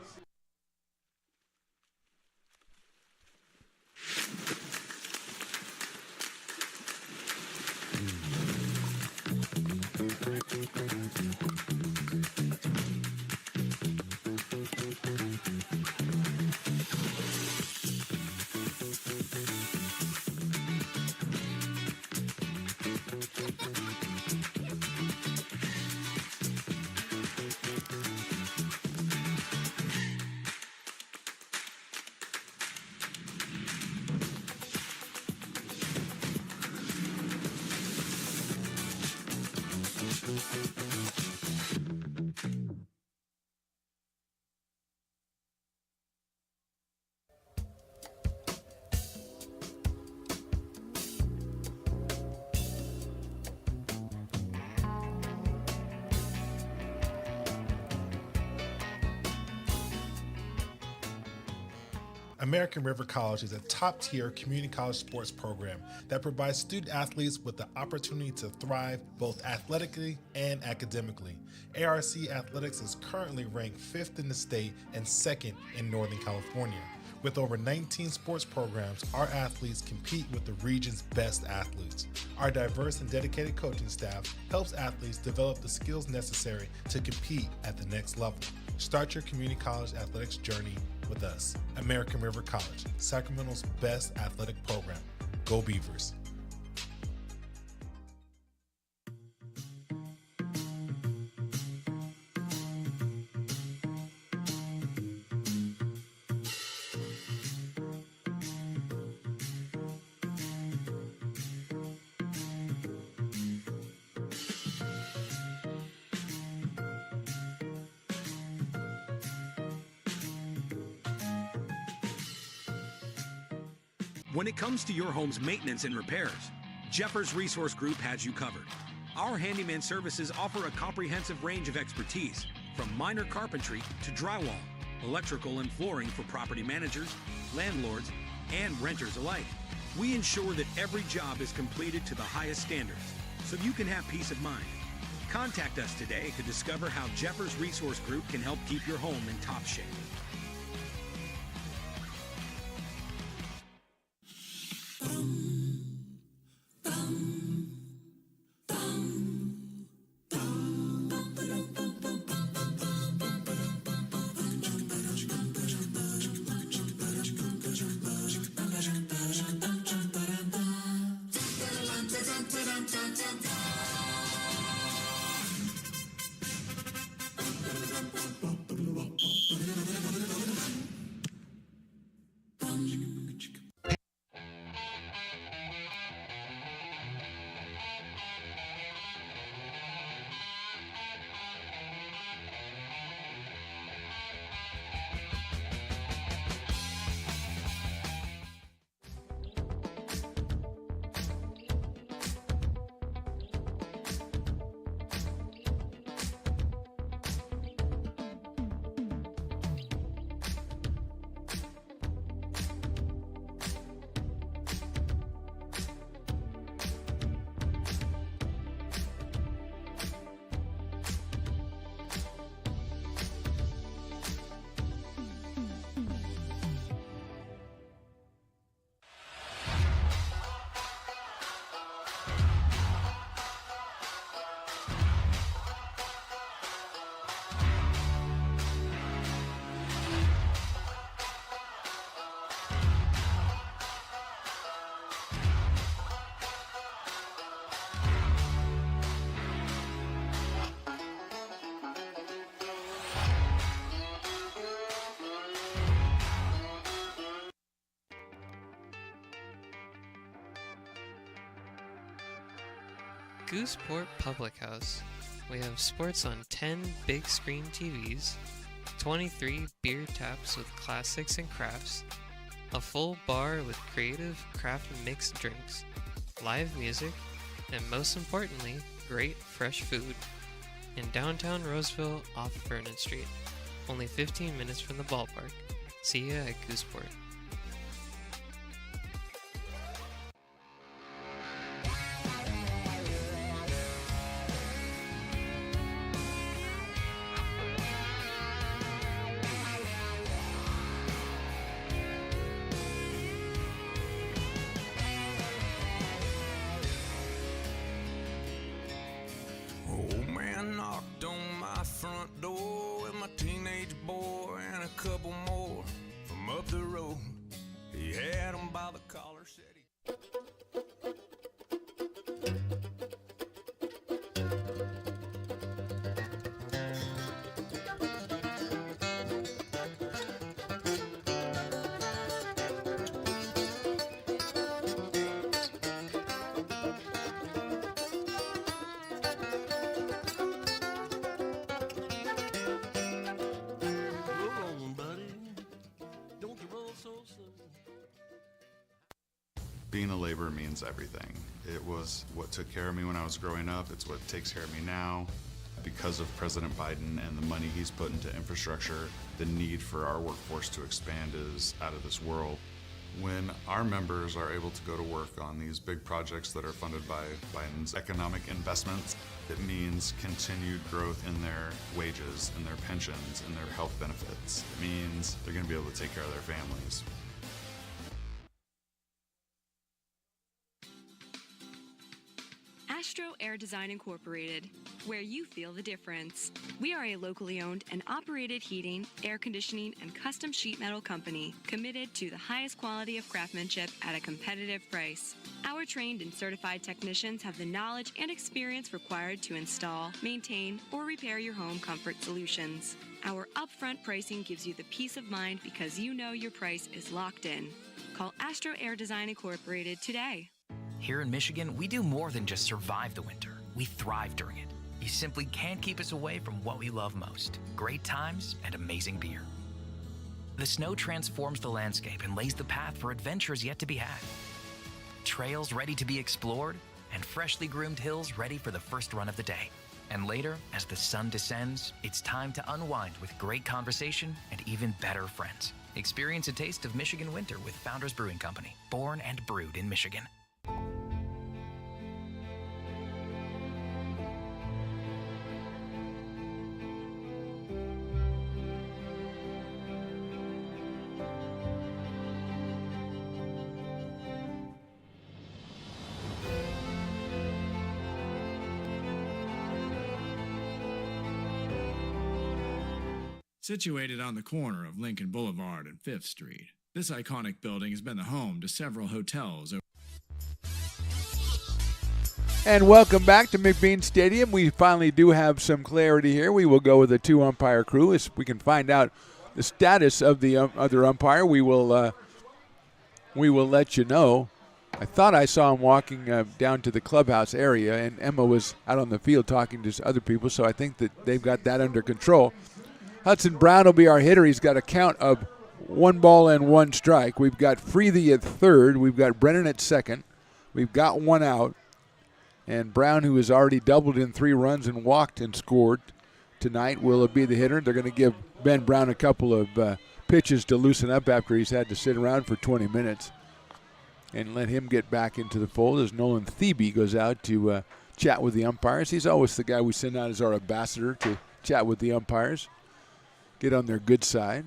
S1: American River College is a top-tier community college sports program that provides student athletes with the opportunity to thrive both athletically and academically. ARC Athletics is currently ranked 5th in the state and 2nd in Northern California. With over 19 sports programs, our athletes compete with the region's best athletes. Our diverse and dedicated coaching staff helps athletes develop the skills necessary to compete at the next level. Start your community college athletics journey with us. American River College, Sacramento's best athletic program. Go Beavers.
S2: When it comes to your home's maintenance and repairs, Jeffers Resource Group has you covered. Our handyman services offer a comprehensive range of expertise, from minor carpentry to drywall, electrical and flooring for property managers, landlords, and renters alike. We ensure that every job is completed to the highest standards, so you can have peace of mind. Contact us today to discover how Jeffers Resource Group can help keep your home in top shape.
S8: Gooseport Public House. We have sports on 10 big screen TVs, 23 beer taps with classics and crafts, a full bar with creative craft mixed drinks, live music, and most importantly, great fresh food. In downtown Roseville off Vernon Street, only 15 minutes from the ballpark. See ya at Gooseport.
S4: Old man knocked on my front door with my teenage boy and a couple more from up the road. He had 'em by the collar, said he...
S9: Being a laborer means everything. It was what took care of me when I was growing up. It's what takes care of me now. Because of President Biden and the money he's put into infrastructure, the need for our workforce to expand is out of this world. When our members are able to go to work on these big projects that are funded by Biden's economic investments, it means continued growth in their wages, in their pensions, in their health benefits. It means they're going to be able to take care of their families.
S5: Astro Air Design Incorporated, where you feel the difference. We are a locally owned and operated heating, air conditioning, and custom sheet metal company committed to the highest quality of craftsmanship at a competitive price. Our trained and certified technicians have the knowledge and experience required to install, maintain, or repair your home comfort solutions. Our upfront pricing gives you the peace of mind because you know your price is locked in. Call Astro Air Design Incorporated today.
S11: Here in Michigan, we do more than just survive the winter. We thrive during it. You simply can't keep us away from what we love most: great times and amazing beer. The snow transforms the landscape and lays the path for adventures yet to be had. Trails ready to be explored, and freshly groomed hills ready for the first run of the day. And later, as the sun descends, it's time to unwind with great conversation and even better friends. Experience a taste of Michigan winter with Founders Brewing Company, born and brewed in Michigan.
S6: Situated on the corner of Lincoln Boulevard and 5th Street, this iconic building has been the home to several hotels.
S7: And welcome back to McBean Stadium. We finally do have some clarity here. We will go with a two-umpire crew. As we can find out the status of the other umpire, we will let you know. I thought I saw him walking down to the clubhouse area, and Emma was out on the field talking to other people, so I think that they've got that under control. Hudson Brown will be our hitter. He's got a count of 1 ball and 1 strike. We've got Freethy at third. We've got Brennan at second. We've got 1 out. And Brown, who has already doubled in 3 runs and walked and scored tonight, will be the hitter. They're going to give Ben Brown a couple of pitches to loosen up after he's had to sit around for 20 minutes and let him get back into the fold as Nolan Thebe goes out to chat with the umpires. He's always the guy we send out as our ambassador to chat with the umpires, get on their good side,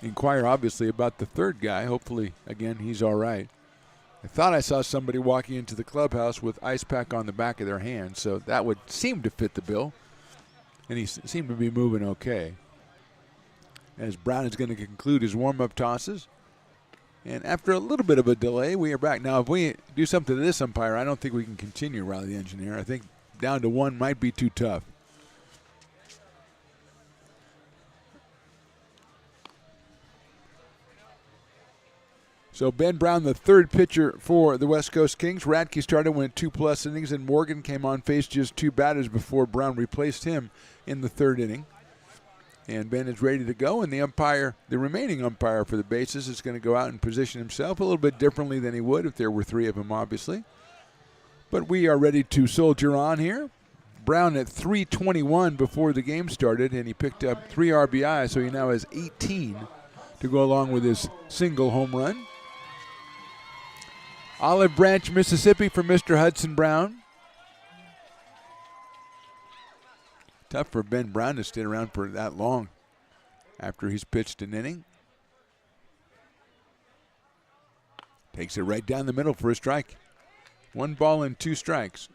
S7: inquire obviously about the third guy. Hopefully, again, he's all right. I thought I saw somebody walking into the clubhouse with ice pack on the back of their hand, so that would seem to fit the bill. And he seemed to be moving okay. As Brown is going to conclude his warm-up tosses. And after a little bit of a delay, we are back. Now, if we do something to this umpire, I don't think we can continue, Riley the engineer. I think down to 1 might be too tough. So Ben Brown, the third pitcher for the West Coast Kings. Radke started, went 2+ innings, and Morgan came on, faced just 2 batters before Brown replaced him in the 3rd inning. And Ben is ready to go, and the remaining umpire for the bases, is going to go out and position himself a little bit differently than he would if there were 3 of them, obviously. But we are ready to soldier on here. Brown at 3:21 before the game started, and he picked up 3 RBI, so he now has 18 to go along with his single home run. Olive Branch, Mississippi for Mr. Hudson Brown. Tough for Ben Brown to stay around for that long after he's pitched an inning. Takes it right down the middle for a strike. 1 ball and 2 strikes.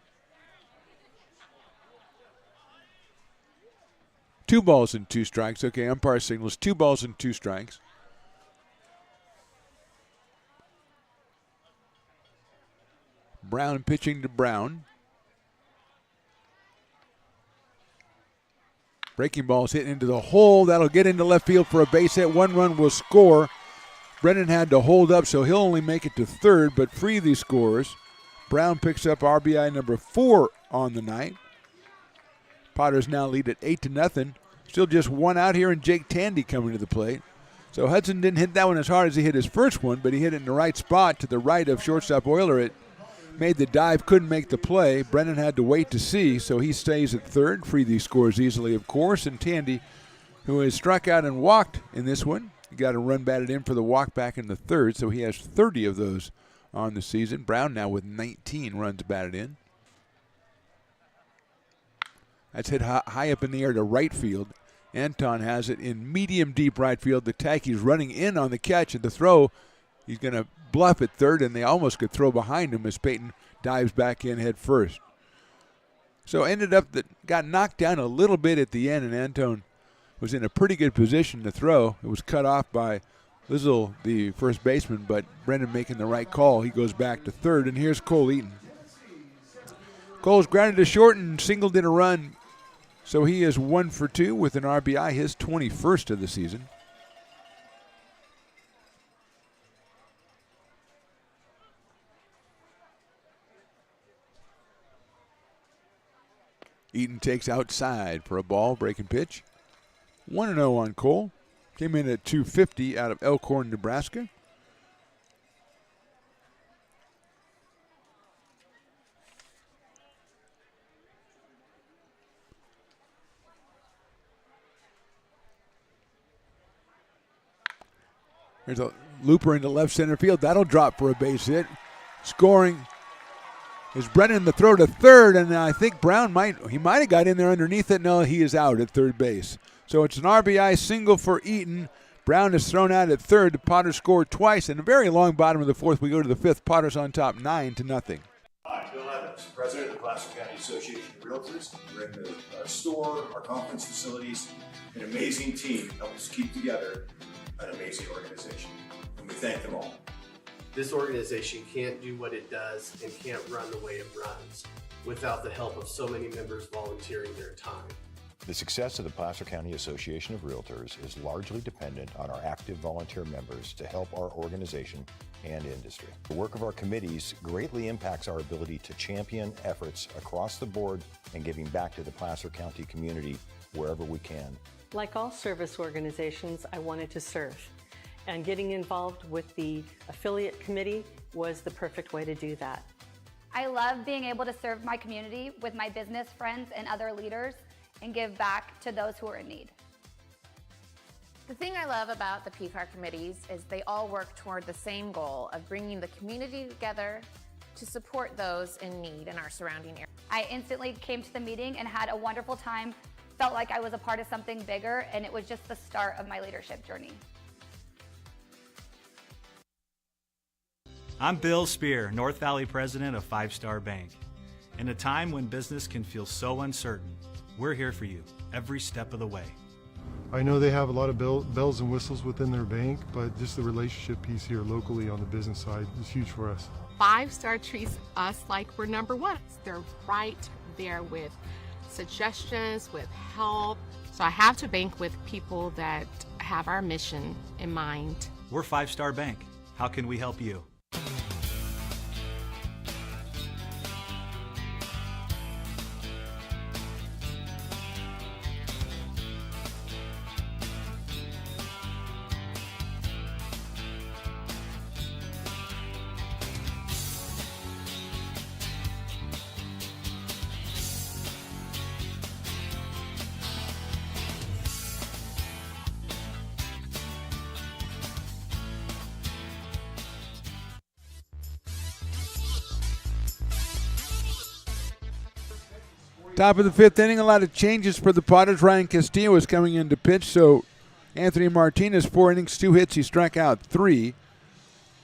S7: 2 balls and 2 strikes. Okay, umpire signals 2 balls and 2 strikes. Brown pitching to Brown. Breaking ball's hitting into the hole. That'll get into left field for a base hit. 1 run will score. Brennan had to hold up, so he'll only make it to 3rd, but Freely scores. Brown picks up RBI number 4 on the night. Potters now lead at 8-0. Still just 1 out here, and Jake Tandy coming to the plate. So Hudson didn't hit that one as hard as he hit his first one, but he hit it in the right spot to the right of shortstop Euler. It made the dive, couldn't make the play. Brennan had to wait to see, so he stays at 3rd. Freely scores easily, of course, and Tandy, who has struck out and walked in this one, he got a run batted in for the walk back in the 3rd, so he has 30 of those on the season. Brown now with 19 runs batted in. That's hit high up in the air to right field. Anton has it in medium deep right field. The Tacky's running in on the catch, and the throw, he's going to bluff at 3rd, and they almost could throw behind him as Peyton dives back in head first. So ended up that got knocked down a little bit at the end, and Anton was in a pretty good position to throw. It was cut off by Lizzle, the first baseman, but Brendan making the right call. He goes back to 3rd, and here's Cole Eaton. Cole's grounded to short and singled in a run, so he is 1 for 2 with an RBI, his 21st of the season. Eaton takes outside for a ball, breaking pitch. 1-0 on Cole. Came in at 250 out of Elkhorn, Nebraska. There's a looper into left center field. That'll drop for a base hit. Scoring is Brennan. The throw to 3rd, and I think Brown might have got in there underneath it. No, he is out at 3rd base. So it's an RBI single for Eaton. Brown is thrown out at 3rd. The Potters scored twice. In a very long bottom of the 4th, we go to the 5th. Potters on top 9-0.
S10: Hi, Bill Evans, president of the Placer County Association of Realtors. We're in the store, our conference facilities, an amazing team help us keep together an amazing organization, and we thank them all.
S14: This organization can't do what it does and can't run the way it runs without the help of so many members volunteering their time.
S15: The success of the Placer County Association of Realtors is largely dependent on our active volunteer members to help our organization and industry. The work of our committees greatly impacts our ability to champion efforts across the board and giving back to the Placer County community wherever we can.
S16: Like all service organizations, I wanted to serve. And getting involved with the affiliate committee was the perfect way to do that.
S17: I love being able to serve my community with my business friends and other leaders and give back to those who are in need.
S18: The thing I love about the PCAR committees is they all work toward the same goal of bringing the community together to support those in need in our surrounding area.
S17: I instantly came to the meeting and had a wonderful time, felt like I was a part of something bigger, and it was just the start of my leadership journey.
S19: I'm Bill Spear, North Valley president of 5 Star Bank. In a time when business can feel so uncertain, we're here for you every step of the way.
S20: I know they have a lot of bells and whistles within their bank, but just the relationship piece here locally on the business side is huge for us.
S21: 5 Star treats us like we're number 1. They're right there with suggestions, with help. So I have to bank with people that have our mission in mind.
S19: We're 5 Star Bank. How can we help you?
S7: Top of the fifth inning, a lot of changes for the Potters. Ryan Castillo is coming in to pitch, so Anthony Martinez, 4 innings, 2 hits. He struck out 3.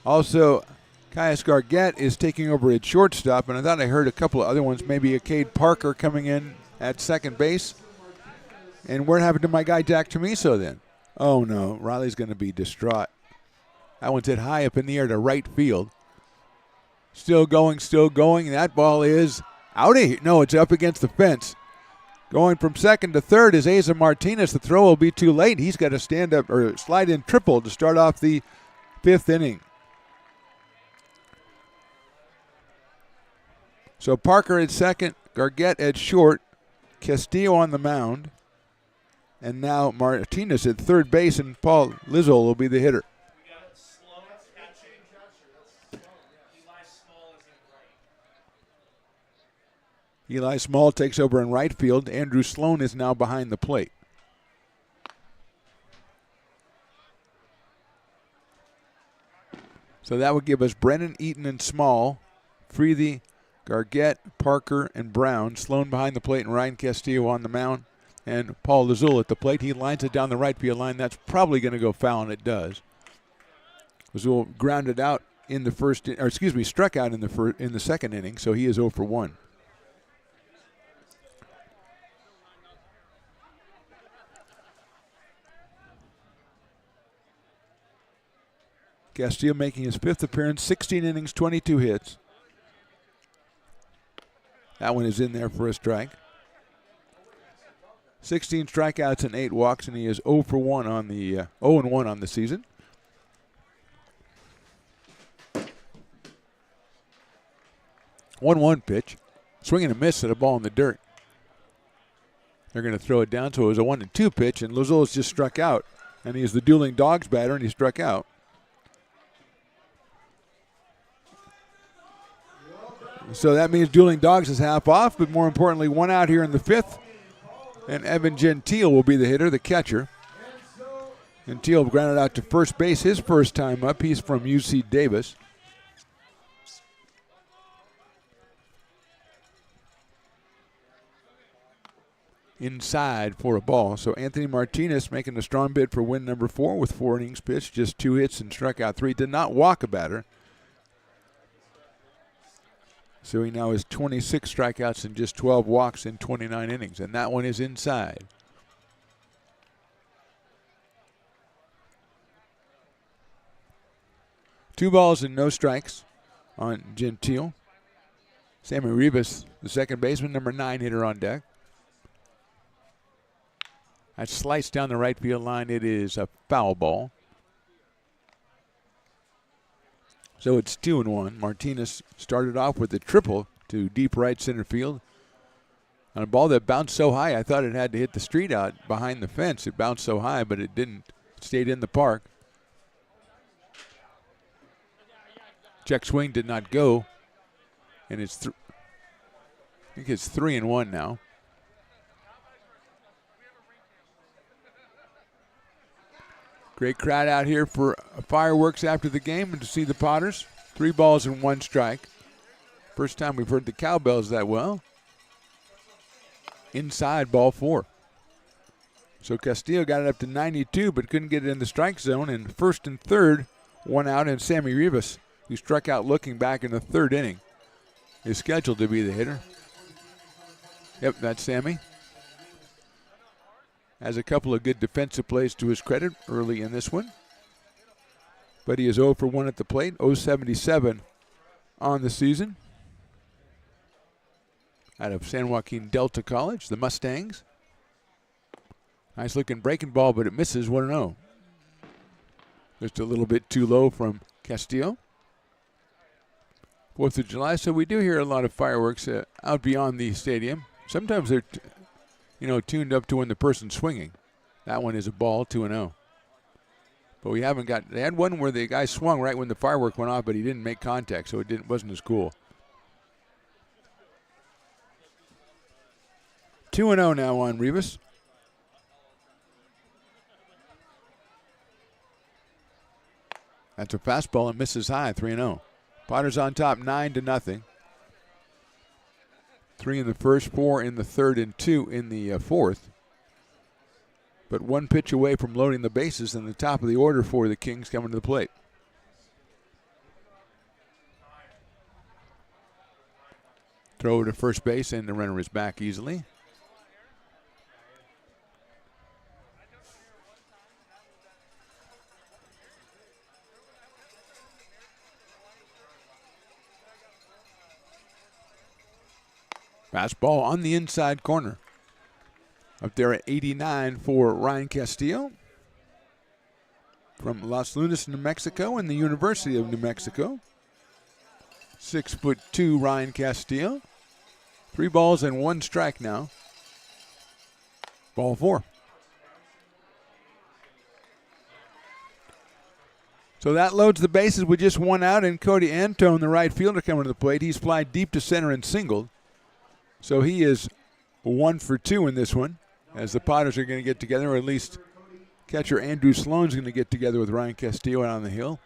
S7: Also, Caius Gargett is taking over at shortstop, and I thought I heard a couple of other ones, maybe a Cade Parker coming in at second base. And what happened to my guy Jack Tomiso then? Oh, no, Riley's going to be distraught. That one's hit high up in the air to right field. Still going. That ball is out of here. No, it's up against the fence. Going from second to third is Asa Martinez. The throw will be too late. He's got to stand up or slide in triple to start off the 5th inning. So Parker at second, Gargett at short, Castillo on the mound, and now Martinez at third base, and Paul Lizzle will be the hitter. Eli Small takes over in right field. Andrew Sloan is now behind the plate. So that would give us Brennan, Eaton, and Small, Freethy, Gargett, Parker, and Brown. Sloan behind the plate and Ryan Castillo on the mound. And Paul Lazul at the plate. He lines it down the right field line. That's probably going to go foul, and it does. Lazul grounded out in the first, or excuse me, struck out in the second inning, so he is 0 for 1. Castillo making his 5th appearance, 16 innings, 22 hits. That one is in there for a strike. 16 strikeouts and 8 walks, and he is 0 for 1 on the 0-1 on the season. One pitch, swing and a miss at a ball in the dirt. They're going to throw it down, so it was a 1-2 pitch, and Lozola's just struck out, and he is the dueling dogs batter, and he struck out. So that means dueling dogs is half off, but more importantly, 1 out here in the 5th. And Evan Gentile will be the hitter, the catcher. Gentile grounded out to first base his first time up. He's from UC Davis. Inside for a ball. So Anthony Martinez making a strong bid for win number 4 with 4 innings pitched, just 2 hits and struck out 3. Did not walk a batter. So he now has 26 strikeouts and just 12 walks in 29 innings. And that one is inside. Two balls and no strikes on Gentile. Sammy Rivas, the second baseman, number 9 hitter on deck. That sliced down the right field line. It is a foul ball. So it's 2-1. Martinez started off with a triple to deep right center field. On a ball that bounced so high, I thought it had to hit the street out behind the fence. It bounced so high, but it didn't. It stayed in the park. Check swing did not go. And it's, I think it's 3-1 now. Great crowd out here for fireworks after the game and to see the Potters. 3 balls and 1 strike. First time we've heard the cowbells that well. Inside, ball 4. So Castillo got it up to 92 but couldn't get it in the strike zone. And first and third, 1 out, and Sammy Rivas, who struck out looking back in the 3rd inning, is scheduled to be the hitter. Yep, that's Sammy. Has a couple of good defensive plays to his credit early in this one. But he is 0 for 1 at the plate, 0.77 on the season. Out of San Joaquin Delta College, the Mustangs. Nice looking breaking ball, but it misses 1-0. Just a little bit too low from Castillo. 4th of July, so we do hear a lot of fireworks out beyond the stadium. Sometimes they're, tuned up to when the person's swinging. That one is a ball, 2-0. But we haven't got, they had one where the guy swung right when the firework went off, but he didn't make contact, so it wasn't as cool. 2-0 now on Rivas. That's a fastball and misses high, 3-0. Potters on top, 9-0. 3 in the first, 4 in the third, and 2 in the fourth. But one pitch away from loading the bases in the top of the order for the Kings coming to the plate. Throw over to first base, and the runner is back easily. Fastball on the inside corner. Up there at 89 for Ryan Castillo from Los Lunas, New Mexico, and the University of New Mexico. 6'2" Ryan Castillo. 3 balls and 1 strike now. Ball 4. So that loads the bases with just 1 out, and Cody Antone, the right fielder, coming to the plate. He's fly deep to center and singled. So he is 1 for 2 in this one, as the Potters are going to get together, or at least catcher Andrew Sloan's going to get together with Ryan Castillo out on the hill.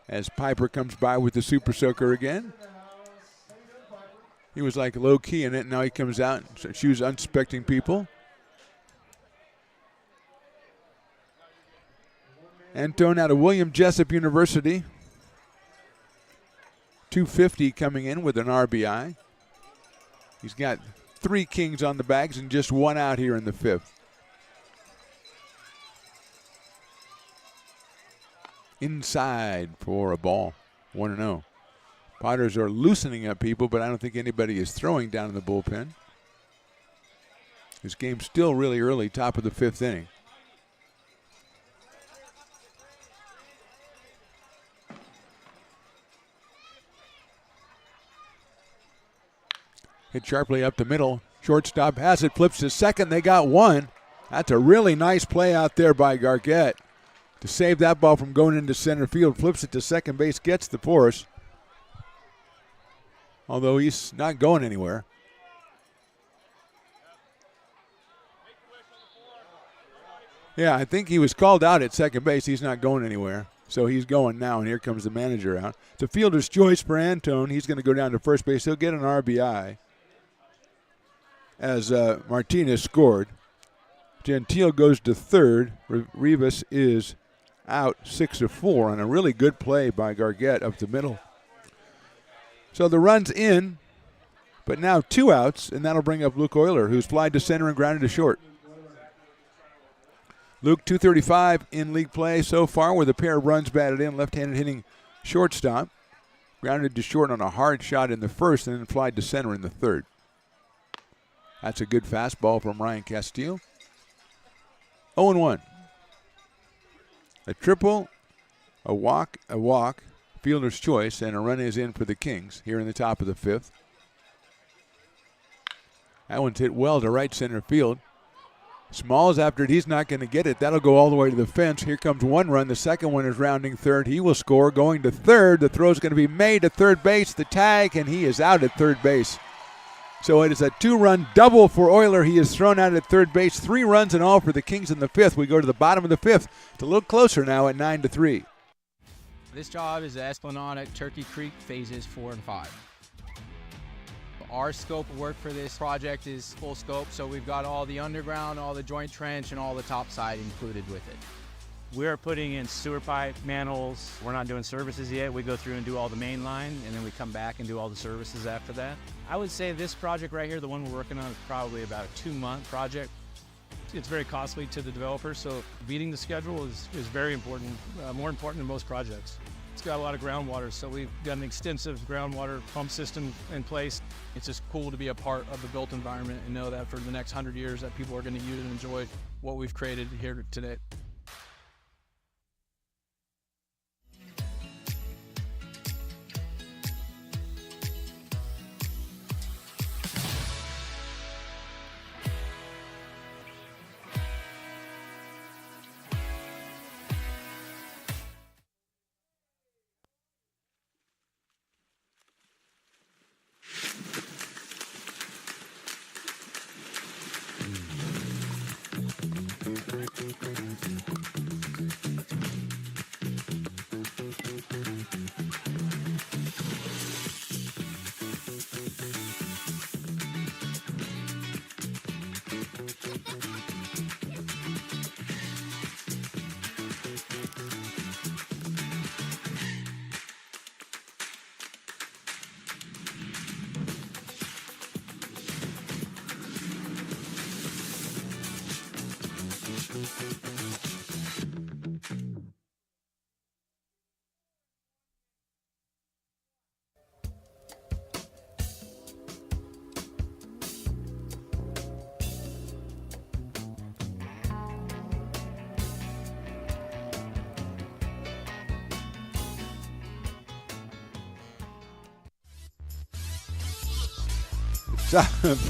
S7: As Piper comes by with the Super Soaker again. He was like low-key in it, and now he comes out and shoots unsuspecting people. Antone out of William Jessup University. 250 coming in with an RBI. He's got 3 Kings on the bags and just 1 out here in the 5th. Inside for a ball, 1-0. Potters are loosening up people, but I don't think anybody is throwing down in the bullpen. This game's still really early, top of the 5th inning. Hit sharply up the middle. Shortstop has it, flips to second. They got 1. That's a really nice play out there by Gargett to save that ball from going into center field. Flips it to second base, gets the force. Although he's not going anywhere. Yeah, I think he was called out at second base. He's not going anywhere. So he's going now, and here comes the manager out. It's a fielder's choice for Antone. He's going to go down to first base. He'll get an RBI. As Martinez scored. Gentile goes to third. Rivas is out 6-4 on a really good play by Gargett up the middle. So the run's in, but now 2 outs, and that'll bring up Luke Euler, who's flied to center and grounded to short. Luke, 235 in league play so far with a pair of runs batted in, left-handed hitting shortstop. Grounded to short on a hard shot in the first and then flied to center in the third. That's a good fastball from Ryan Castillo. 0-1. A triple, a walk, fielder's choice, and a run is in for the Kings here in the top of the 5th. That one's hit well to right center field. Smalls after it, he's not going to get it. That'll go all the way to the fence. Here comes 1 run. The second one is rounding third. He will score. Going to third. The throw's going to be made to third base. The tag, and he is out at third base. So it is a 2-run double for Euler. He is thrown out at third base. 3 runs in all for the Kings in the 5th. We go to the bottom of the 5th. It's a little closer now at 9-3.
S22: This job is the Esplanade at Turkey Creek phases 4 and 5. Our scope of work for this project is full scope, so we've got all the underground, all the joint trench, and all the topside included with it.
S23: We're putting in sewer pipe, manholes. We're not doing services yet. We go through and do all the main line, and then we come back and do all the services after that. I would say this project right here, the one we're working on, is probably about a 2-month project. It's very costly to the developer, so beating the schedule is very important, more important than most projects. It's got a lot of groundwater, so we've got an extensive groundwater pump system in place. It's just cool to be a part of the built environment and know that for the next 100 years that people are going to use and enjoy what we've created here today.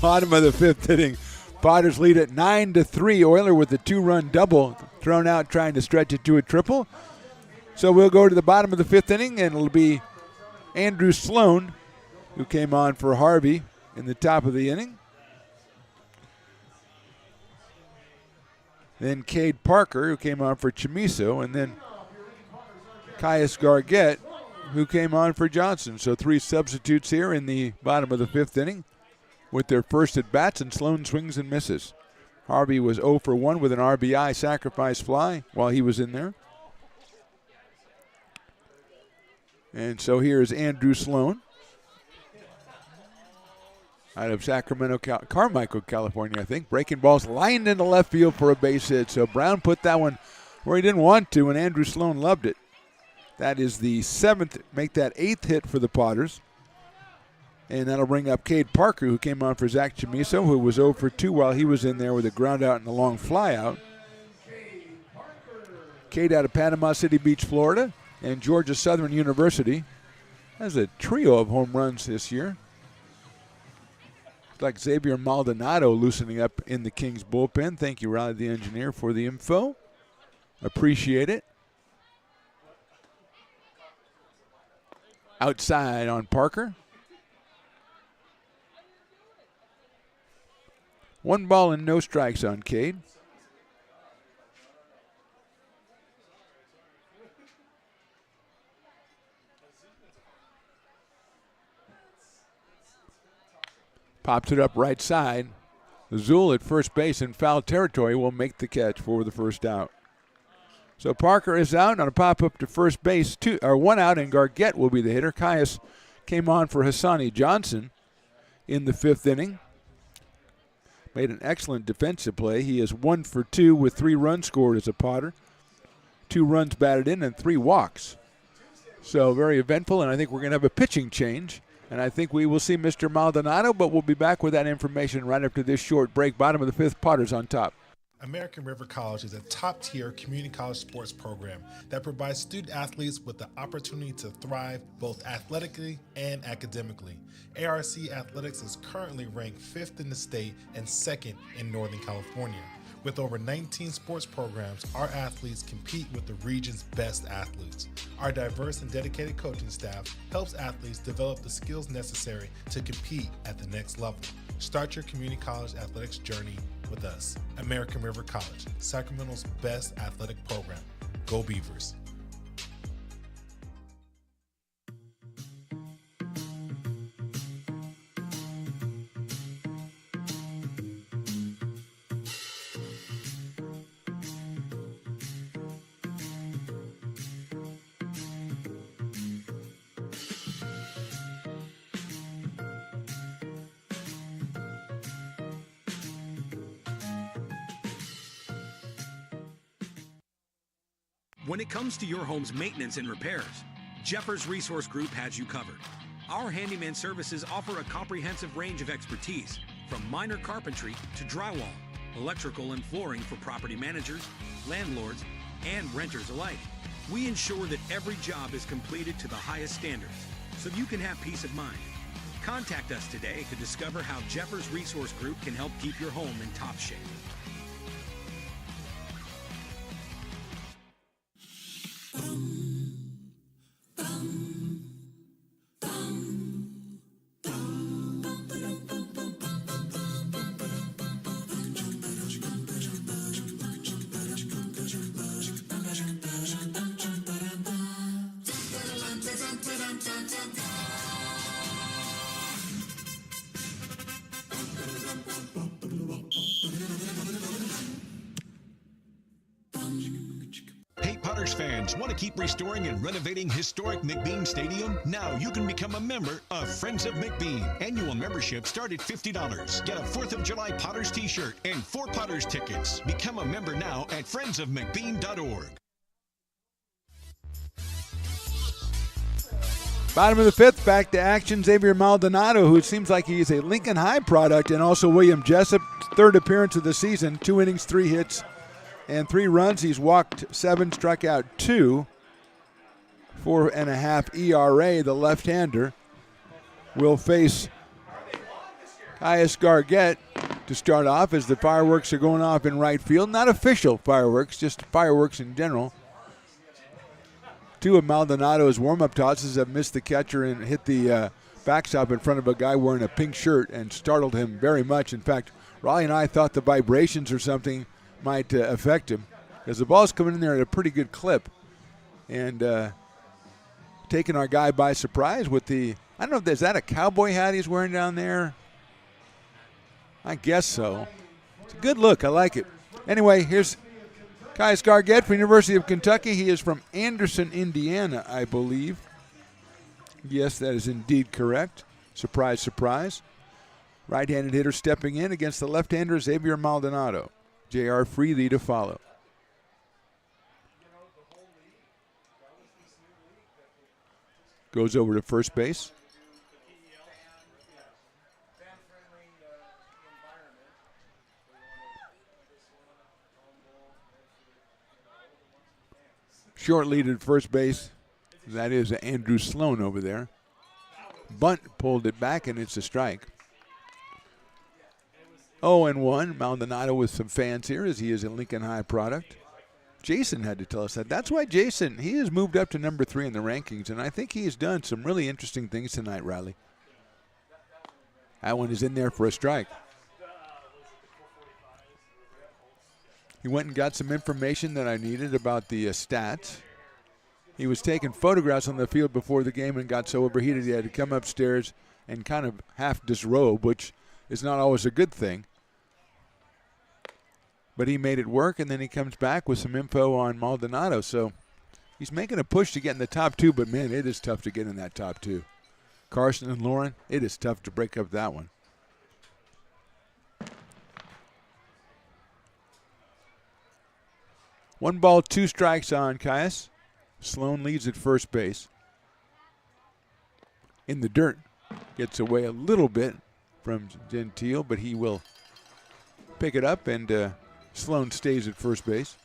S7: Bottom of the fifth inning. Potters lead at 9-3. Euler with the 2-run double thrown out, trying to stretch it to a triple. So we'll go to the bottom of the fifth inning, and it'll be Andrew Sloan, who came on for Harvey in the top of the inning. Then Cade Parker, who came on for Chamiso, and then Caius Gargett, who came on for Johnson. So 3 substitutes here in the bottom of the fifth inning with their first at-bats, and Sloan swings and misses. Harvey was 0 for 1 with an RBI sacrifice fly while he was in there. And so here's Andrew Sloan out of Carmichael, California, I think. Breaking balls lined into left field for a base hit. So Brown put that one where he didn't want to, and Andrew Sloan loved it. That is the 7th, make that 8th hit for the Potters. And that'll bring up Cade Parker, who came on for Zach Chamiso, who was 0 for 2 while he was in there with a ground out and a long fly out. Cade out of Panama City Beach, Florida, and Georgia Southern University has a trio of home runs this year. It's like Xavier Maldonado loosening up in the Kings bullpen. Thank you, Riley the engineer, for the info. Appreciate it. Outside on Parker. 1 ball and no strikes on Cade. Pops it up right side. Azul at first base in foul territory will make the catch for the first out. So Parker is out on a pop-up to first base. 1 out, and Gargett will be the hitter. Caius came on for Hassani Johnson in the 5th inning. Made an excellent defensive play. He is 1 for 2 with 3 runs scored as a Potter. 2 runs batted in and 3 walks. So very eventful, and I think we're going to have a pitching change. And I think we will see Mr. Maldonado, but we'll be back with that information right after this short break. Bottom of the 5th, Potters on top.
S1: American River College is a top-tier community college sports program that provides student athletes with the opportunity to thrive both athletically and academically. ARC Athletics is currently ranked 5th in the state and 2nd in Northern California. With over 19 sports programs, our athletes compete with the region's best athletes. Our diverse and dedicated coaching staff helps athletes develop the skills necessary to compete at the next level. Start your community college athletics journey with us. American River College, Sacramento's best athletic program. Go Beavers.
S2: When it comes to your home's maintenance and repairs, Jeffers Resource Group has you covered. Our handyman services offer a comprehensive range of expertise, from minor carpentry to drywall, electrical and flooring for property managers, landlords, and renters alike. We ensure that every job is completed to the highest standards, so you can have peace of mind. Contact us today to discover how Jeffers Resource Group can help keep your home in top shape.
S3: Fans want to keep restoring and renovating historic McBean Stadium? Now you can become a member of Friends of McBean. Annual membership start at $50. Get a 4th of July Potters t-shirt and 4 Potters tickets. Become a member now at friendsofmcbean.org.
S7: Bottom of the 5th, back to action. Xavier Maldonado, who seems like he's a Lincoln High product, and also William Jessup, 3rd appearance of the season, 2 innings, 3 hits, and 3 runs. He's walked 7, struck out 2, 4.5 ERA. The left-hander will face Caius Gargett to start off as the fireworks are going off in right field. Not official fireworks, just fireworks in general. Two of Maldonado's warm-up tosses have missed the catcher and hit the backstop in front of a guy wearing a pink shirt and startled him very much. In fact, Raleigh and I thought the vibrations or something might affect him because the ball's coming in there at a pretty good clip and taking our guy by surprise with the, I don't know, is that a cowboy hat he's wearing down there? I guess so. It's a good look. I like it. Anyway, here's Caius Gargett from University of Kentucky. He is from Anderson, Indiana, I believe. Yes, that is indeed correct. Surprise, surprise. Right-handed hitter stepping in against the left-hander Xavier Maldonado. J.R. Freely to follow. Goes over to first base. Short lead at first base. That is Andrew Sloan over there. Bunt pulled it back, and it's a strike. 0-1. Maldonado with some fans here as he is a Lincoln High product. Jason had to tell us that. That's why Jason, he has moved up to number 3 in the rankings, and I think he has done some really interesting things tonight, Riley. That one is in there for a strike. He went and got some information that I needed about the stats. He was taking photographs on the field before the game and got so overheated he had to come upstairs and kind of half disrobe, which is not always a good thing. But he made it work, and then he comes back with some info on Maldonado. So he's making a push to get in the top 2, but, man, it is tough to get in that top 2. Carson and Lauren, it is tough to break up that one. 1 ball, 2 strikes on Caius. Sloan leads at first base. In the dirt. Gets away a little bit from Gentile, but he will pick it up, and Sloan stays at first base.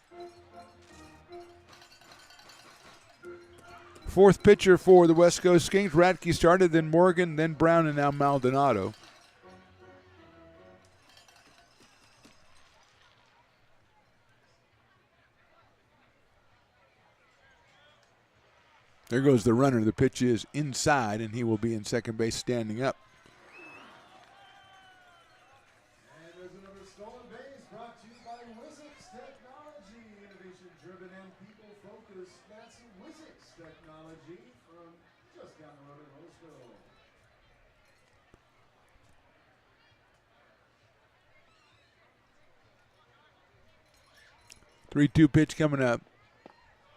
S7: Fourth pitcher for the West Coast Kings. Radke started, then Morgan, then Brown, and now Maldonado. There goes the runner. The pitch is inside, and he will be in second base standing up.
S8: And there's another stolen base brought to you by Wizix Technology. Innovation-driven and people-focused. That's Wizix Technology from just down the road in Roseville.
S7: 3-2 pitch coming up.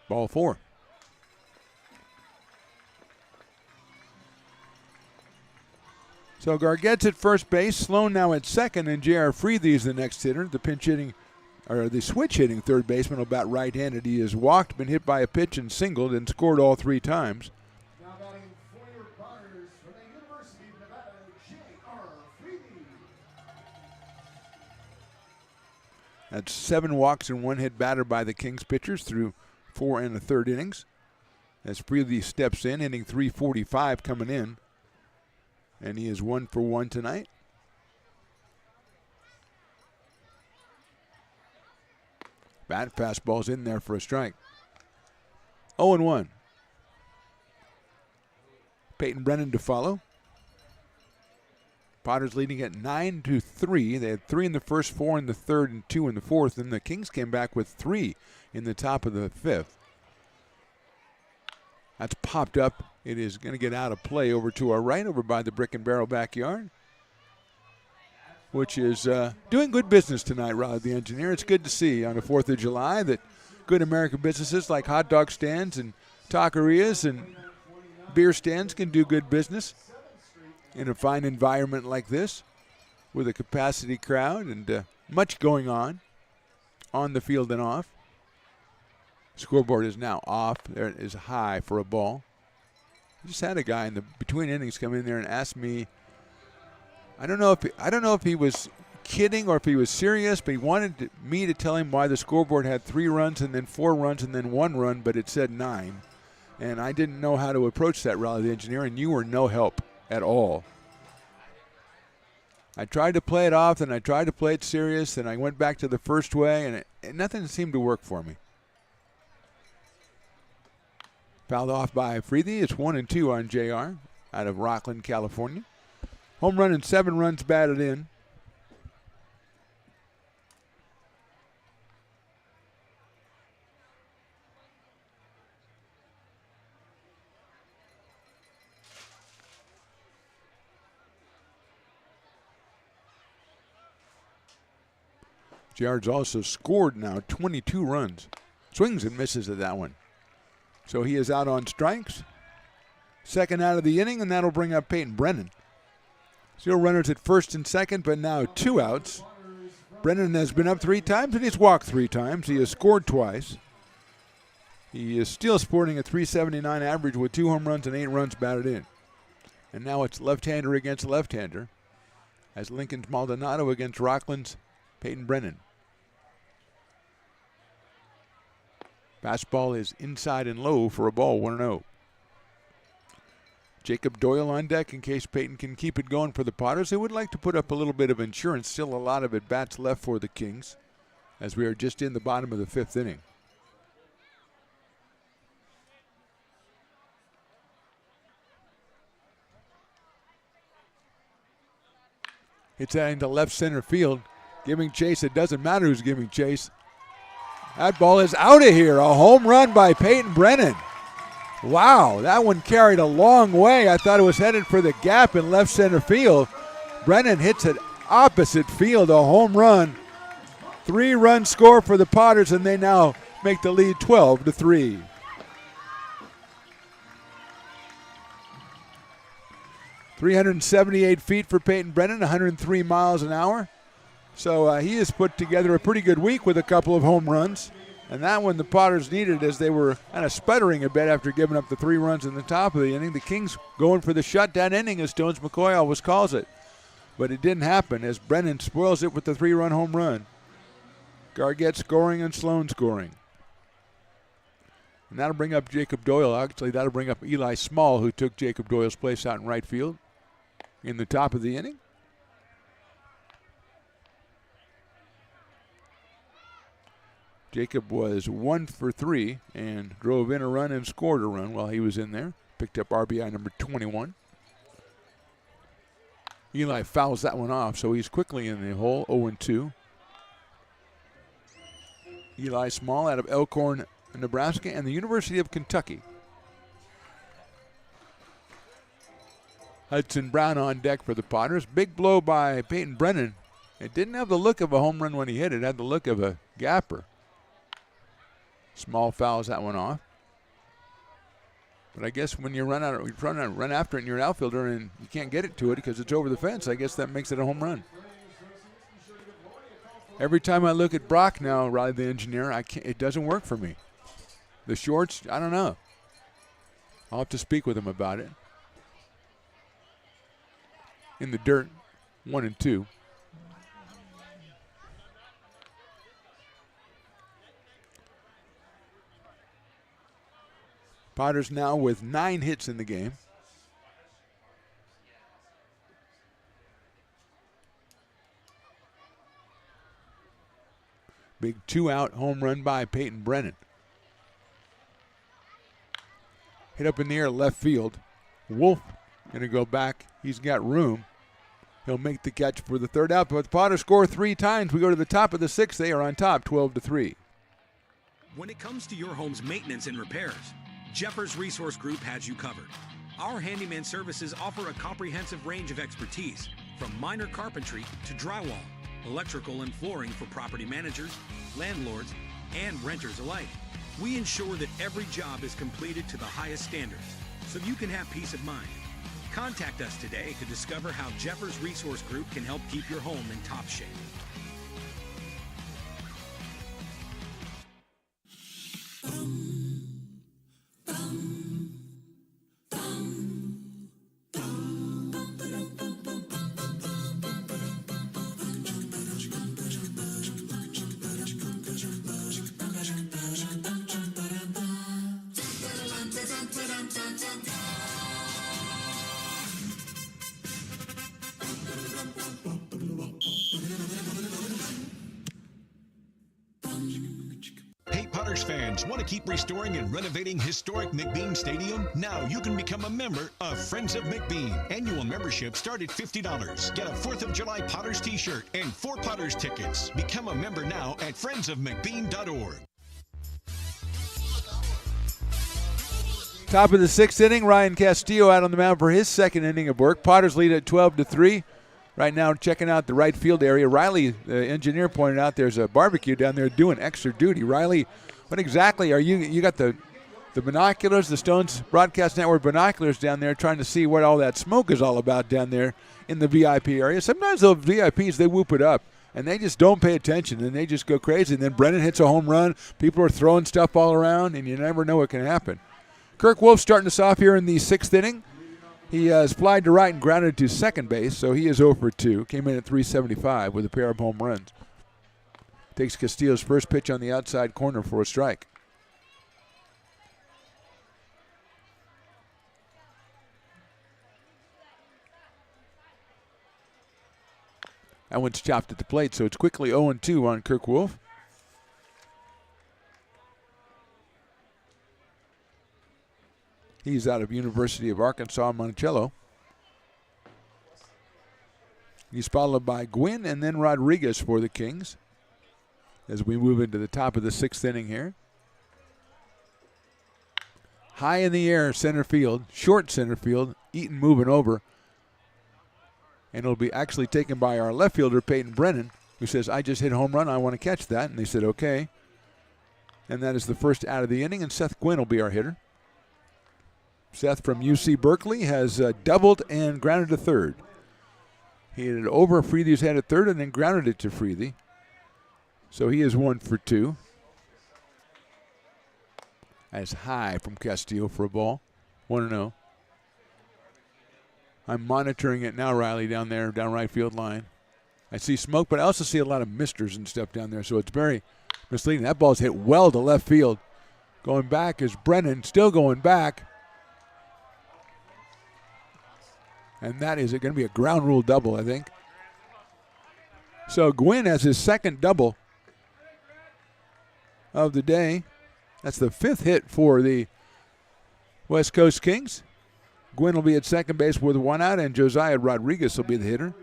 S7: Ball 4. So Gargett's at first base, Sloan now at second, and J.R. Freely is the next hitter. The pinch hitting, or the switch hitting third baseman will bat right-handed. He has walked, been hit by a pitch, and singled, and scored all 3 times.
S8: Now batting for your Butters from the University of Nevada, J.R. Freely.
S7: That's 7 walks and 1 hit batter by the Kings pitchers through 4 1/3 innings. As Freely steps in, hitting .345 coming in. And he is 1 for 1 tonight. Bat fastball's in there for a strike. 0-1. Peyton Brennan to follow. Potters leading at 9-3. They had 3 in the first, 4 in the third, and 2 in the fourth. And the Kings came back with 3 in the top of the 5th. That's popped up. It is going to get out of play over to our right, over by the Brick and Barrel backyard, which is doing good business tonight, Rod the engineer. It's good to see on the 4th of July that good American businesses like hot dog stands and taquerias and beer stands can do good business in a fine environment like this with a capacity crowd and much going on the field and off. Scoreboard is now off. There it is high for a ball. I just had a guy in the between innings come in there and ask me. I don't know if he was kidding or if he was serious, but he wanted me to tell him why the scoreboard had 3 runs and then 4 runs and then 1 run, but it said 9. And I didn't know how to approach that, Raleigh the engineer, and you were no help at all. I tried to play it off, and I tried to play it serious, and I went back to the first way, and nothing seemed to work for me. Fouled off by Freethy. It's 1-2 on JR out of Rockland, California. Home run and 7 runs batted in. JR's also scored now 22 runs. Swings and misses at that one. So he is out on strikes. Second out of the inning, and that'll bring up Peyton Brennan. 0 runners at first and second, but now 2 outs. Brennan has been up 3 times, and he's walked 3 times. He has scored twice. He is still sporting a .379 average with 2 home runs and 8 runs batted in. And now it's left-hander against left-hander as Lincoln's Maldonado against Rockland's Peyton Brennan. Fastball is inside and low for a ball, 1-0. Jacob Doyle on deck in case Peyton can keep it going for the Potters. They would like to put up a little bit of insurance. Still a lot of at-bats left for the Kings as we are just in the bottom of the 5th inning. Hits that into left center field. Giving chase. It doesn't matter who's giving chase. That ball is out of here. A home run by Peyton Brennan. Wow, that one carried a long way. I thought it was headed for the gap in left center field. Brennan hits it opposite field, a home run. 3-run score for the Potters, and they now make the lead 12-3. .378 feet for Peyton Brennan, 103 miles an hour. So he has put together a pretty good week with a couple of home runs. And that one the Potters needed as they were kind of sputtering a bit after giving up the 3 runs in the top of the inning. The Kings going for the shutdown inning, as Stones McCoy always calls it. But it didn't happen as Brennan spoils it with the 3-run home run. Gargett scoring and Sloan scoring. And that'll bring up Jacob Doyle. Actually, that'll bring up Eli Small, who took Jacob Doyle's place out in right field in the top of the inning. Jacob was 1 for 3 and drove in a run and scored a run while he was in there. Picked up RBI number 21. Eli fouls that one off, so he's quickly in the hole, 0-2. Eli Small out of Elkhorn, Nebraska, and the University of Kentucky. Hudson Brown on deck for the Potters. Big blow by Peyton Brennan. It didn't have the look of a home run when he hit it. It had the look of a gapper. Small fouls that one off. But I guess when you run after it and you're an outfielder and you can't get it to it because it's over the fence, I guess that makes it a home run. Every time I look at Brock now, Riley the engineer, it doesn't work for me. The shorts, I don't know. I'll have to speak with him about it. In the dirt, 1-2. Potters now with 9 hits in the game. Big 2-out home run by Peyton Brennan. Hit up in the air left field. Wolf going to go back. He's got room. He'll make the catch for the 3rd out, but the Potters score 3 times. We go to the top of the 6th. They are on top, 12-3.
S2: When it comes to your home's maintenance and repairs, Jeffers Resource Group has you covered. Our handyman services offer a comprehensive range of expertise, from minor carpentry to drywall, electrical and flooring for property managers, landlords, and renters alike. We ensure that every job is completed to the highest standards, so you can have peace of mind. Contact us today to discover how Jeffers Resource Group can help keep your home in top shape.
S3: homes want to keep restoring and renovating historic McBean Stadium? Now you can become a member of Friends of McBean. Annual membership start at $50. Get a 4th of July Potters t-shirt and 4 Potters tickets. Become a member now at friendsofmcbean.org.
S7: Top of the 6th inning, Ryan Castillo out on the mound for his second inning of work. Potters lead at 12-3. Right now, checking out the right field area. Riley, the engineer, pointed out there's a barbecue down there doing extra duty. Riley, what exactly are you got the binoculars, the Stones Broadcast Network binoculars down there trying to see what all that smoke is all about down there in the VIP area. Sometimes those VIPs, they whoop it up, and they just don't pay attention, and they just go crazy. And then Brennan hits a home run. People are throwing stuff all around, and you never know what can happen. Kirk Wolf starting us off here in the 6th inning. He has flied to right and grounded to second base, so he is 0 for 2. Came in at 375 with a pair of home runs. Takes Castillo's first pitch on the outside corner for a strike. That one's chopped at the plate, so it's quickly 0-2 on Kirk Wolf. He's out of University of Arkansas, Monticello. He's followed by Gwynn and then Rodriguez for the Kings as we move into the top of the 6th inning here. High in the air, center field, short center field, Eaton moving over. And it'll be actually taken by our left fielder, Peyton Brennan, who says, I just hit a home run, I want to catch that. And they said, okay. And that is the first out of the inning, and Seth Gwynn will be our hitter. Seth from UC Berkeley has doubled and grounded to third. He hit it over Freethy's head at third and then grounded it to Freethy. So he is 1 for 2. That's high from Castillo for a ball. 1-0. I'm monitoring it now, Riley, down there, down right field line. I see smoke, but I also see a lot of misters and stuff down there, so it's very misleading. That ball's hit well to left field. Going back is Brennan, still going back. And that is going to be a ground rule double, I think. So Gwynn has his second double of the day. That's the 5th hit for the West Coast Kings. Gwynn will be at second base with 1 out, and Josiah Rodriguez will be the hitter.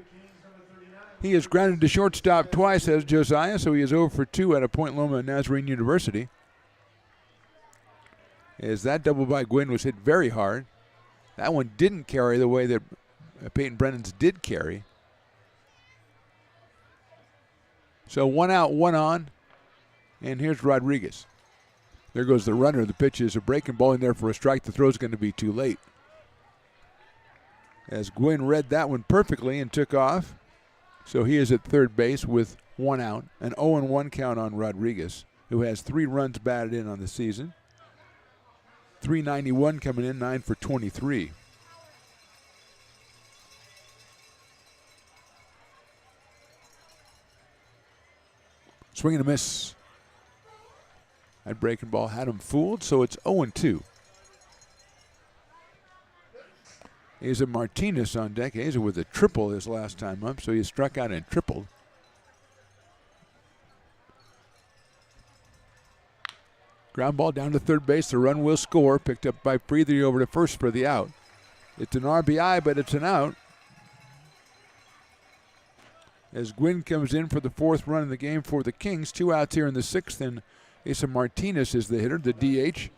S7: He is grounded to shortstop twice as Josiah, so he is 0 for 2 at a Point Loma Nazarene University. As that double by Gwynn was hit very hard. That one didn't carry the way that Peyton Brennan's did carry. So 1 out, 1 on, and here's Rodriguez. There goes the runner. The pitch is a breaking ball in there for a strike. The throw is going to be too late. As Gwynn read that one perfectly and took off. So he is at third base with 1 out. An 0-1 count on Rodriguez, who has 3 runs batted in on the season. 391 coming in, 9 for 23. Swing and a miss. That breaking ball had him fooled, so it's 0-2. Asa Martinez on deck. Asa with a triple his last time up, so he struck out and tripled. Ground ball down to third base. The run will score. Picked up by Freethy over to first for the out. It's an RBI, but it's an out. As Gwynn comes in for the 4th run in the game for the Kings. 2 outs here in the 6th, and Asa Martinez is the hitter, the DH.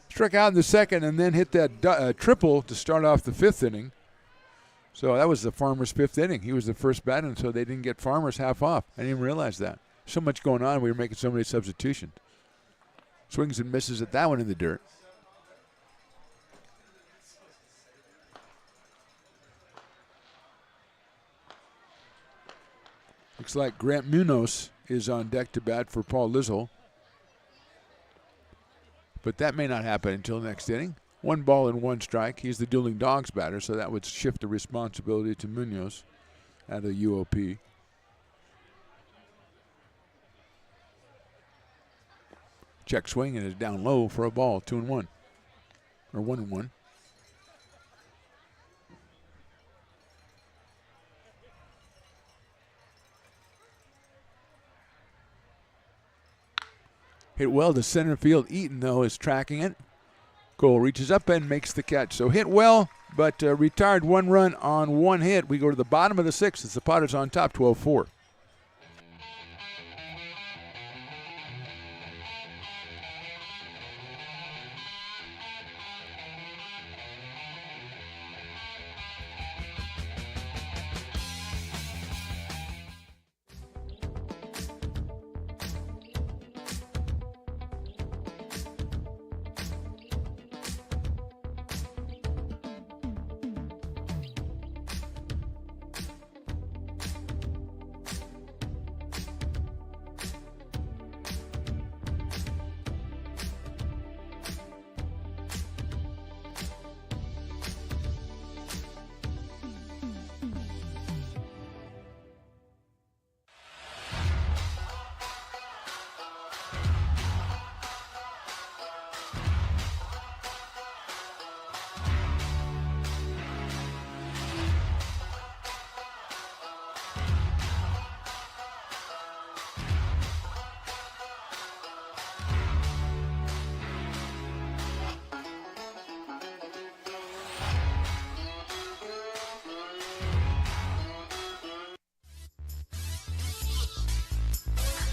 S7: Struck out in the 2nd and then hit that triple to start off the 5th inning. So that was the Farmers' 5th inning. He was the first batter, and so they didn't get Farmers half off. I didn't even realize that. So much going on. We were making so many substitutions. Swings and misses at that one in the dirt. Looks like Grant Munoz is on deck to bat for Paul Lizzle. But that may not happen until next inning. 1 ball and 1 strike. He's the dueling dogs batter, so that would shift the responsibility to Munoz at a UOP. Check swing and is down low for a ball, 2-1. Or 1-1. Hit well to center field. Eaton, though, is tracking it. Cole reaches up and makes the catch. So hit well, but retired 1 run on 1 hit. We go to the bottom of the 6th. It's the Potters on top, 12-4.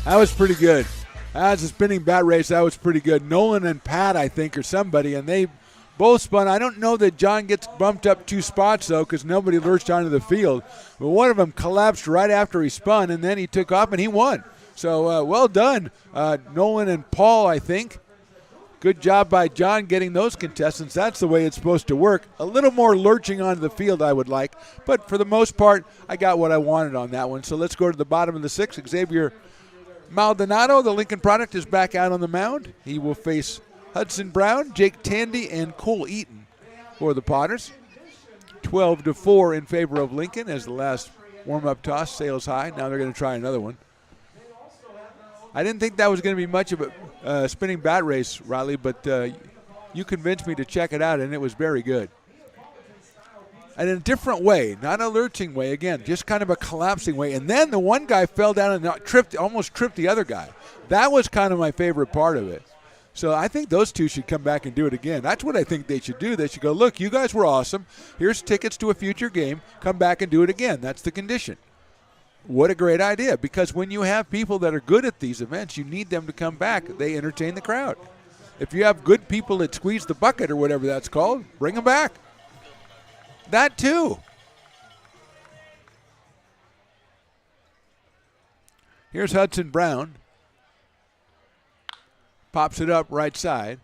S7: That was pretty good. That was a spinning bat race. That was pretty good. Nolan and Pat, I think, or somebody, and they both spun. I don't know that John gets bumped up 2 spots, though, because nobody lurched onto the field. But one of them collapsed right after he spun, and then he took off, and he won. So well done, Nolan and Paul, I think. Good job by John getting those contestants. That's the way it's supposed to work. A little more lurching onto the field I would like, but for the most part, I got what I wanted on that one. So let's go to the bottom of the 6th. Xavier Maldonado, the Lincoln product, is back out on the mound. He will face Hudson Brown, Jake Tandy, and Cole Eaton for the Potters. 12-4 in favor of Lincoln as the last warm-up toss sails high. Now they're going to try another one. I didn't think that was going to be much of a spinning bat race, Riley, but you convinced me to check it out, and it was very good. And in a different way, not a lurching way, again, just kind of a collapsing way. And then the one guy fell down and almost tripped the other guy. That was kind of my favorite part of it. So I think those two should come back and do it again. That's what I think they should do. They should go, look, you guys were awesome. Here's tickets to a future game. Come back and do it again. That's the condition. What a great idea, because when you have people that are good at these events, you need them to come back. They entertain the crowd. If you have good people that squeeze the bucket or whatever that's called, bring them back. That too. Here's Hudson Brown. Pops it up right side.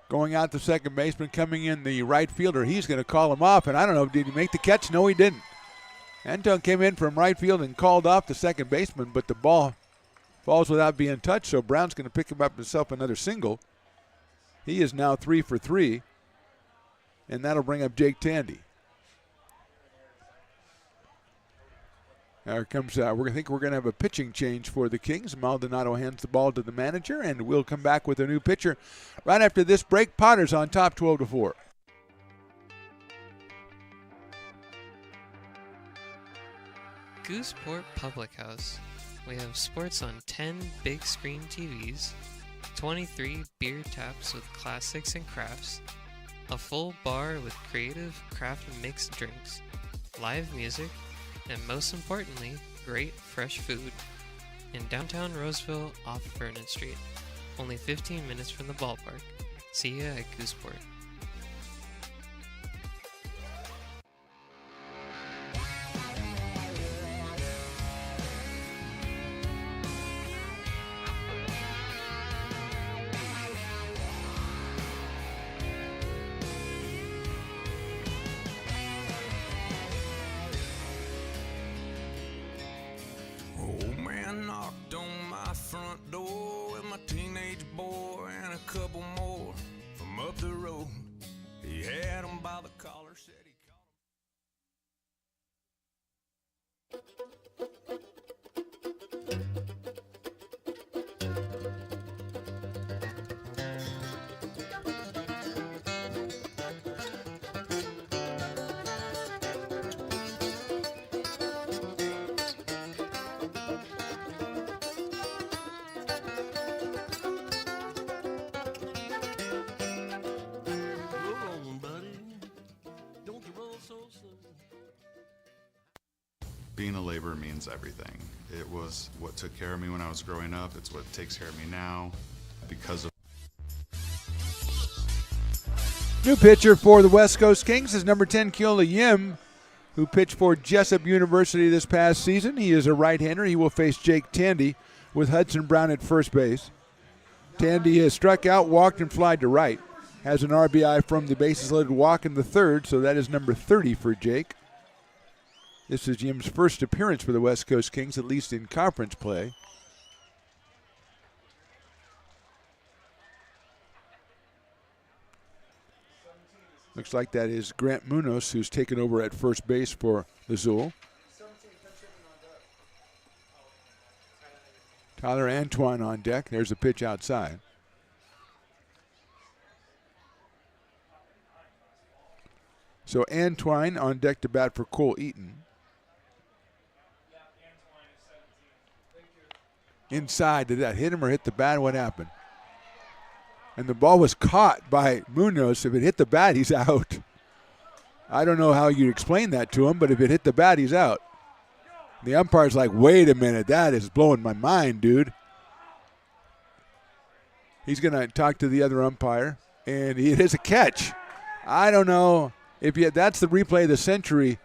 S7: Going out the second baseman, coming in the right fielder. He's going to call him off, and I don't know, did he make the catch? No, he didn't. Anton came in from right field and called off the second baseman, but the ball falls without being touched, so Brown's going to pick him up himself another single. He is now 3 for 3, and that'll bring up Jake Tandy. Here comes, I think we're going to have a pitching change for the Kings. Maldonado hands the ball to the manager, and we'll come back with a new pitcher right after this break. Potters on top, 12-4.
S4: Gooseport Public House. We have sports on 10 big screen TVs, 23 beer taps with classics and crafts, a full bar with creative craft mixed drinks, live music, and most importantly, great fresh food. In downtown Roseville off Vernon Street. Only 15 minutes from the ballpark. See ya at Gooseport.
S12: Old man knocked on my front door with my teenage boy and a couple more from up the road. He had them by the collar, said he
S5: Being a laborer means everything. It was what took care of me when I was growing up. It's what takes care of me now because of.
S7: New pitcher for the West Coast Kings is number 10, Keola Yim, who pitched for Jessup University this past season. He is a right-hander. He will face Jake Tandy with Hudson Brown at first base. Tandy has struck out, walked, and flied to right. Has an RBI from the bases-loaded walk in the third, so that is number 30 for Jake. This is Yim's first appearance for the West Coast Kings, at least in conference play. Looks like that is Grant Munoz, who's taken over at first base for Lazul. Tyler Antoine on deck. There's a pitch outside. So Antoine on deck to bat for Cole Eaton. Inside, did that hit him or hit the bat? What happened? And the ball was caught by Munoz. If it hit the bat, he's out. I don't know how you explain that to him, but if it hit the bat, he's out. The umpire's like, wait a minute, that is blowing my mind, dude. He's going to talk to the other umpire, and it is a catch. I don't know if that's the replay of the century,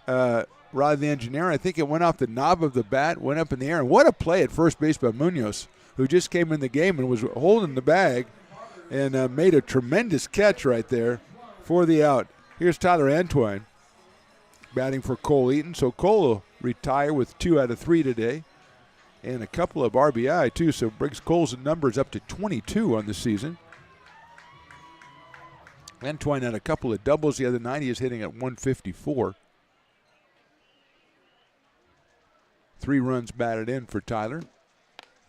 S7: Rod the engineer. I think it went off the knob of the bat, went up in the air. And what a play at first base by Munoz, who just came in the game and was holding the bag and made a tremendous catch right there for the out. Here's Tyler Antoine batting for Cole Eaton. So Cole will retire with 2 out of 3 today and a couple of RBI too. So brings Cole's numbers up to 22 on the season. Antoine had a couple of doubles the other night. He is hitting at 154. 3 runs batted in for Tyler.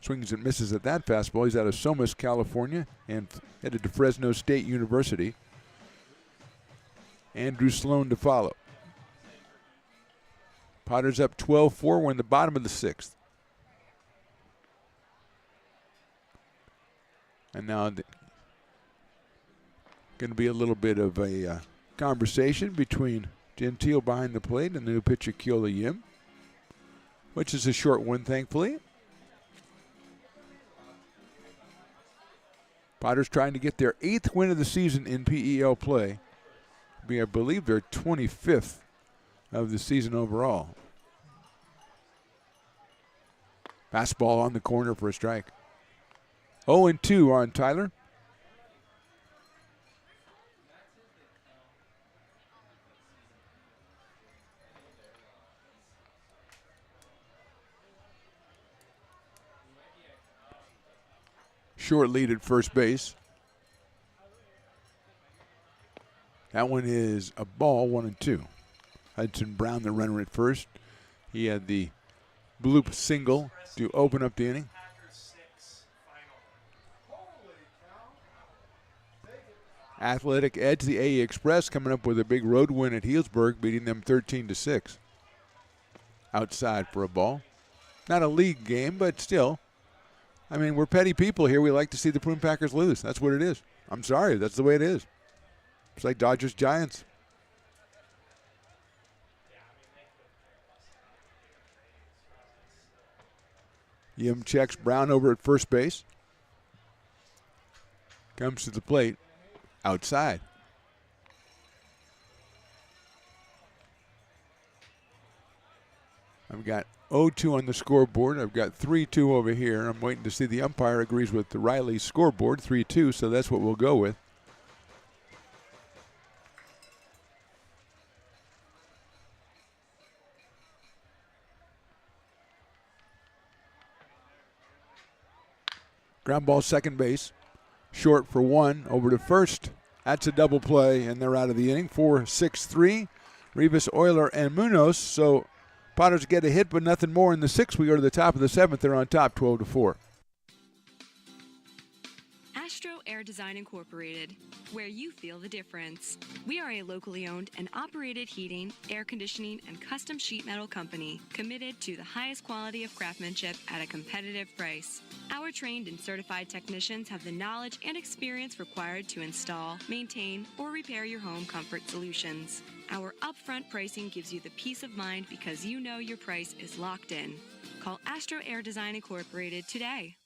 S7: Swings and misses at that fastball. He's out of Somas, California, and headed to Fresno State University. Andrew Sloan to follow. Potter's up 12-4. We're in the bottom of the 6th. And now going to be a little bit of a conversation between Gentile behind the plate and the new pitcher Keola Yim, which is a short one, thankfully. Potter's trying to get their 8th win of the season in PEL play. I believe their 25th of the season overall. Fastball on the corner for a strike. 0-2 on Tyler. Short lead at first base. That one is a ball, 1-2. Hudson Brown, the runner at first. He had the bloop single to open up the inning. Athletic Edge, the AE Express, coming up with a big road win at Healdsburg, beating them 13-6. Outside for a ball. Not a league game, but still. I mean, we're petty people here. We like to see the Prune Packers lose. That's what it is. I'm sorry. That's the way it is. It's like Dodgers-Giants. Yim checks Brown over at first base. Comes to the plate. Outside. I've got 0-2 on the scoreboard. I've got 3-2 over here. I'm waiting to see the umpire agrees with the Riley scoreboard, 3-2, so that's what we'll go with. Ground ball second base. Short for 1, over to first. That's a double play, and they're out of the inning. 4-6-3. Rivas, Euler, and Munoz. So Potters get a hit, but nothing more in the 6th. We go to the top of the 7th. They're on top, 12-4.
S9: Astro Air Design Incorporated, where you feel the difference. We are a locally owned and operated heating, air conditioning, and custom sheet metal company committed to the highest quality of craftsmanship at a competitive price. Our trained and certified technicians have the knowledge and experience required to install, maintain, or repair your home comfort solutions. Our upfront pricing gives you the peace of mind because you know your price is locked in. Call Astro Air Design Incorporated today.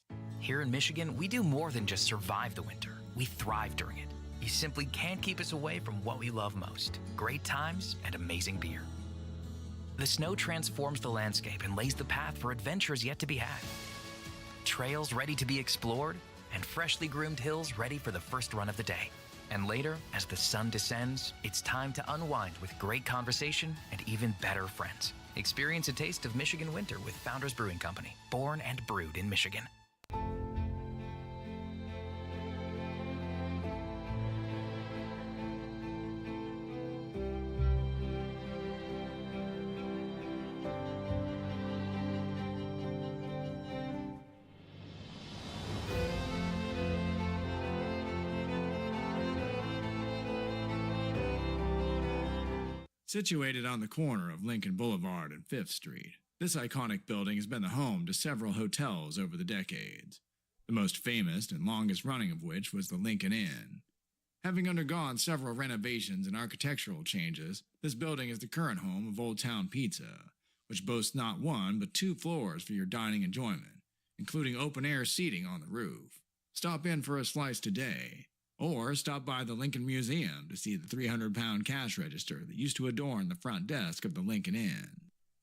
S11: Here in Michigan, we do more than just survive the winter. We thrive during it. You simply can't keep us away from what we love most: great times and amazing beer. The snow transforms the landscape and lays the path for adventures yet to be had. Trails ready to be explored, and freshly groomed hills ready for the first run of the day. And later, as the sun descends, it's time to unwind with great conversation and even better friends. Experience a taste of Michigan winter with Founders Brewing Company, born and brewed in Michigan.
S6: Situated on the corner of Lincoln Boulevard and 5th Street, this iconic building has been the home to several hotels over the decades, the most famous and longest running of which was the Lincoln Inn. Having undergone several renovations and architectural changes, this building is the current home of Old Town Pizza, which boasts not one but 2 floors for your dining enjoyment, including open-air seating on the roof. Stop in for a slice today, or stop by the Lincoln Museum to see the 300-pound cash register that used to adorn the front desk of the Lincoln Inn.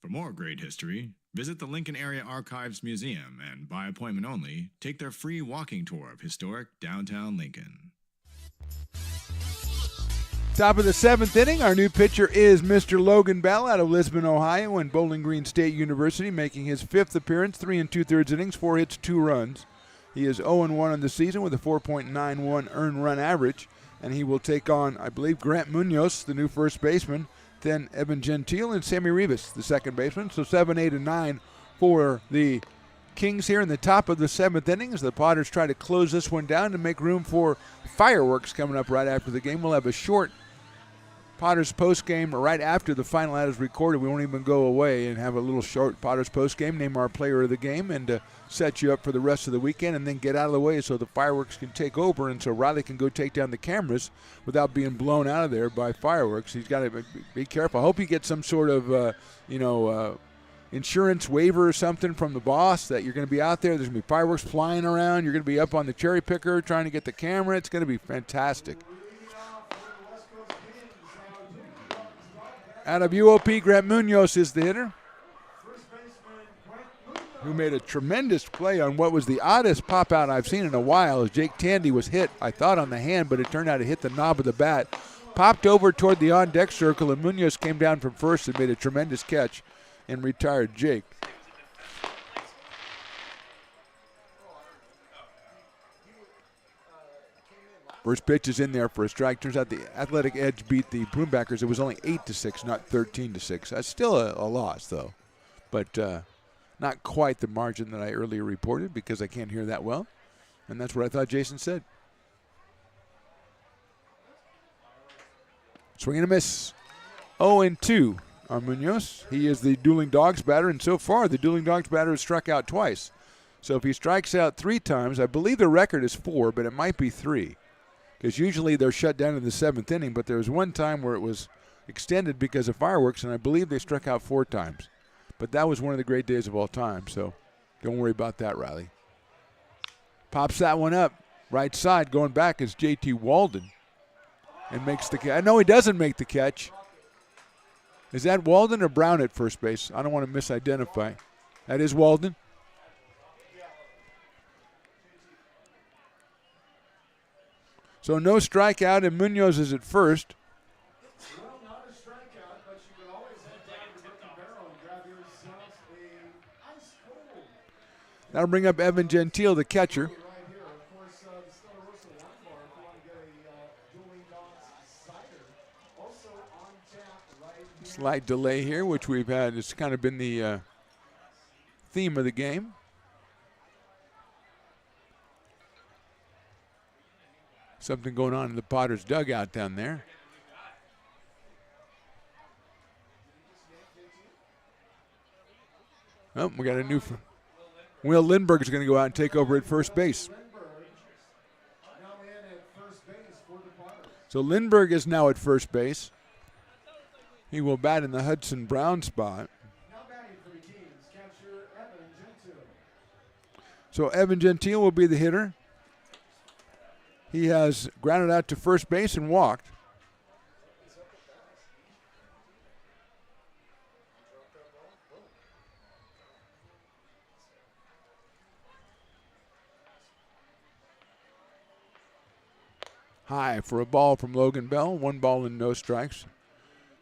S6: For more great history, visit the Lincoln Area Archives Museum and, by appointment only, take their free walking tour of historic downtown Lincoln.
S7: Top of the 7th inning, our new pitcher is Mr. Logan Bell out of Lisbon, Ohio, and Bowling Green State University, making his 5th appearance, 3 2/3 innings, 4 hits, 2 runs. He is 0-1 on the season with a 4.91 earned run average, and he will take on, I believe, Grant Munoz, the new first baseman, then Evan Gentile and Sammy Rivas, the second baseman. So 7, 8, and 9 for the Kings here in the top of the 7th inning as the Potters try to close this one down to make room for fireworks coming up right after the game. We'll have a short Potters postgame right after the final out is recorded. We won't even go away and have a little short Potters postgame, name our player of the game, and set you up for the rest of the weekend, and then get out of the way so the fireworks can take over and so Riley can go take down the cameras without being blown out of there by fireworks. He's got to be careful. I hope he gets some sort of, insurance waiver or something from the boss that you're going to be out there. There's going to be fireworks flying around. You're going to be up on the cherry picker trying to get the camera. It's going to be fantastic. Out of UOP, Grant Munoz is the hitter, who made a tremendous play on what was the oddest pop-out I've seen in a while as Jake Tandy was hit, I thought, on the hand, but it turned out to hit the knob of the bat. Popped over toward the on-deck circle, and Munoz came down from first and made a tremendous catch and retired Jake. First pitch is in there for a strike. Turns out the Athletic Edge beat the Broombackers. It was only 8-6, not 13-6. That's still a loss, though, but not quite the margin that I earlier reported because I can't hear that well, and that's what I thought Jason said. Swing and a miss. 0-2 on Munoz. He is the Dueling Dogs batter, and so far the Dueling Dogs batter has struck out twice. So if he strikes out 3 times, I believe the record is 4, but it might be 3. Because usually they're shut down in the 7th inning, but there was one time where it was extended because of fireworks, and I believe they struck out 4 times. But that was one of the great days of all time, so don't worry about that, Riley. Pops that one up. Right side going back is J.T. Walden and makes the catch. No, he doesn't make the catch. Is that Walden or Brown at first base? I don't want to misidentify. That is Walden. So no strikeout, and Munoz is at first.
S8: Well, not a strikeout, but you can always head down to the barrel and grab yourself a ice cold.
S7: That'll bring up Evan Gentile, the catcher.
S8: Right here, of course, the Stella Rosa wine bar if you want to get a Dueling Dogs cider. Also on tap right here.
S7: Slight delay here, which we've had. It's kind of been the theme of the game. Something going on in the Potters dugout down there. Oh, we got a new. Will Lindbergh is going to go out and take over at first base. So Lindbergh is now at first base. He will bat in the Hudson Brown spot. So Evan Gentile will be the hitter. He has grounded out to first base and walked. High for a ball from Logan Bell. 1 ball and no strikes.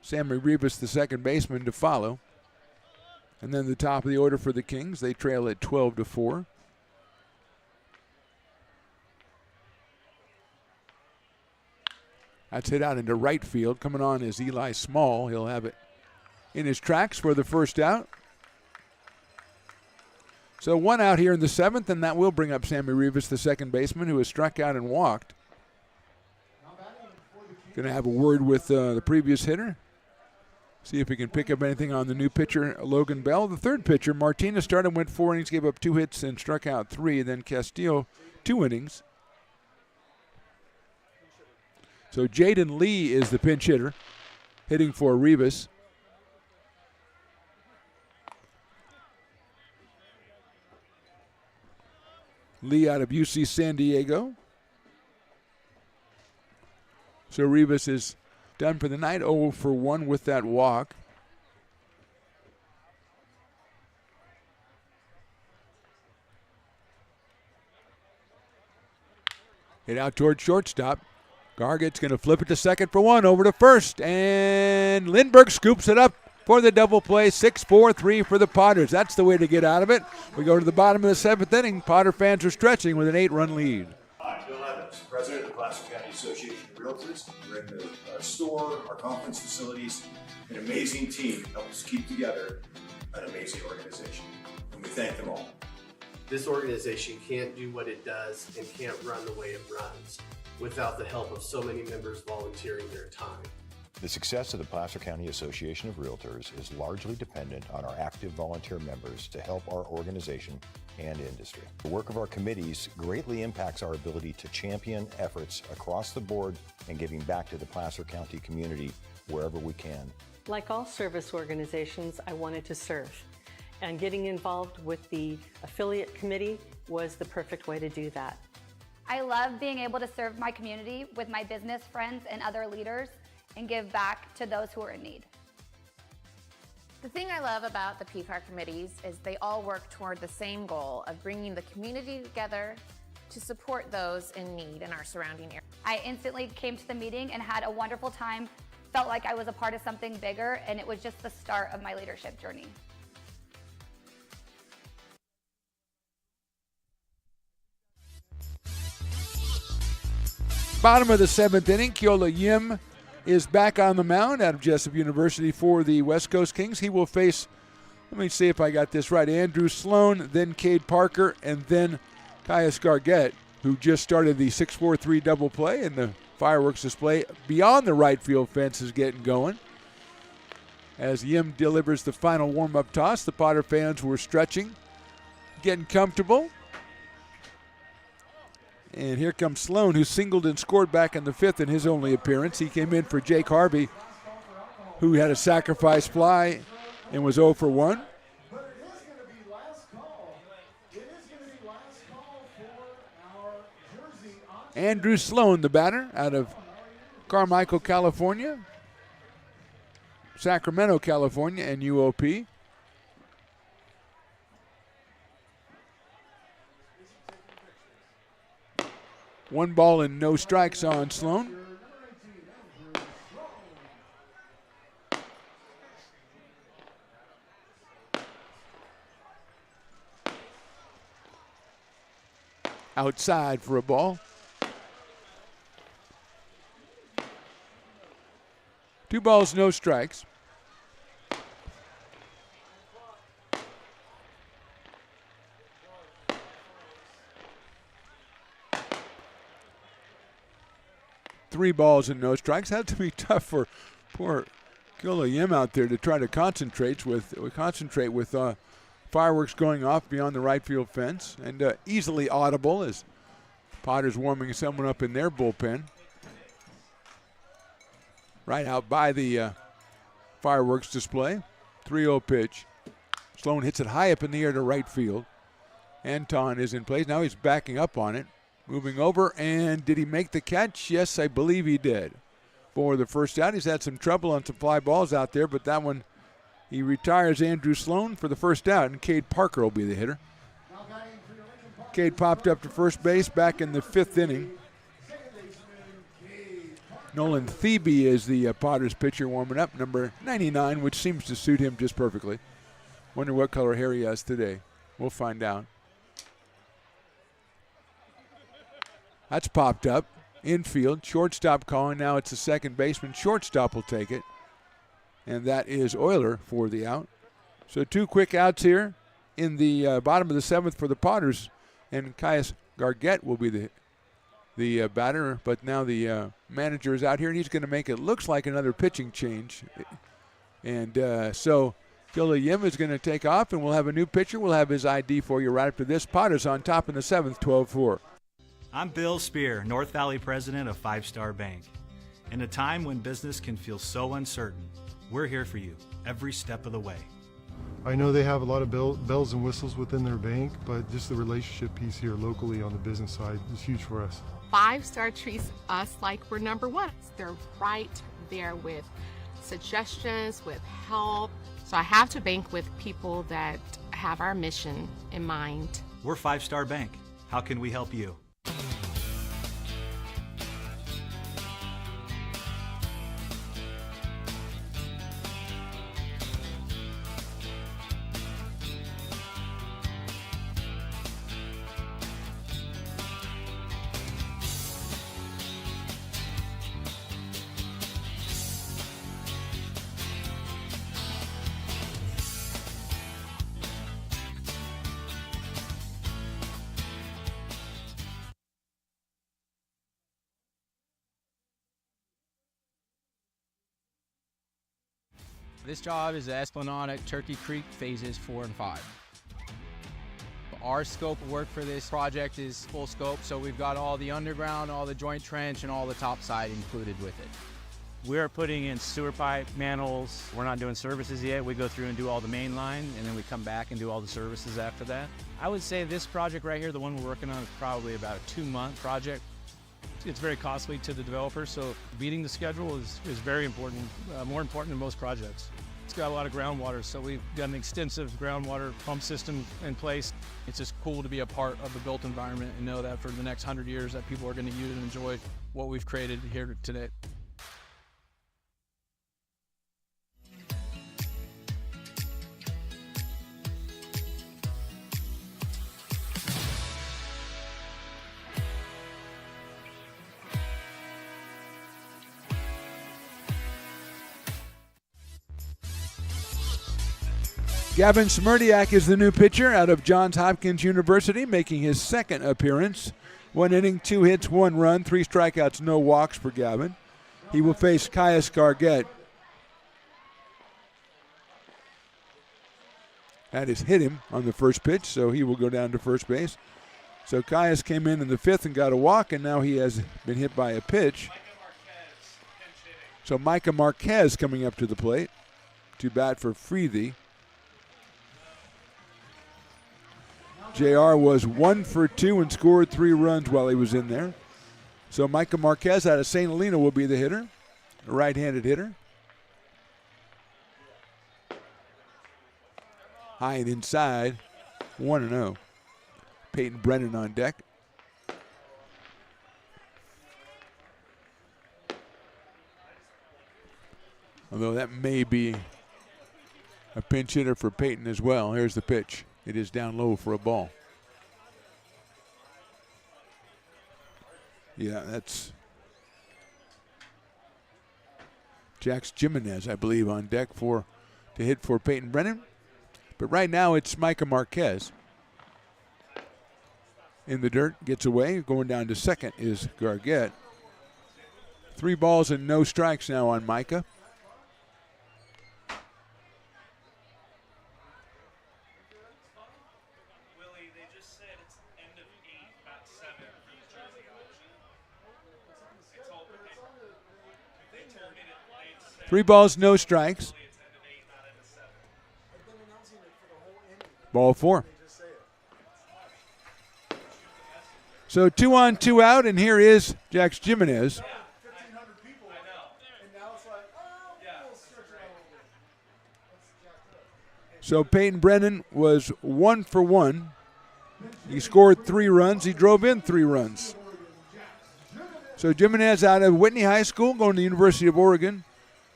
S7: Sammy Rivas, the second baseman, to follow. And then the top of the order for the Kings. They trail at 12-4. That's hit out into right field. Coming on is Eli Small. He'll have it in his tracks for the first out. So 1 out here in the 7th, and that will bring up Sammy Rivas, the second baseman, who has struck out and walked. Going to have a word with the previous hitter. See if he can pick up anything on the new pitcher, Logan Bell. The third pitcher, Martinez, started, went 4 innings, gave up 2 hits, and struck out 3. Then Castillo, 2 innings. So Jaden Lee is the pinch hitter, hitting for Rivas. Lee out of UC San Diego. So Rivas is done for the night, 0 for 1 with that walk. Hit out towards shortstop. Gargett's going to flip it to second for 1, over to first, and Lindbergh scoops it up for the double play. 6-4-3 for the Potters. That's the way to get out of it. We go to the bottom of the 7th inning. Potter fans are stretching with an 8-run lead.
S15: Hi, Bill Evans, president of the Placer County Association of Realtors. We're in our store, our conference facilities, an amazing team that helps keep together an amazing organization, and we thank them all.
S10: This organization can't do what it does and can't run the way it runs without the help of so many members volunteering their time.
S15: The success of the Placer County Association of Realtors is largely dependent on our active volunteer members to help our organization and industry. The work of our committees greatly impacts our ability to champion efforts across the board and giving back to the Placer County community wherever we can.
S16: Like all service organizations, I wanted to serve. And getting involved with the affiliate committee was the perfect way to do that.
S17: I love being able to serve my community with my business friends and other leaders and give back to those who are in need.
S18: The thing I love about the PCAR committees is they all work toward the same goal of bringing the community together to support those in need in our surrounding area.
S17: I instantly came to the meeting and had a wonderful time, felt like I was a part of something bigger, and it was just the start of my leadership journey.
S7: Bottom of the 7th inning, Keola Yim is back on the mound out of Jessup University for the West Coast Kings. He will face, let me see if I got this right, Andrew Sloan, then Cade Parker, and then Caius Gargett, who just started the 6-4-3 double play, and the fireworks display beyond the right field fence is getting going. As Yim delivers the final warm-up toss, the Potter fans were stretching, getting comfortable. And here comes Sloan, who singled and scored back in the 5th in his only appearance. He came in for Jake Harvey, who had a sacrifice fly and was 0 for 1. Andrew Sloan, the batter, out of Carmichael, California, Sacramento, California, and UOP. One ball and no strikes on Sloan. Outside for a ball. 2 balls, no strikes. 3 balls and no strikes. Had to be tough for poor Gilda Yim out there to try to concentrate with fireworks going off beyond the right field fence, and easily audible as Potter's warming someone up in their bullpen. Right out by the fireworks display. 3-0 pitch. Sloan hits it high up in the air to right field. Anton is in place. Now he's backing up on it. Moving over, and did he make the catch? Yes, I believe he did. For the first out, he's had some trouble on some fly balls out there, but that one, he retires Andrew Sloan for the first out, and Cade Parker will be the hitter. Cade popped up to first base back in the 5th inning. Nolan Thebe is the Potters pitcher warming up, number 99, which seems to suit him just perfectly. Wonder what color hair he has today. We'll find out. That's popped up. Infield, shortstop calling. Now it's the second baseman. Shortstop will take it. And that is Euler for the out. So 2 quick outs here in the bottom of the 7th for the Potters. And Caius Gargett will be the batter. But now the manager is out here, and he's going to make it looks like another pitching change. And so Gilda Yim is going to take off, and we'll have a new pitcher. We'll have his ID for you right after this. Potters on top in the 7th, 12-4.
S19: I'm Bill Spear, North Valley president of 5 Star Bank. In a time when business can feel so uncertain, we're here for you every step of the way.
S13: I know they have a lot of bells and whistles within their bank, but just the relationship piece here locally on the business side is huge for us.
S21: 5 Star treats us like we're number one. They're right there with suggestions, with help. So I have to bank with people that have our mission in mind.
S19: We're 5 Star Bank. How can we help you?
S22: This job is the Esplanade Turkey Creek phases 4 and 5. Our scope of work for this project is full scope, so we've got all the underground, all the joint trench, and all the topside included with it.
S23: We're putting in sewer pipe, manholes. We're not doing services yet. We go through and do all the main line, and then we come back and do all the services after that. I would say this project right here, the one we're working on, is probably about a 2-month project. It's very costly to the developer, so beating the schedule is very important, more important than most projects. It's got a lot of groundwater, so we've got an extensive groundwater pump system in place. It's just cool to be a part of the built environment and know that for the next 100 years that people are going to use and enjoy what we've created here today.
S7: Gavin Smirdiak is the new pitcher out of Johns Hopkins University, making his 2nd appearance. 1 inning, 2 hits, 1 run, 3 strikeouts, no walks for Gavin. He will face Caius Gargett. That is hit him on the first pitch, so he will go down to first base. So Caius came in the 5th and got a walk, and now he has been hit by a pitch. So Micah Marquez coming up to the plate to bat for Freethy. JR was 1 for 2 and scored 3 runs while he was in there. So Micah Marquez out of St. Helena will be the hitter, a right-handed hitter. High and inside, 1-0. Peyton Brennan on deck. Although that may be a pinch hitter for Peyton as well. Here's the pitch. It is down low for a ball. Yeah, that's Jax Jimenez, I believe, on deck to hit for Peyton Brennan. But right now it's Micah Marquez. In the dirt, gets away. Going down to second is Gargett. 3 balls and no strikes now on Micah. Three balls, no strikes. Ball 4. So 2 on, 2 out, and here is Jax Jimenez. So Peyton Brennan was 1 for 1. He scored 3 runs. He drove in 3 runs. So Jimenez out of Whitney High School, going to the University of Oregon,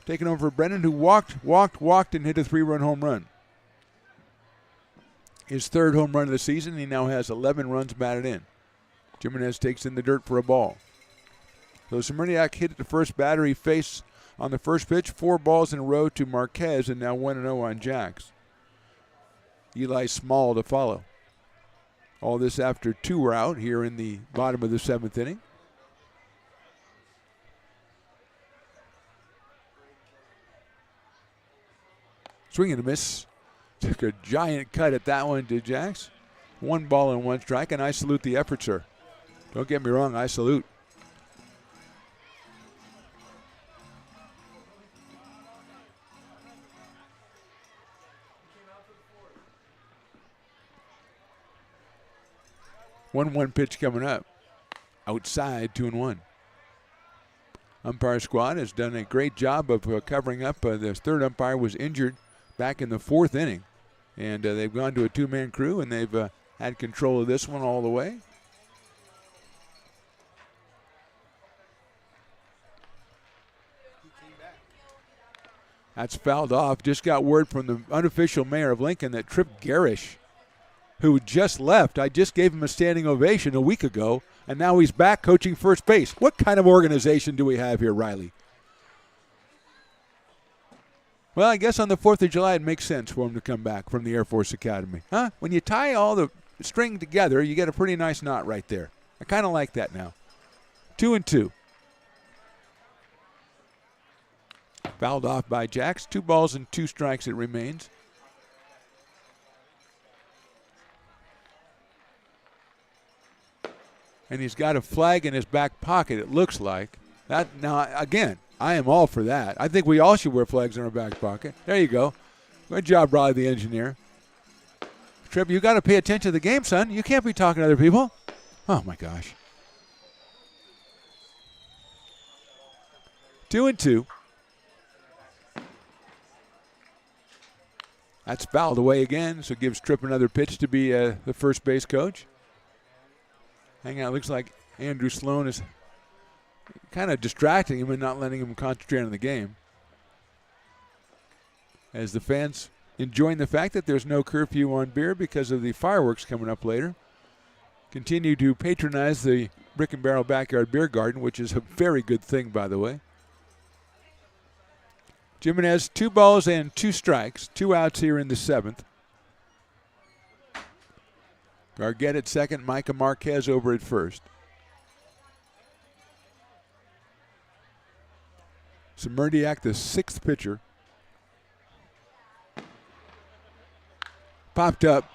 S7: taking over Brennan, who walked, and hit a 3-run home run. His 3rd home run of the season. He now has 11 runs batted in. Jimenez takes in the dirt for a ball. So Semerniak hit at the first batter he faced on the first pitch. 4 balls in a row to Marquez, and now 1-0 on Jax. Eli Small to follow. All this after 2 were out here in the bottom of the 7th inning. Swing and a miss. Took a giant cut at that one to Jax. 1 ball and 1 strike, and I salute the effort, sir. Don't get me wrong, I salute. One pitch coming up. Outside, 2-1. Umpire squad has done a great job of covering up. The 3rd umpire was injured back in the 4th inning. And they've gone to a 2-man crew, and they've had control of this one all the way. That's fouled off. Just got word from the unofficial mayor of Lincoln that Trip Garish, who just left, I just gave him a standing ovation a week ago, and now he's back coaching first base. What kind of organization do we have here, Riley? Well, I guess on the 4th of July it makes sense for him to come back from the Air Force Academy. Huh? When you tie all the string together, you get a pretty nice knot right there. I kind of like that now. 2-2. Fouled off by Jax. 2 balls and 2 strikes it remains. And he's got a flag in his back pocket, it looks like. That now, again, I am all for that. I think we all should wear flags in our back pocket. There you go. Good job, Riley, the engineer. Tripp, you got to pay attention to the game, son. You can't be talking to other people. Oh, my gosh. 2-2. That's fouled away again, so it gives Tripp another pitch to be the first base coach. Hang on, looks like Andrew Sloan is kind of distracting him and not letting him concentrate on the game. As the fans enjoying the fact that there's no curfew on beer because of the fireworks coming up later, continue to patronize the Brick and Barrel Backyard Beer Garden, which is a very good thing, by the way. Jimenez, 2 balls and 2 strikes, 2 outs here in the 7th. Gargett at second, Micah Marquez over at first. Semerniak, the 6th pitcher. Popped up.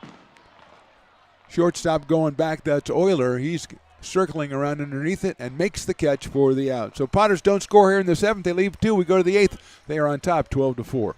S7: Shortstop going back, that's Euler. He's circling around underneath it and makes the catch for the out. So Potters don't score here in the 7th. They leave 2. We go to the 8th. They are on top, 12-4.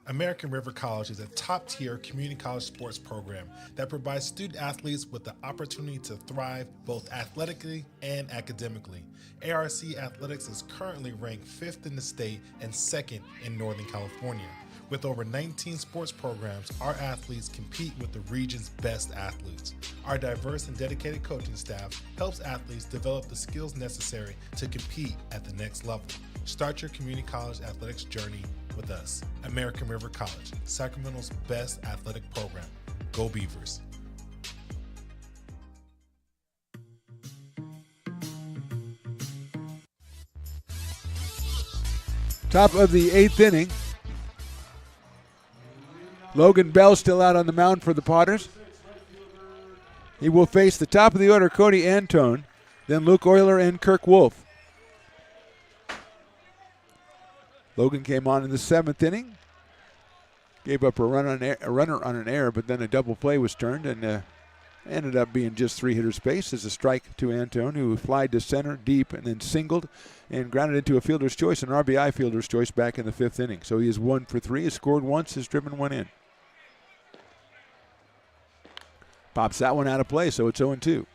S1: American River College is a top-tier community college sports program that provides student athletes with the opportunity to thrive both athletically and academically. ARC Athletics is currently ranked 5th in the state and 2nd in Northern California. With over 19 sports programs, our athletes compete with the region's best athletes. Our diverse and dedicated coaching staff helps athletes develop the skills necessary to compete at the next level. Start your community college athletics journey with us. American River College, Sacramento's best athletic program. Go Beavers.
S7: Top of the 8th inning. Logan Bell still out on the mound for the Potters. He will face the top of the order, Cody Antone, then Luke Euler and Kirk Wolf. Logan came on in the 7th inning. Gave up a runner on an error, but then a double play was turned and ended up being just 3-hitter space as a strike to Antone, who flied to center deep and then singled and grounded into a fielder's choice, an RBI fielder's choice back in the 5th inning. So he is 1 for 3, has scored once, has driven one in. Pops that one out of play, so it's 0-2.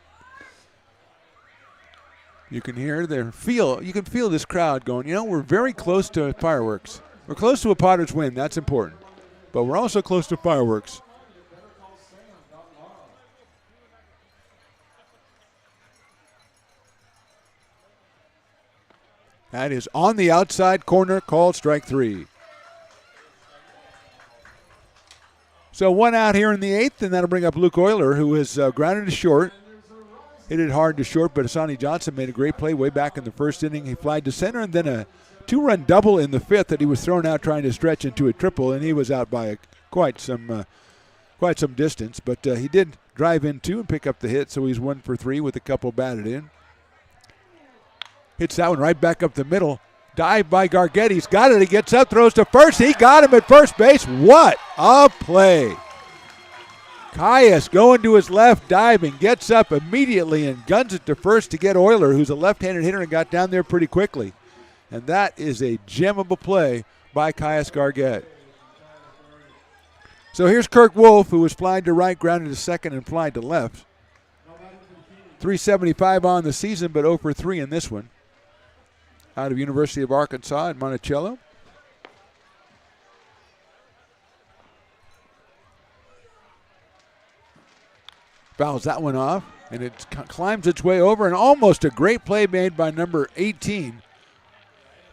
S7: You can hear you can feel this crowd going, we're very close to fireworks. We're close to a Potters win, that's important. But we're also close to fireworks. That is on the outside corner, called strike 3. So one out here in the 8th, and that'll bring up Luke Euler, who has grounded to short. Hit it hard to short, but Asani Johnson made a great play way back in the 1st inning. He flied to center, and then a 2-run double in the 5th that he was thrown out trying to stretch into a triple, and he was out by quite some distance. But he did drive in 2 and pick up the hit, so he's 1 for 3 with a couple batted in. Hits that one right back up the middle. Dive by Gargett. He's got it. He gets up, throws to first. He got him at first base. What a play. Caius going to his left, diving, gets up immediately and guns it to first to get Euler, who's a left-handed hitter and got down there pretty quickly. And that is a gem of a play by Caius Gargett. So here's Kirk Wolf, who was flying to right, grounded to second, and flying to left. 375 on the season, but 0 for 3 in this one. Out of University of Arkansas in Monticello. Fouls that one off, and it climbs its way over, and almost a great play made by number 18,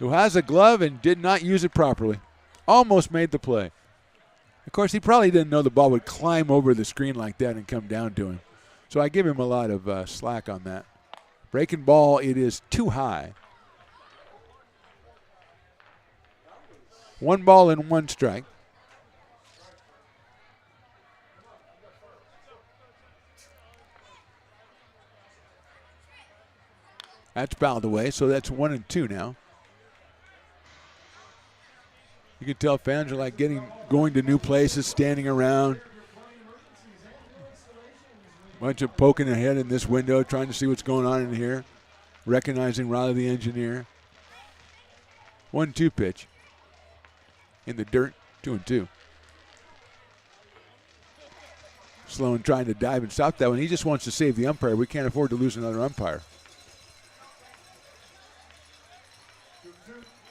S7: who has a glove and did not use it properly. Almost made the play. Of course, he probably didn't know the ball would climb over the screen like that and come down to him. So I give him a lot of slack on that. Breaking ball, it is too high. 1 ball and 1 strike. That's fouled away, so that's 1 and 2 now. You can tell fans are like going to new places, standing around. Bunch of poking their head in this window, trying to see what's going on in here. Recognizing Riley the engineer. 1-2 pitch. In the dirt, 2-2. Sloan trying to dive and stop that one. He just wants to save the umpire. We can't afford to lose another umpire.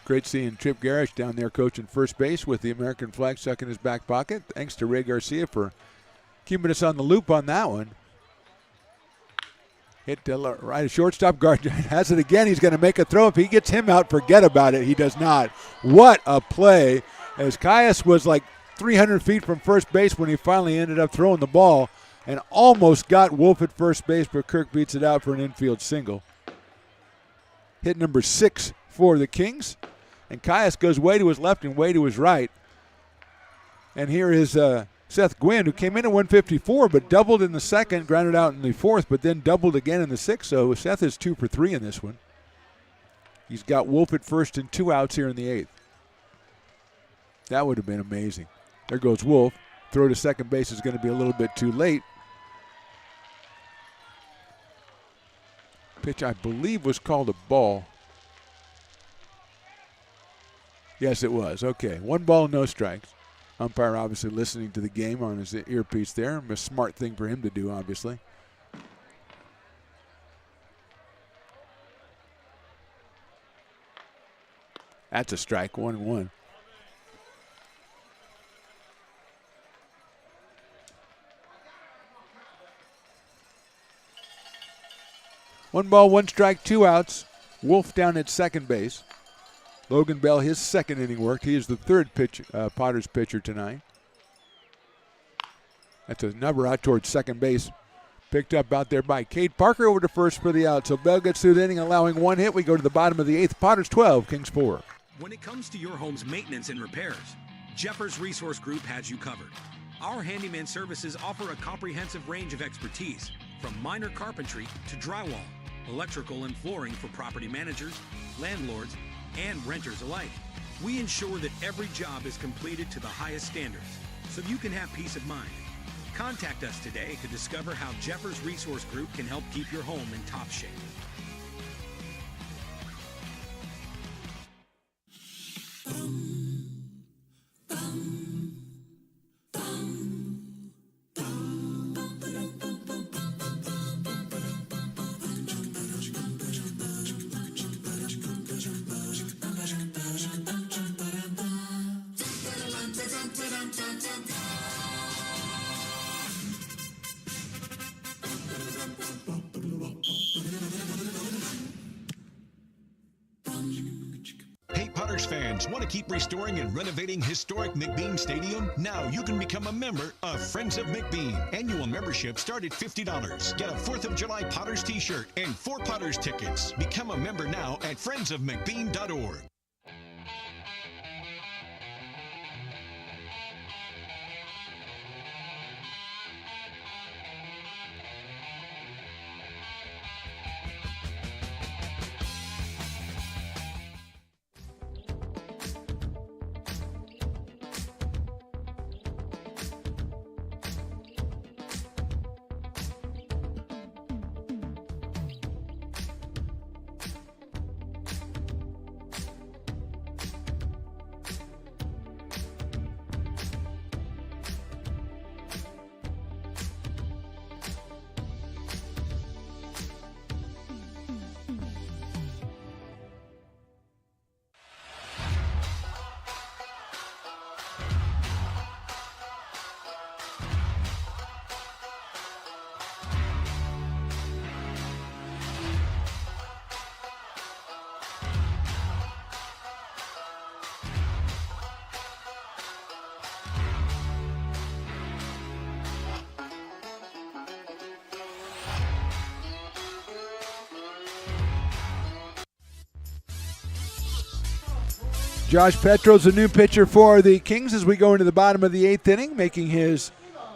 S7: Great seeing Trip Garish down there coaching first base with the American flag stuck in his back pocket. Thanks to Ray Garcia for keeping us on the loop on that one. Hit right, a shortstop. Guard has it again. He's going to make a throw. If he gets him out, forget about it. He does not. What a play. As Caius was like 300 feet from first base when he finally ended up throwing the ball and almost got Wolf at first base, but Kirk beats it out for an infield single. Hit number 6 for the Kings. And Caius goes way to his left and way to his right. And here is Seth Gwynn, who came in at 154, but doubled in the 2nd, grounded out in the 4th, but then doubled again in the 6th. So Seth is 2 for 3 in this one. He's got Wolf at first and 2 outs here in the 8th. That would have been amazing. There goes Wolf. Throw to second base is going to be a little bit too late. Pitch, I believe, was called a ball. Yes, it was. Okay, 1 ball, no strikes. Umpire obviously listening to the game on his earpiece there. A smart thing for him to do, obviously. That's a strike, 1-1. One ball, one strike, 2 outs. Wolf down at second base. Logan Bell, his second inning worked. He is the third Potters pitcher tonight. That's a number out towards second base. Picked up out there by Cade Parker over to first for the out. So Bell gets through the inning, allowing 1 hit. We go to the bottom of the 8th. Potters 12, Kings 4.
S2: When it comes to your home's maintenance and repairs, Jeffers Resource Group has you covered. Our handyman services offer a comprehensive range of expertise, from minor carpentry to drywall, electrical and flooring for property managers, landlords, and renters alike. We ensure that every job is completed to the highest standards, so you can have peace of mind. Contact us today to discover how Jeffers Resource Group can help keep your home in top shape.
S3: Hey, Potters fans, want to keep restoring and renovating historic McBean Stadium? Now you can become a member of Friends of McBean. Annual membership start at $50. Get a 4th of July Potters t-shirt and 4 Potters tickets. Become a member now at friendsofmcbean.org.
S7: Josh Petro's the new pitcher for the Kings as we go into the bottom of the 8th inning, making his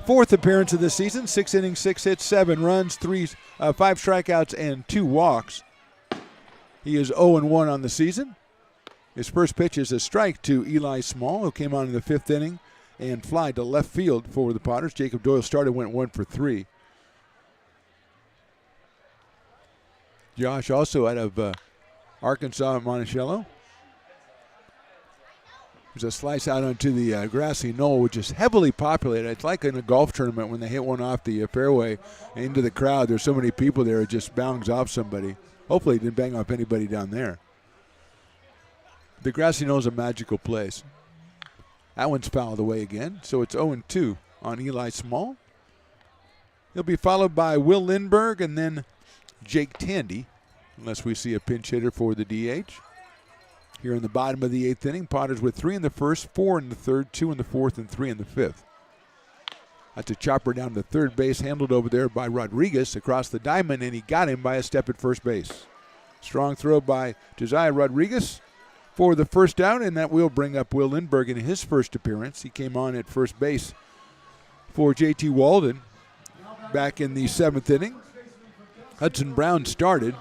S7: 4th appearance of the season. 6 innings, 6 hits, 7 runs, 5 strikeouts, and 2 walks. He is 0-1 on the season. His first pitch is a strike to Eli Small, who came on in the 5th inning and fly to left field for the Potters. Jacob Doyle started, went 1 for 3. Josh also out of Arkansas at Monticello. There's a slice out onto the grassy knoll, which is heavily populated. It's like in a golf tournament when they hit one off the fairway into the crowd. There's so many people there, it just bangs off somebody. Hopefully it didn't bang off anybody down there. The grassy knoll is a magical place. That one's fouled away again, so it's 0-2 on Eli Small. He'll be followed by Will Lindbergh and then Jake Tandy, unless we see a pinch hitter for the DH. Here in the bottom of the 8th inning, Potters with 3 in the first, 4 in the third, 2 in the 4th, and 3 in the 5th. That's a chopper down to third base, handled over there by Rodriguez across the diamond, and he got him by a step at first base. Strong throw by Josiah Rodriguez for the first out, and that will bring up Will Lindbergh in his first appearance. He came on at first base for J.T. Walden back in the 7th inning. Hudson Brown started.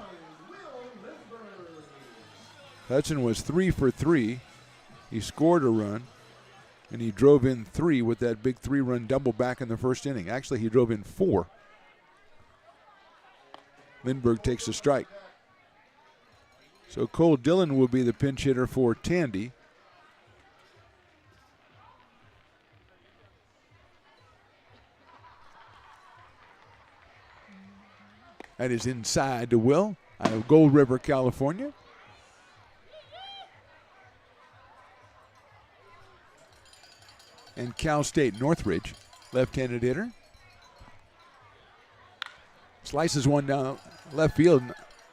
S7: Hudson was 3 for 3. He scored a run, and he drove in 3 with that big 3-run double back in the first inning. Actually, he drove in 4. Lindbergh takes a strike. So Cole Dillon will be the pinch hitter for Tandy. That is inside to Will out of Gold River, California. And Cal State Northridge, left-handed hitter. Slices one down left field,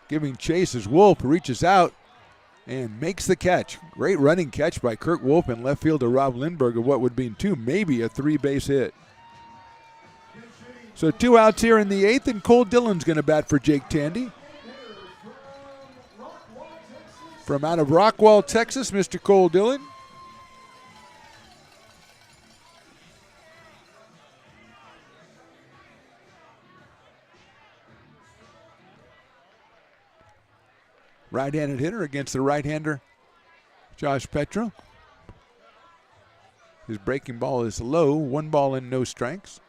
S7: giving chase as Wolf reaches out and makes the catch. Great running catch by Kurt Wolf in left field to Rob Lindbergh of what would be two, maybe a three-base hit. So 2 outs here in the 8th, and Cole Dillon's going to bat for Jake Tandy. From out of Rockwall, Texas, Mr. Cole Dillon. Right-handed hitter against the right-hander, Josh Petro. His breaking ball is low, 1 ball and no strikes.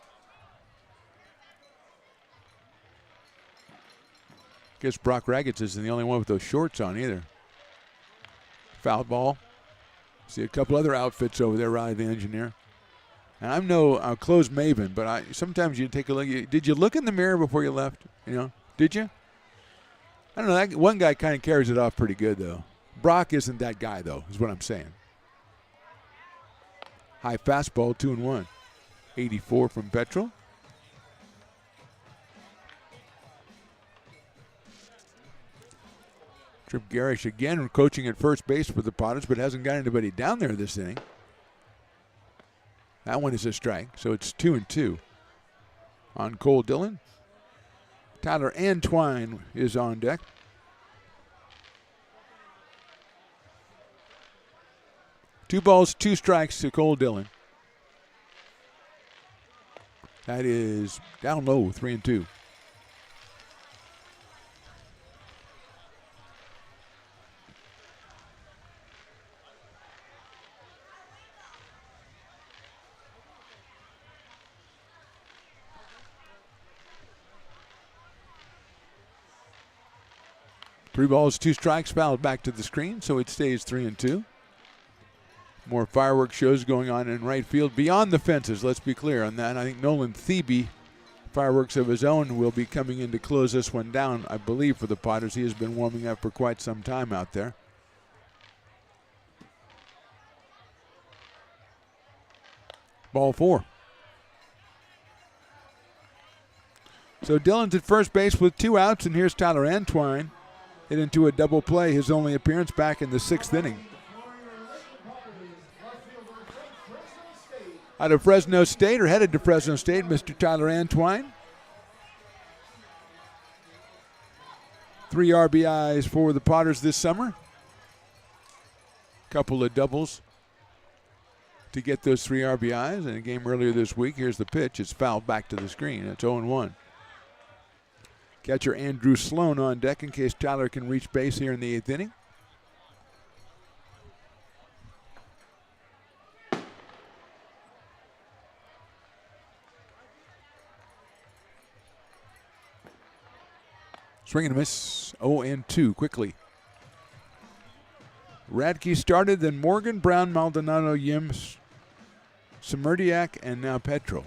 S7: Guess Brock Raggets isn't the only one with those shorts on either. Foul ball. See a couple other outfits over there, Riley the engineer. And I'm no clothes maven, but sometimes you take a look. Did you look in the mirror before you left? Did you? I don't know. That one guy kind of carries it off pretty good, though. Brock isn't that guy, though, is what I'm saying. High fastball, 2-1. 84 from Petrel. Trip Garish again coaching at first base for the Potters, but hasn't got anybody down there this inning. That one is a strike, so it's 2-2 on Cole Dillon. Tyler Antwine is on deck. Two balls, 2 strikes to Cole Dillon. That is down low, 3-2. Three balls, 2 strikes, fouled back to the screen, so it stays 3-2. More fireworks shows going on in right field beyond the fences, let's be clear on that. I think Nolan Thebe, fireworks of his own, will be coming in to close this one down, I believe, for the Potters. He has been warming up for quite some time out there. Ball 4. So Dillon's at first base with 2 outs, and here's Tyler Antwine. Hit into a double play, his only appearance back in the 6th inning. Out of Fresno State, or headed to Fresno State, Mr. Tyler Antwine. 3 RBIs for the Potters this summer. Couple of doubles to get those 3 RBIs. In a game earlier this week, here's the pitch. It's fouled back to the screen. It's 0-1. Catcher Andrew Sloan on deck in case Tyler can reach base here in the 8th inning. Swing and a miss, 0-2 quickly. Radke started, then Morgan, Brown, Maldonado, Yim, Semerdiak, and now Petro.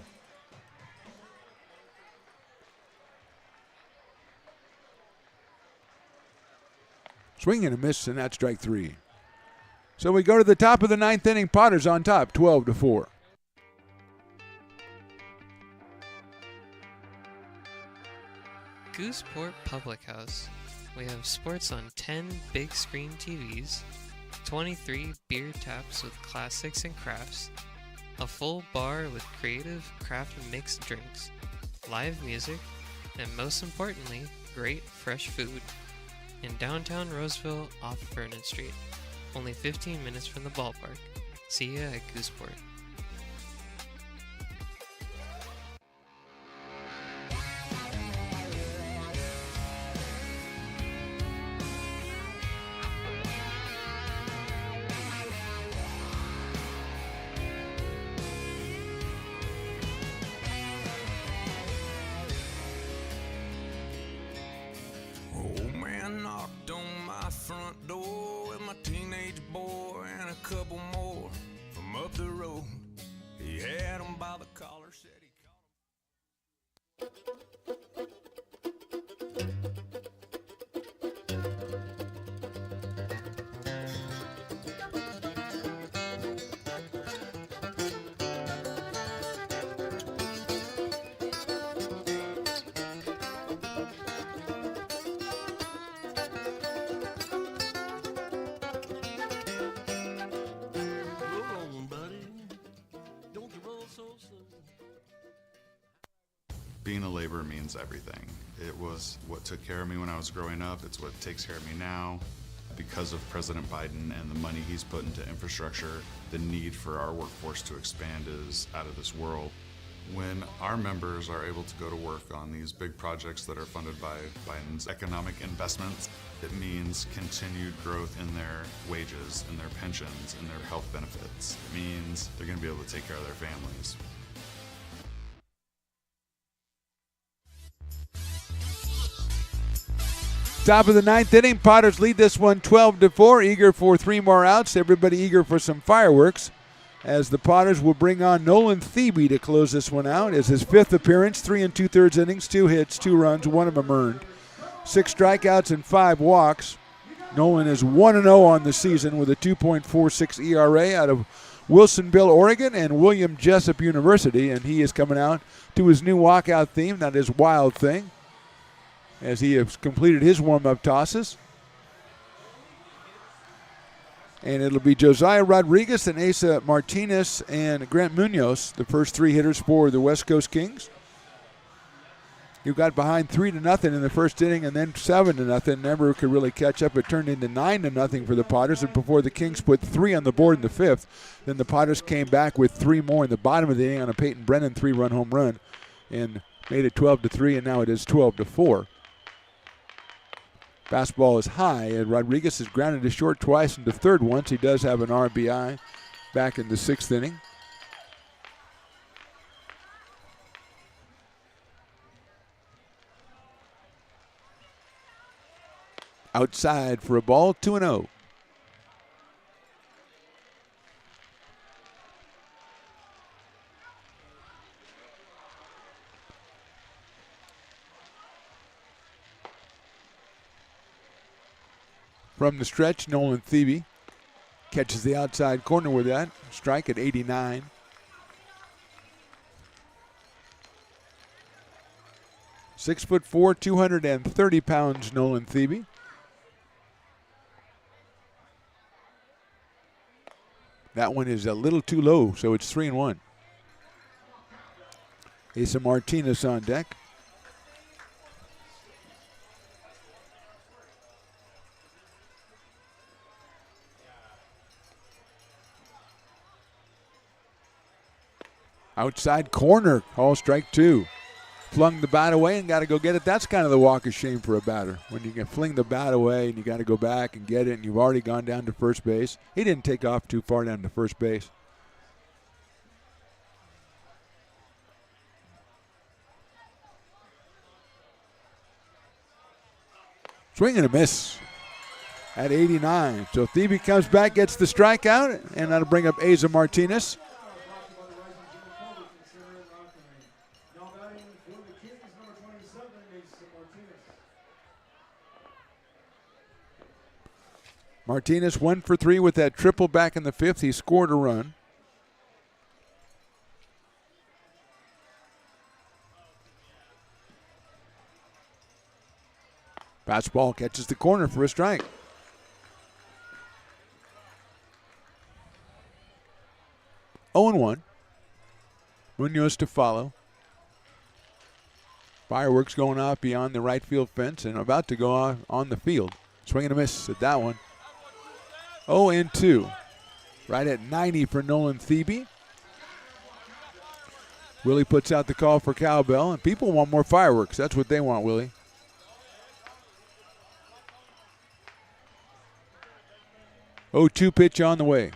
S7: Swing and a miss, and that's strike 3. So we go to the top of the 9th inning. Potters on top, 12-4.
S4: Gooseport Public House. We have sports on 10 big screen TVs, 23 beer taps with classics and crafts, a full bar with creative craft mixed drinks, live music, and most importantly, great fresh food. In downtown Roseville off Vernon Street. Only 15 minutes from the ballpark. See ya at Gooseport.
S12: Front door with my teenage boy and a couple more from up the road. He had him by the collar, said he caught him.
S5: being a laborer means everything. It was what took care of me when I was growing up. It's what takes care of me now. Because of President Biden and the money he's put into infrastructure, the need for our workforce to expand is out of this world. When our members are able to go to work on these big projects that are funded by Biden's economic investments, it means continued growth in their wages, in their pensions, in their health benefits. It means they're going to be able to take care of their families.
S7: Top of the ninth inning, Potters lead this one 12-4, eager for 3 more outs. Everybody eager for some fireworks, as the Potters will bring on Nolan Thebe to close this one out. It's his 5th appearance, 3 2/3 innings, 2 hits, 2 runs, 1 of them earned, 6 strikeouts and 5 walks. Nolan is 1-0 on the season with a 2.46 ERA out of Wilsonville, Oregon, and William Jessup University, and he is coming out to his new walkout theme, that is Wild Thing, as he has completed his warm-up tosses. And it'll be Josiah Rodriguez and Asa Martinez and Grant Munoz, the first 3 hitters for the West Coast Kings. You got behind 3-0 in the first inning and then 7-0. Never could really catch up. It turned into 9-0 for the Potters, and before the Kings put 3 on the board in the 5th, then the Potters came back with 3 more in the bottom of the inning on a Peyton Brennan 3-run home run and made it 12-3, and now it is 12-4. Fastball is high, and Rodriguez has grounded to short twice and to third once. He does have an RBI back in the 6th inning. Outside for a ball, 2-0. From the stretch, Nolan Thebe catches the outside corner with that. Strike at 89. "6'4", 230 pounds, Nolan Thebe. That one is a little too low, so it's 3-1. Asa Martinez on deck. Outside corner, call strike 2. Flung the bat away and got to go get it. That's kind of the walk of shame for a batter, when you can fling the bat away and you got to go back and get it, and you've already gone down to first base. He didn't take off too far down to first base. Swing and a miss at 89. So Thebe comes back, gets the strikeout, and that'll bring up Asa Martinez. Martinez 1 for 3 with that triple back in the 5th. He scored a run. Fastball catches the corner for a strike. Oh and 1. Munoz to follow. Fireworks going off beyond the right field fence and about to go off on the field. Swing and a miss at that one. 0-2. Right at 90 for Nolan Thebe. Willie puts out the call for cowbell, and people want more fireworks. That's what they want, Willie. Oh, 2 pitch on the way.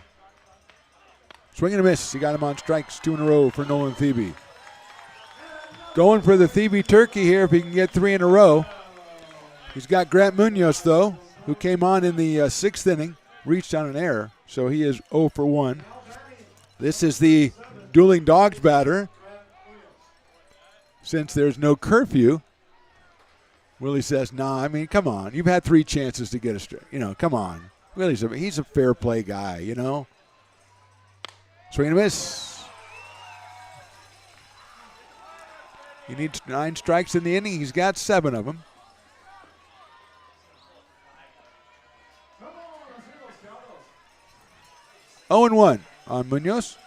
S7: Swing and a miss. He got him on strikes 2 in a row for Nolan Thebe. Going for the Thebe turkey here if he can get 3 in a row. He's got Grant Munoz, though, who came on in the 6th inning. Reached on an error, so he is 0 for 1. This is the dueling dogs batter. Since there's no curfew, Willie says, nah, I mean, come on. You've had 3 chances to get a straight. You know, come on. He's a fair play guy, you know. Swing and a miss. He needs 9 strikes in the inning. He's got 7 of them. 0-1 on Munoz.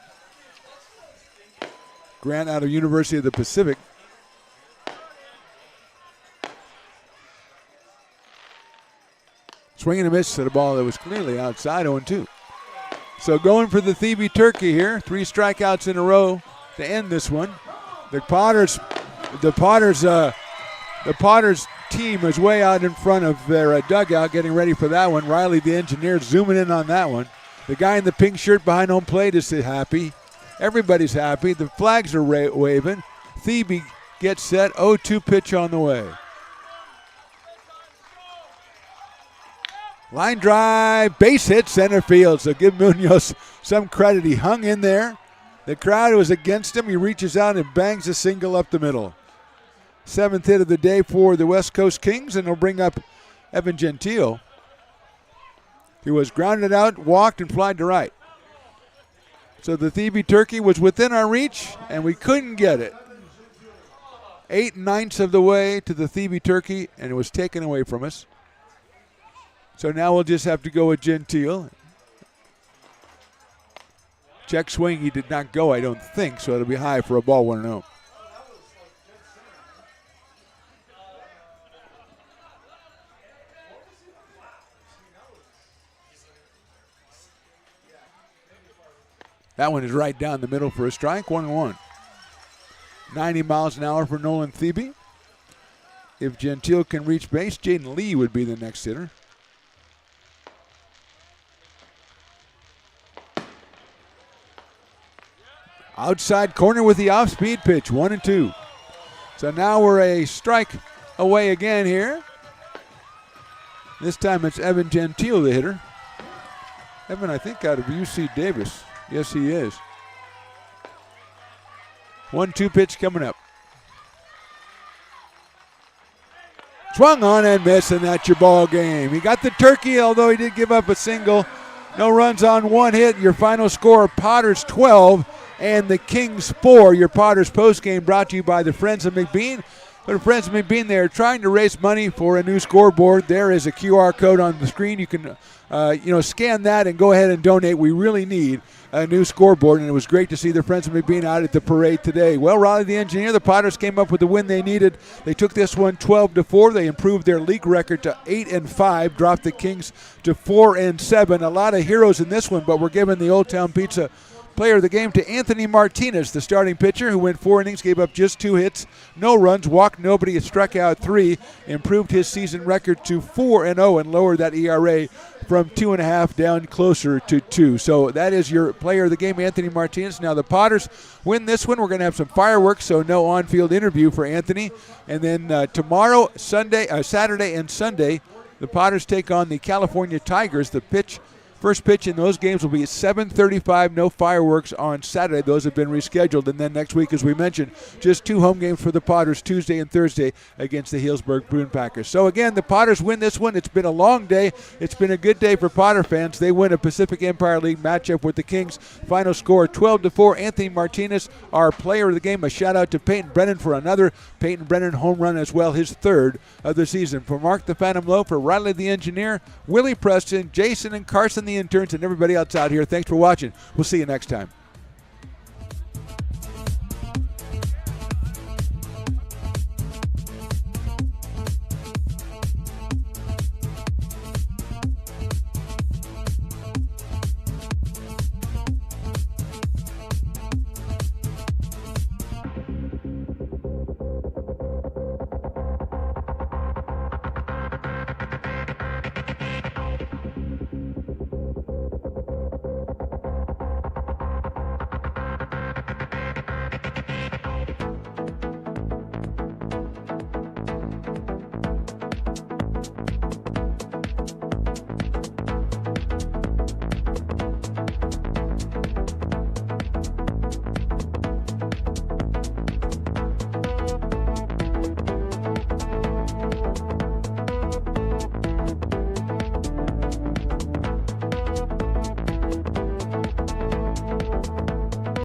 S7: Grant out of University of the Pacific. Swing and a miss at a ball that was clearly outside, 0-2. So going for the Thebe Turkey here. 3 strikeouts in a row to end this one. The Potters team is way out in front of their dugout getting ready for that one. Riley, the engineer, zooming in on that one. The guy in the pink shirt behind home plate is happy. Everybody's happy. The flags are waving. Thebe gets set. 0-2 pitch on the way. Line drive, base hit, center field. So give Munoz some credit. He hung in there. The crowd was against him. He reaches out and bangs a single up the middle. 7th hit of the day for the West Coast Kings, and they'll bring up Evan Gentile. He was grounded out, walked, and flied to right. So the Thebe Turkey was within our reach, and we couldn't get it. 8/9 of the way to the Thebe Turkey, and it was taken away from us. So now we'll just have to go with Gentile. Check swing, he did not go, I don't think, so it'll be high for a ball 1-0. That one is right down the middle for a strike, 1-1. 90 miles an hour for Nolan Thebe. If Gentile can reach base, Jaden Lee would be the next hitter. Outside corner with the off-speed pitch, 1-2. So now we're a strike away again here. This time it's Evan Gentile, the hitter. Evan, I think, out of UC Davis. Yes, he is. 1-2 pitch coming up. Swung on and missed, and that's your ball game. He got the turkey, although he did give up a single. No runs on 1 hit. Your final score, Potters 12 and the Kings 4. Your Potters postgame brought to you by the Friends of McBean. Go to Friends of McBean. They're trying to raise money for a new scoreboard. There is a QR code on the screen. You can scan that and go ahead and donate. We really need a new scoreboard, and it was great to see the Friends of McBean out at the parade today. Well, Riley, the engineer, the Potters came up with the win they needed. They took this one 12-4. They improved their league record to 8-5, dropped the Kings to 4-7. A lot of heroes in this one, but we're giving the Old Town Pizza player of the game to Anthony Martinez, the starting pitcher, who went 4 innings, gave up just 2 hits, no runs, walked nobody, struck out 3, improved his season record to 4-0 and lowered that ERA from 2.5 down closer to 2. So that is your player of the game, Anthony Martinez. Now the Potters win this one. We're going to have some fireworks, so no on-field interview for Anthony. And then tomorrow, Saturday and Sunday, the Potters take on the California Tigers. First pitch in those games will be at 7:35. No fireworks on Saturday. Those have been rescheduled. And then next week, as we mentioned, just 2 home games for the Potters, Tuesday and Thursday against the Healdsburg Boone Packers. So again, the Potters win this one. It's been a long day. It's been a good day for Potter fans. They win a Pacific Empire League matchup with the Kings. Final score 12-4. Anthony Martinez, our player of the game. A shout out to Peyton Brennan for another Peyton Brennan home run as well, his 3rd of the season. For Mark the Phantom Lowe, for Riley the engineer, Willie Preston, Jason and Carson the interns, and everybody else out here, thanks for watching. We'll see you next time.